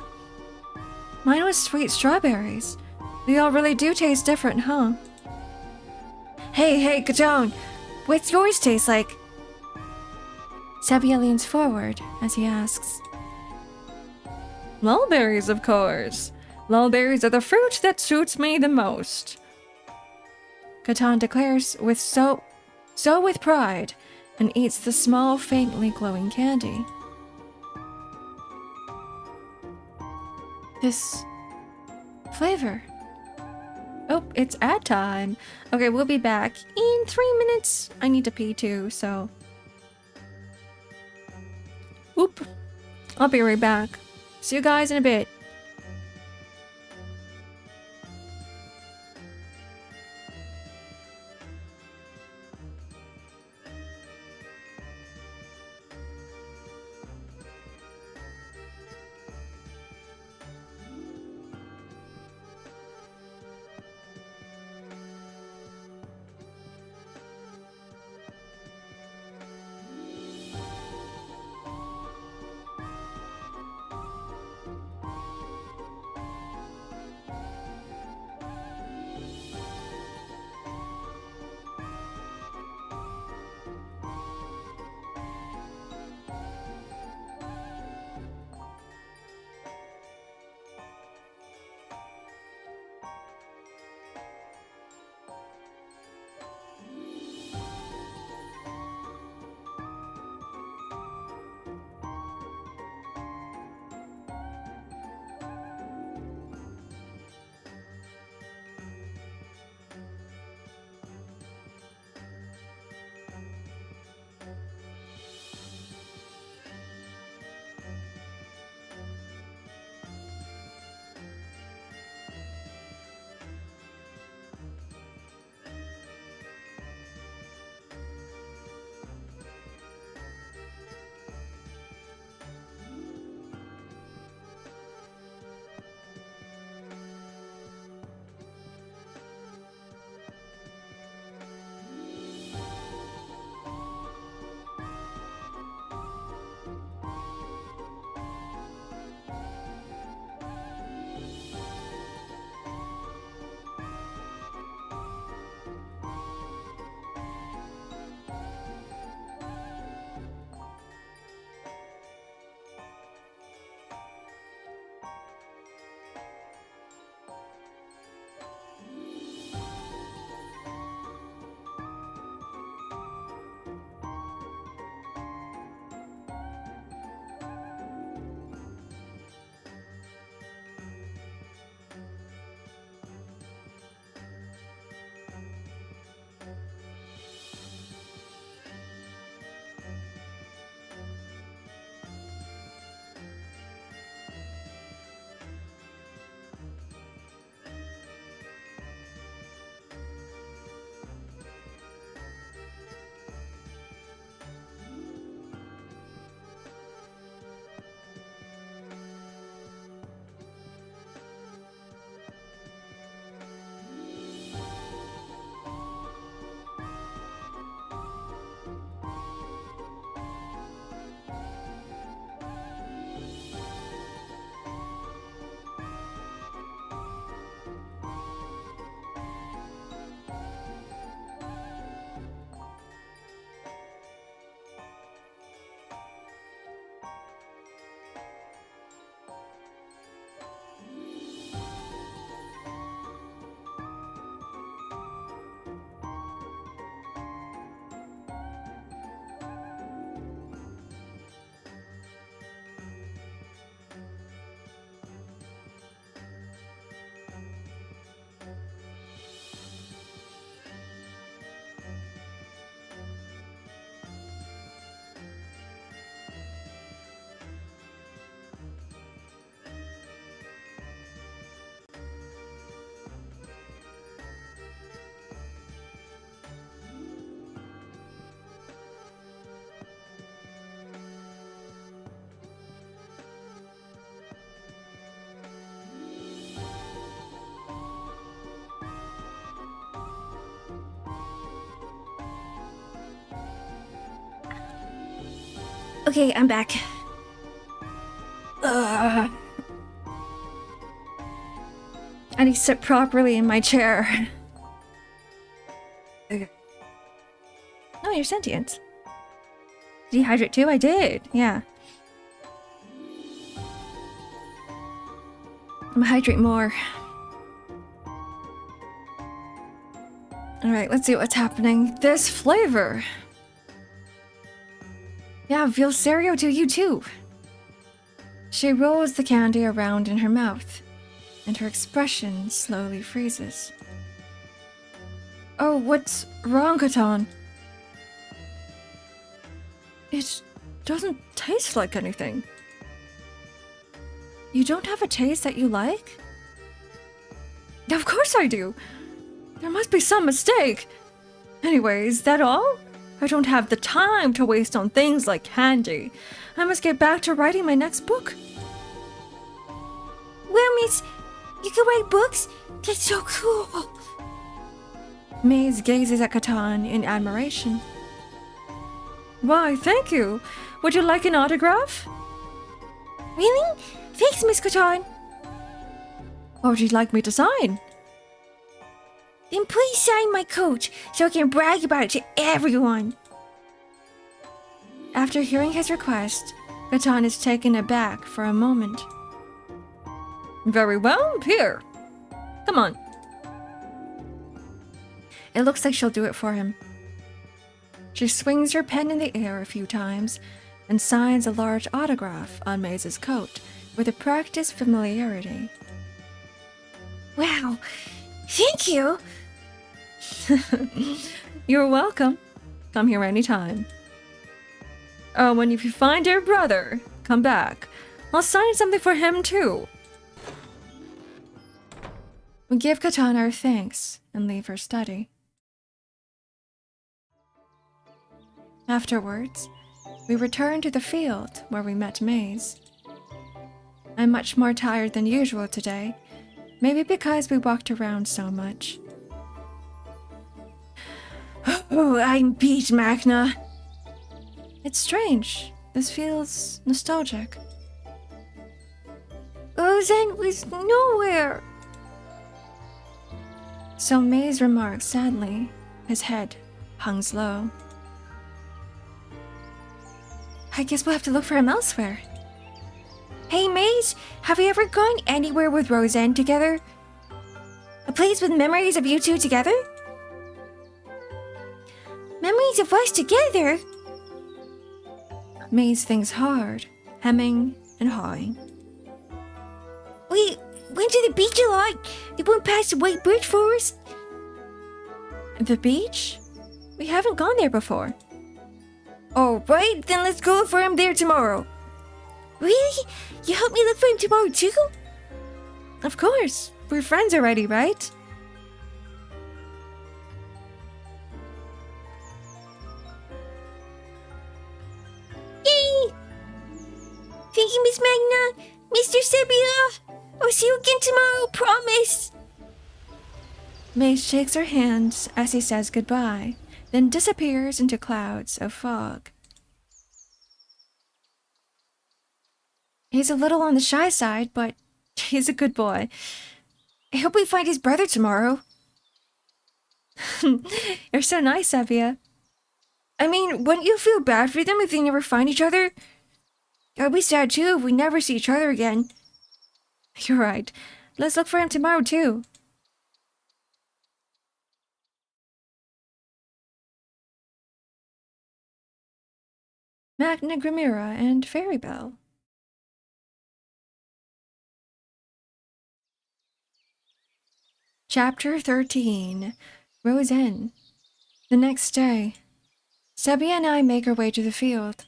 Mine was sweet strawberries. They all really do taste different, huh? Hey, Catan, what's yours taste like? Sabia leans forward as he asks. Mulberries, of course. Mulberries are the fruit that suits me the most. Catan declares with with pride and eats the small, faintly glowing candy. This flavor. Oh, it's ad time. Okay, we'll be back in 3 minutes. I need to pee too, so. Oop. I'll be right back. See you guys in a bit. Okay, I'm back. I need to sit properly in my chair. Oh, you're sentient. Dehydrate too? I did, yeah. I'm gonna hydrate more. Alright, let's see what's happening. This flavor. Yeah, veal cereal to you too. She rolls the candy around in her mouth, and her expression slowly freezes. Oh, what's wrong, Catan? It doesn't taste like anything. You don't have a taste that you like? Of course I do. There must be some mistake. Anyway, is that all? I don't have the time to waste on things like candy. I must get back to writing my next book. Well, Miss, you can write books? That's so cool. Maze gazes at Catan in admiration. Why, thank you. Would you like an autograph? Really? Thanks, Miss Catan. What would you like me to sign? Then please sign my coat so I can brag about it to everyone. After hearing his request, Catan is taken aback for a moment. Very well, here. Come on. It looks like she'll do it for him. She swings her pen in the air a few times and signs a large autograph on Maze's coat with a practiced familiarity. Wow, thank you. You're welcome. Come here anytime. Oh, and if you find your brother, come back. I'll sign something for him too. We give Catan our thanks and leave her study. Afterwards, we return to the field where we met Maze. I'm much more tired than usual today, maybe because we walked around so much. Oh, I'm beat, Mhakna. It's strange. This feels nostalgic. Zen was nowhere. So Maze remarked sadly, his head hung low. I guess we'll have to look for him elsewhere. Hey, Maze, have you ever gone anywhere with Roseanne together? A place with memories of you two together? Memories of us together? Maze thinks hard, hemming and hawing. We went to the beach a lot. They went past the White Birch Forest. The beach? We haven't gone there before. Oh, right, then let's go look for him there tomorrow. Really? You help me look for him tomorrow too? Of course. We're friends already, right? Yay! Thank you, Miss Mhakna. Mr. Sebia. I'll see you again tomorrow, promise. Maze shakes her hands as he says goodbye, then disappears into clouds of fog. He's a little on the shy side, but he's a good boy. I hope we find his brother tomorrow. You're so nice, Evia. I mean, wouldn't you feel bad for them if they never find each other? I'd be sad too if we never see each other again. You're right. Let's look for him tomorrow too. Mhakna Gramura and Fairy Bell. Chapter 13. Roseanne. The next day, Sebia and I make our way to the field.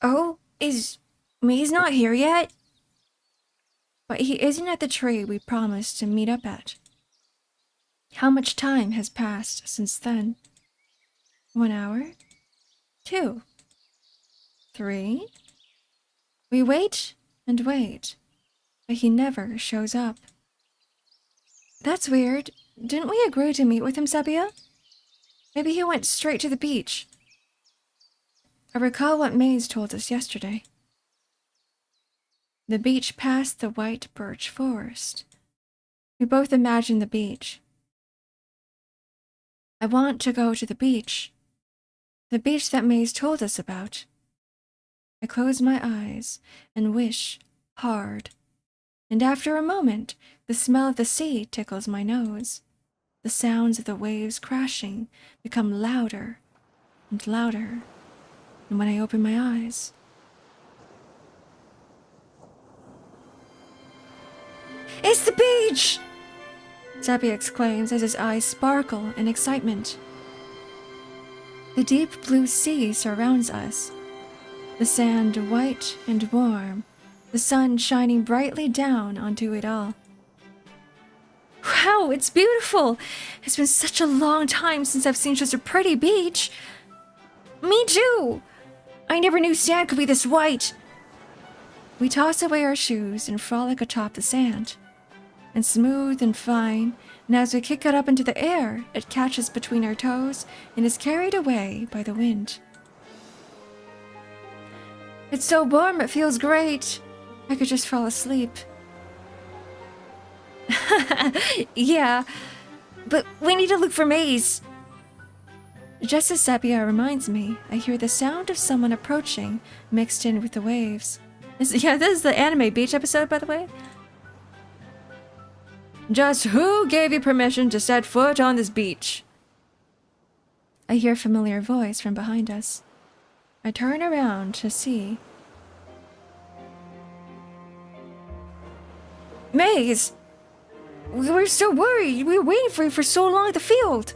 Oh, is Maze not here yet? But he isn't at the tree we promised to meet up at. How much time has passed since then? 1 hour? 2? 3? We wait and wait, but he never shows up. That's weird. Didn't we agree to meet with him, Sebia? Maybe he went straight to the beach. I recall what Maze told us yesterday. The beach past the white birch forest. We both imagined the beach. I want to go to the beach. The beach that Maze told us about. I close my eyes and wish hard. And after a moment, the smell of the sea tickles my nose. The sounds of the waves crashing become louder and louder. And when I open my eyes, It's the beach! Zebby exclaims as his eyes sparkle in excitement. The deep blue sea surrounds us, the sand white and warm, the sun shining brightly down onto it all. Wow, it's beautiful! It's been such a long time since I've seen such a pretty beach. Me too! I never knew sand could be this white. We toss away our shoes and frolic atop the sand. And smooth and fine, and as we kick it up into the air, it catches between our toes and is carried away by the wind. It's so warm, it feels great. I could just fall asleep. Yeah, but we need to look for Maze. Just as Sepia reminds me, I hear the sound of someone approaching, mixed in with the waves. This is the anime beach episode, by the way. Just who gave you permission to set foot on this beach? I hear a familiar voice from behind us. I turn around to see. Maze! We were so worried. We were waiting for you for so long at the field.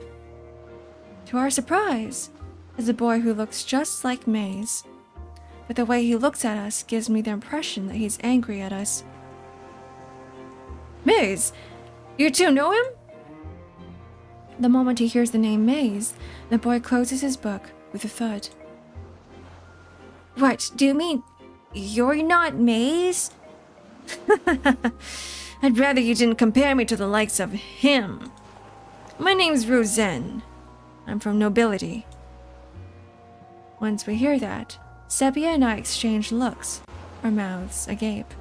To our surprise, is a boy who looks just like Maze. But the way he looks at us gives me the impression that he's angry at us. Maze! You two know him? The moment he hears the name Maze, the boy closes his book with a thud. What, do you mean you're not Maze? I'd rather you didn't compare me to the likes of him. My name's Roseanne. I'm from nobility. Once we hear that, Sepia and I exchange looks, our mouths agape.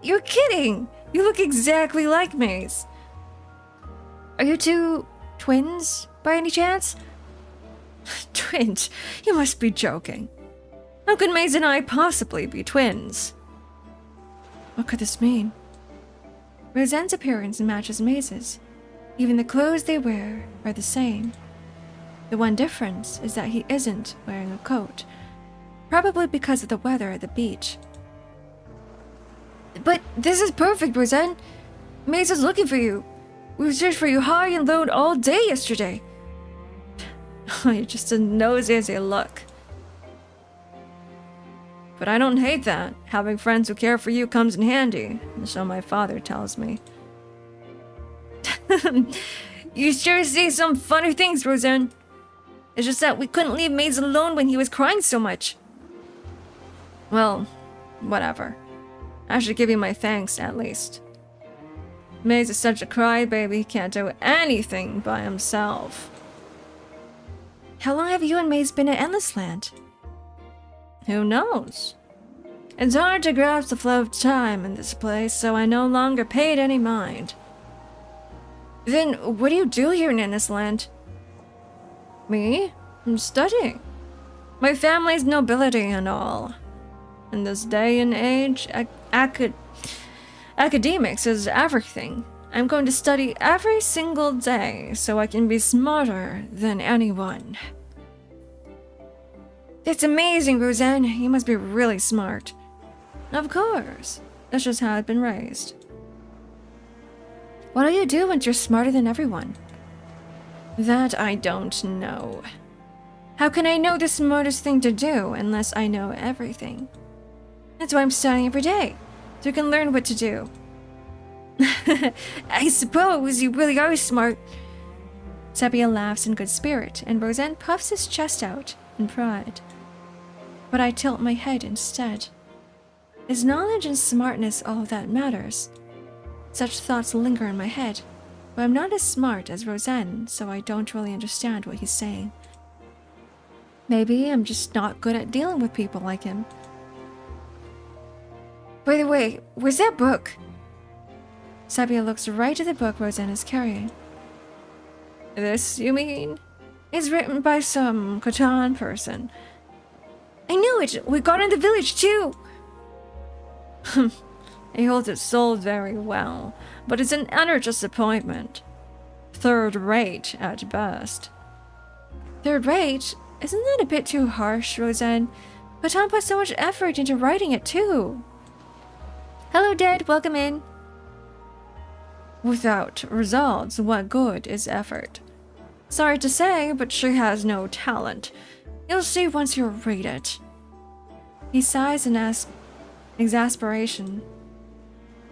You're kidding! You look exactly like Maze. Are you two twins, by any chance? Twins? You must be joking. How could Maze and I possibly be twins? What could this mean? Roseanne's appearance matches Maze's. Even the clothes they wear are the same. The one difference is that he isn't wearing a coat, probably because of the weather at the beach. But this is perfect, Roseanne. Maze is looking for you. We searched for you high and low all day yesterday. Oh, you're just as nosy as you look. But I don't hate that. Having friends who care for you comes in handy, so my father tells me. You sure say some funny things, Roseanne. It's just that we couldn't leave Maze alone when he was crying so much. Well, whatever. I should give you my thanks, at least. Maze is such a crybaby, he can't do anything by himself. How long have you and Maze been at Endless Land? Who knows? It's hard to grasp the flow of time in this place, so I no longer paid any mind. Then what do you do here in Endless Land? Me? I'm studying. My family's nobility and all. In this day and age, academics is everything. I'm going to study every single day so I can be smarter than anyone. That's amazing, Roseanne. You must be really smart. Of course. That's just how I've been raised. What do you do once you're smarter than everyone? That I don't know. How can I know the smartest thing to do unless I know everything? That's why I'm studying every day, so I can learn what to do. I suppose you really are smart. Sepia laughs in good spirit, and Roseanne puffs his chest out in pride. But I tilt my head instead. Is knowledge and smartness all that matters? Such thoughts linger in my head, but I'm not as smart as Roseanne, so I don't really understand what he's saying. Maybe I'm just not good at dealing with people like him. By the way, where's that book? Sabia looks right at the book Roseanne is carrying. This, you mean? It's written by some Catan person. I knew it! We got in the village too! He holds it sold very well, but it's an utter disappointment. Third rate at best. Third rate? Isn't that a bit too harsh, Roseanne? Catan put so much effort into writing it too. Hello, Dead. Welcome in. Without results, what good is effort? Sorry to say, but she has no talent. You'll see once you read it. He sighs in exasperation.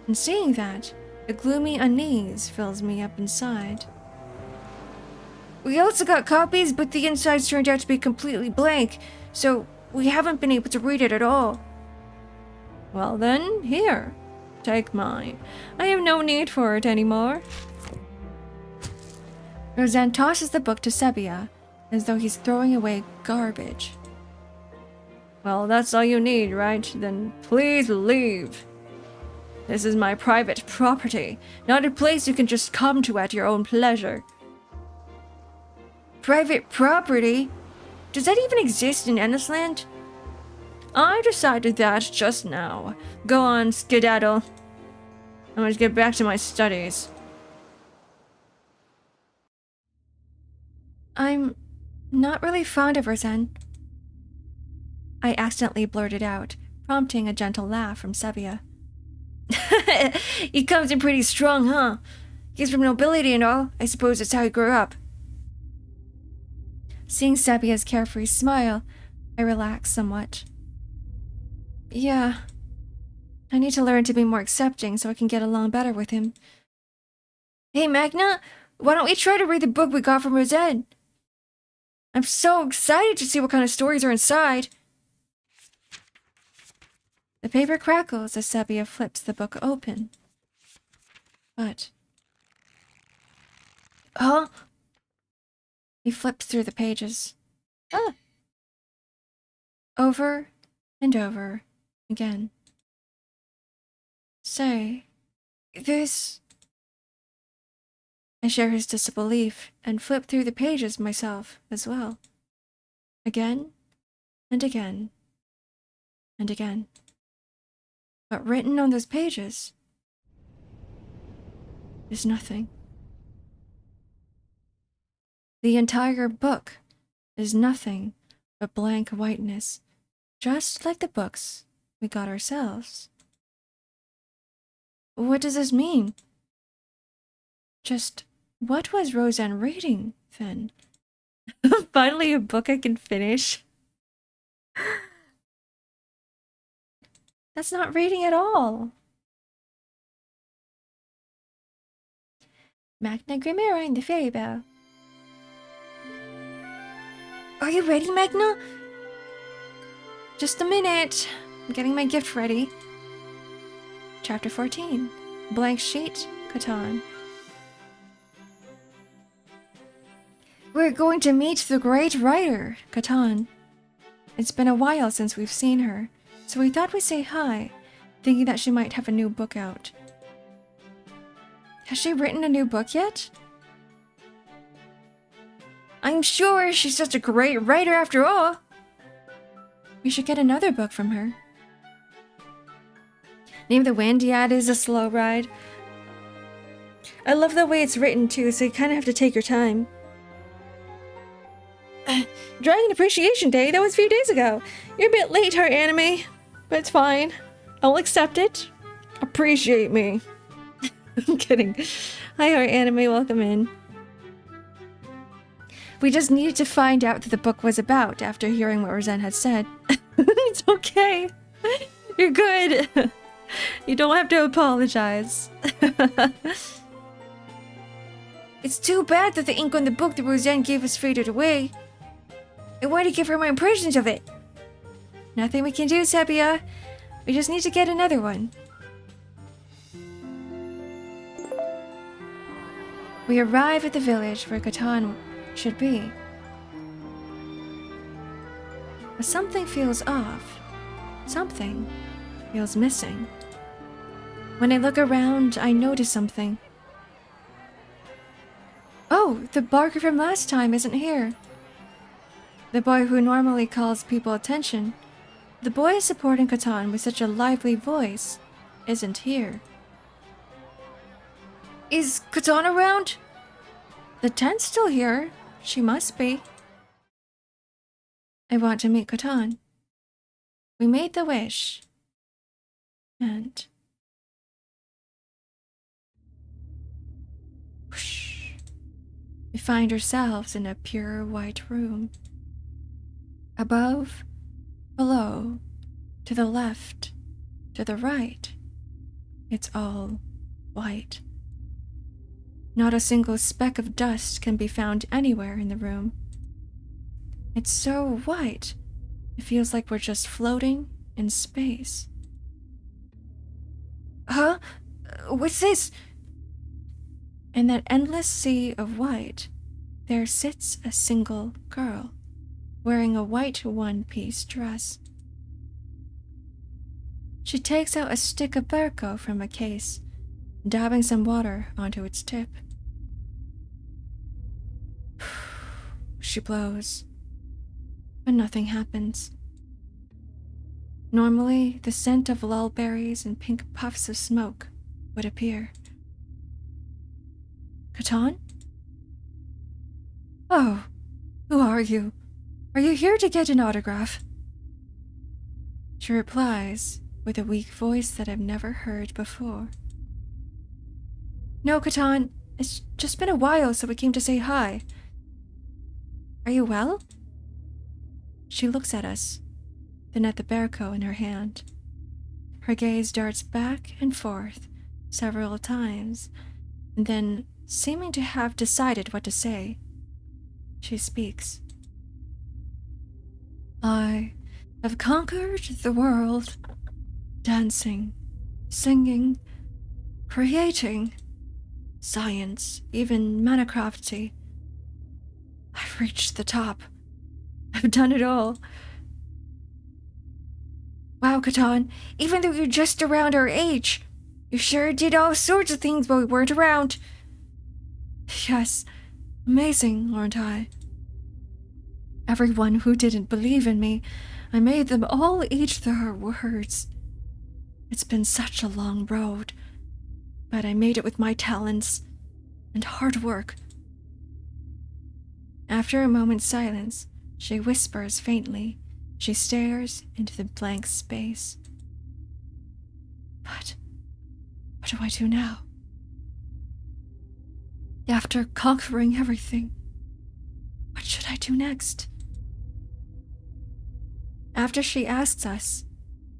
And seeing that, a gloomy unease fills me up inside. We also got copies, but the insides turned out to be completely blank, so we haven't been able to read it at all. Well then, here. Take mine. I have no need for it anymore. Roseanne tosses the book to Sebia, as though he's throwing away garbage. Well, that's all you need, right? Then please leave. This is my private property, not a place you can just come to at your own pleasure. Private property? Does that even exist in Ennisland? I decided that just now. Go on, skedaddle. I'm going to get back to my studies. I'm not really fond of Roseanne. I accidentally blurted out, prompting a gentle laugh from Sebia. He comes in pretty strong, huh? He's from nobility and all. I suppose that's how he grew up. Seeing Sebia's carefree smile, I relaxed somewhat. Yeah. I need to learn to be more accepting so I can get along better with him. Hey, Mhakna, why don't we try to read the book we got from Roseanne? I'm so excited to see what kind of stories are inside. The paper crackles as Sebia flips the book open. But... Huh? He flips through the pages. Ah! Over and over again. Say, this... I share his disbelief and flip through the pages myself as well. Again and again and again. But written on those pages is nothing. The entire book is nothing but blank whiteness, just like the books we got ourselves. What does this mean? Just what was Roseanne reading, then? Finally a book I can finish. That's not reading at all. Mhakna Gramura and the Fairy Bell. Are you ready, Mhakna? Just a minute. I'm getting my gift ready. Chapter 14. Blank Sheet, Catan. We're going to meet the great writer, Catan. It's been a while since we've seen her, so we thought we'd say hi, thinking that she might have a new book out. Has she written a new book yet? I'm sure she's such a great writer after all. We should get another book from her. Name the Wind, yeah, it is a slow ride. I love the way it's written too, so you kind of have to take your time. Dragon Appreciation Day, that was a few days ago. You're a bit late, Heart Anime, but it's fine. I'll accept it. Appreciate me. I'm kidding. Hi, Heart Anime, welcome in. We just needed to find out what the book was about after hearing what Roseanne had said. It's okay. You're good. You don't have to apologize. It's too bad that the ink on the book that Roseanne gave us faded away. I want to give her my impressions of it. Nothing we can do, Sebia. We just need to get another one. We arrive at the village where Catan should be. But something feels off. Something feels missing. When I look around, I notice something. Oh, the barker from last time isn't here. The boy who normally calls people attention, the boy supporting Catan with such a lively voice, isn't here. Is Catan around? The tent's still here. She must be. I want to meet Catan. We made the wish. And... whoosh. We find ourselves in a pure white room. Above, below, to the left, to the right, it's all white. Not a single speck of dust can be found anywhere in the room. It's so white, it feels like we're just floating in space. Huh? What's this? In that endless sea of white, there sits a single girl, wearing a white one-piece dress. She takes out a stick of berko from a case, dabbing some water onto its tip. She blows, but nothing happens. Normally, the scent of lulberries and pink puffs of smoke would appear. Catan? Oh, who are you? Are you here to get an autograph? She replies with a weak voice that I've never heard before. No, Catan, it's just been a while, so we came to say hi. Are you well? She looks at us, then at the berko in her hand. Her gaze darts back and forth several times, and then, seeming to have decided what to say, she speaks. I have conquered the world, dancing, singing, creating, science, even Minecrafty. I've reached the top. I've done it all. Wow, Catan, even though you're just around our age, you sure did all sorts of things while we weren't around. Yes, amazing, aren't I? Everyone who didn't believe in me, I made them all eat their words. It's been such a long road, but I made it with my talents and hard work. After a moment's silence, she whispers faintly. She stares into the blank space. But what do I do now? After conquering everything, what should I do next? After she asks us,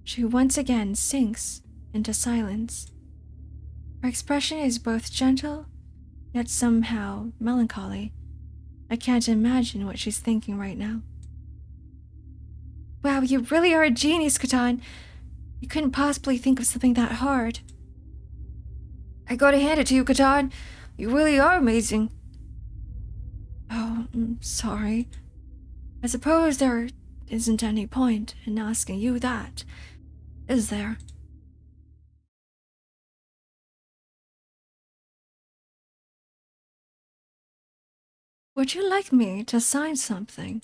she once again sinks into silence. Her expression is both gentle, yet somehow melancholy. I can't imagine what she's thinking right now. Wow, you really are a genius, Catan. You couldn't possibly think of something that hard. I gotta hand it to you, Catan. You really are amazing. Oh, I'm sorry. I suppose there isn't any point in asking you that, is there? Would you like me to sign something?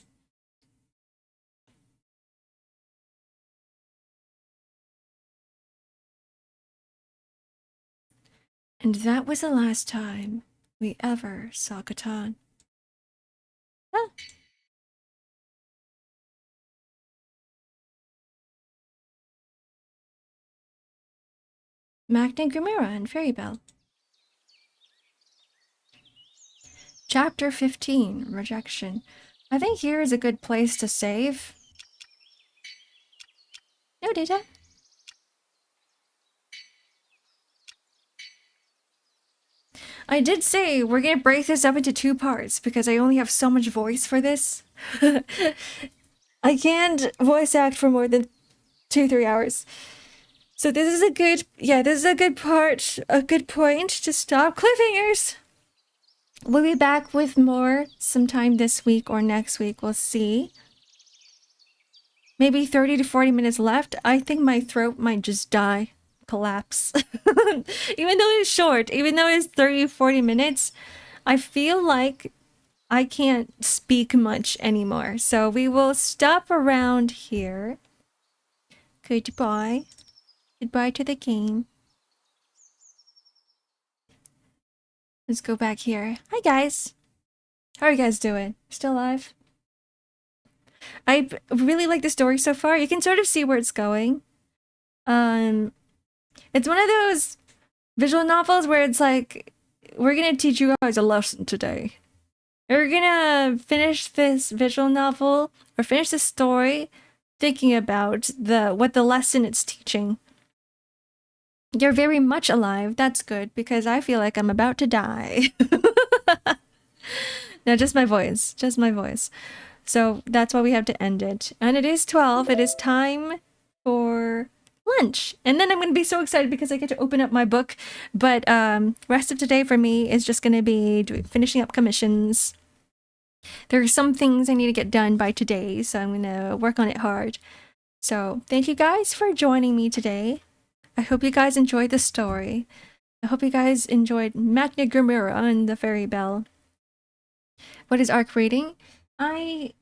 And that was the last time we ever saw Catan. Ah. Mhakna Gramura and Fairy Bell. Chapter 15, Rejection. I think here is a good place to save. No data. I did say we're gonna break this up into 2 parts because I only have so much voice for this. I can't voice act for more than 2-3 hours. So this is a good, this is a good part, a good point to stop cliffhangers. We'll be back with more sometime this week or next week, we'll see. maybe 30 to 40 minutes left. I think my throat might just die, collapse. Even though it's short, even though it's 30, 40 minutes, I feel like I can't speak much anymore. So we will stop around here. Goodbye. Goodbye to the game. Let's go back here. Hi guys. How are you guys doing? Still alive? I really like the story so far. You can sort of see where it's going. It's one of those visual novels where it's like, we're gonna teach you guys a lesson today. We're gonna finish this visual novel or finish the story thinking about what the lesson it's teaching. You're very much alive. That's good because I feel like I'm about to die. No, just my voice. Just my voice. So that's why we have to end it. And it is 12. It is time for lunch. And then I'm going to be so excited because I get to open up my book. But rest of today for me is just going to be finishing up commissions. There are some things I need to get done by today, so I'm going to work on it hard. So thank you guys for joining me today. I hope you guys enjoyed the story. I hope you guys enjoyed Mhakna Gramura and the Fairy Bell. What is Ark reading? I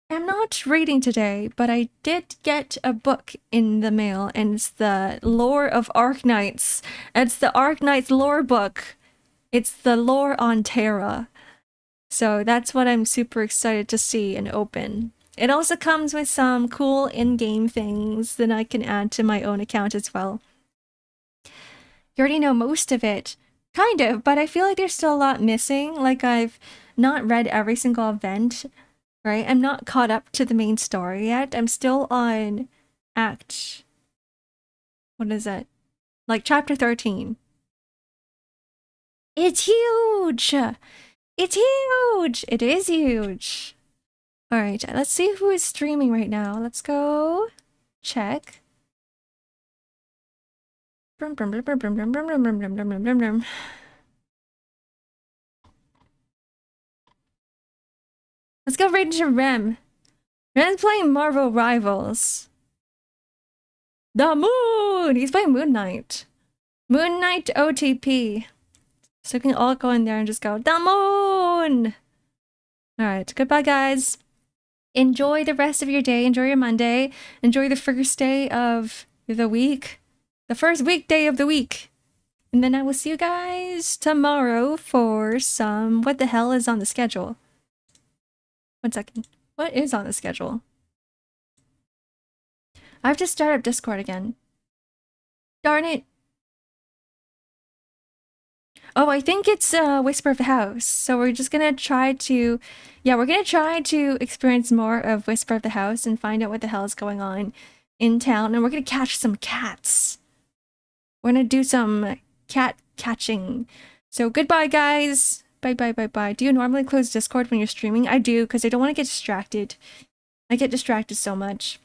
am not reading today, but I did get a book in the mail, and it's the Lore of Arknights. It's the Arknights lore book. It's the lore on Terra. So that's what I'm super excited to see and open. It also comes with some cool in-game things that I can add to my own account as well. You already know most of it. Kind of, but I feel like there's still a lot missing. Like I've not read every single event, right? I'm not caught up to the main story yet. I'm still on act... What is it? Like chapter 13. It's huge! It's huge! It is huge! Alright, let's see who is streaming right now. Let's go check. Let's go right into Rem. Rem's playing Marvel Rivals. The Moon! He's playing Moon Knight. Moon Knight OTP. So we can all go in there and just go, The Moon! Alright, goodbye guys. Enjoy the rest of your day. Enjoy your Monday. Enjoy the first day of the week. The first weekday of the week. And then I will see you guys tomorrow for some... What the hell is on the schedule? 1 second. What is on the schedule? I have to start up Discord again. Darn it. Oh, I think it's Whisper of the House. So we're just gonna try to... Yeah, we're gonna try to experience more of Whisper of the House and find out what the hell is going on in town. And we're gonna catch some cats. We're gonna do some cat catching. So goodbye, guys. Bye, bye, bye, bye. Do you normally close Discord when you're streaming? I do, because I don't want to get distracted. I get distracted so much.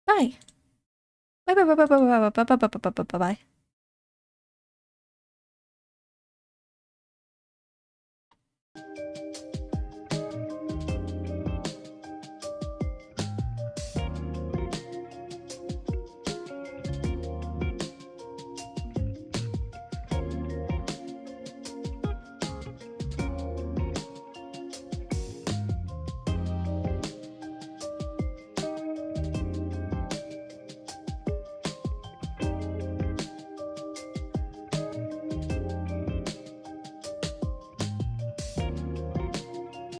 Bye. Bye, bye, bye, bye, bye, bye, bye, bye, bye, bye, bye, bye, bye.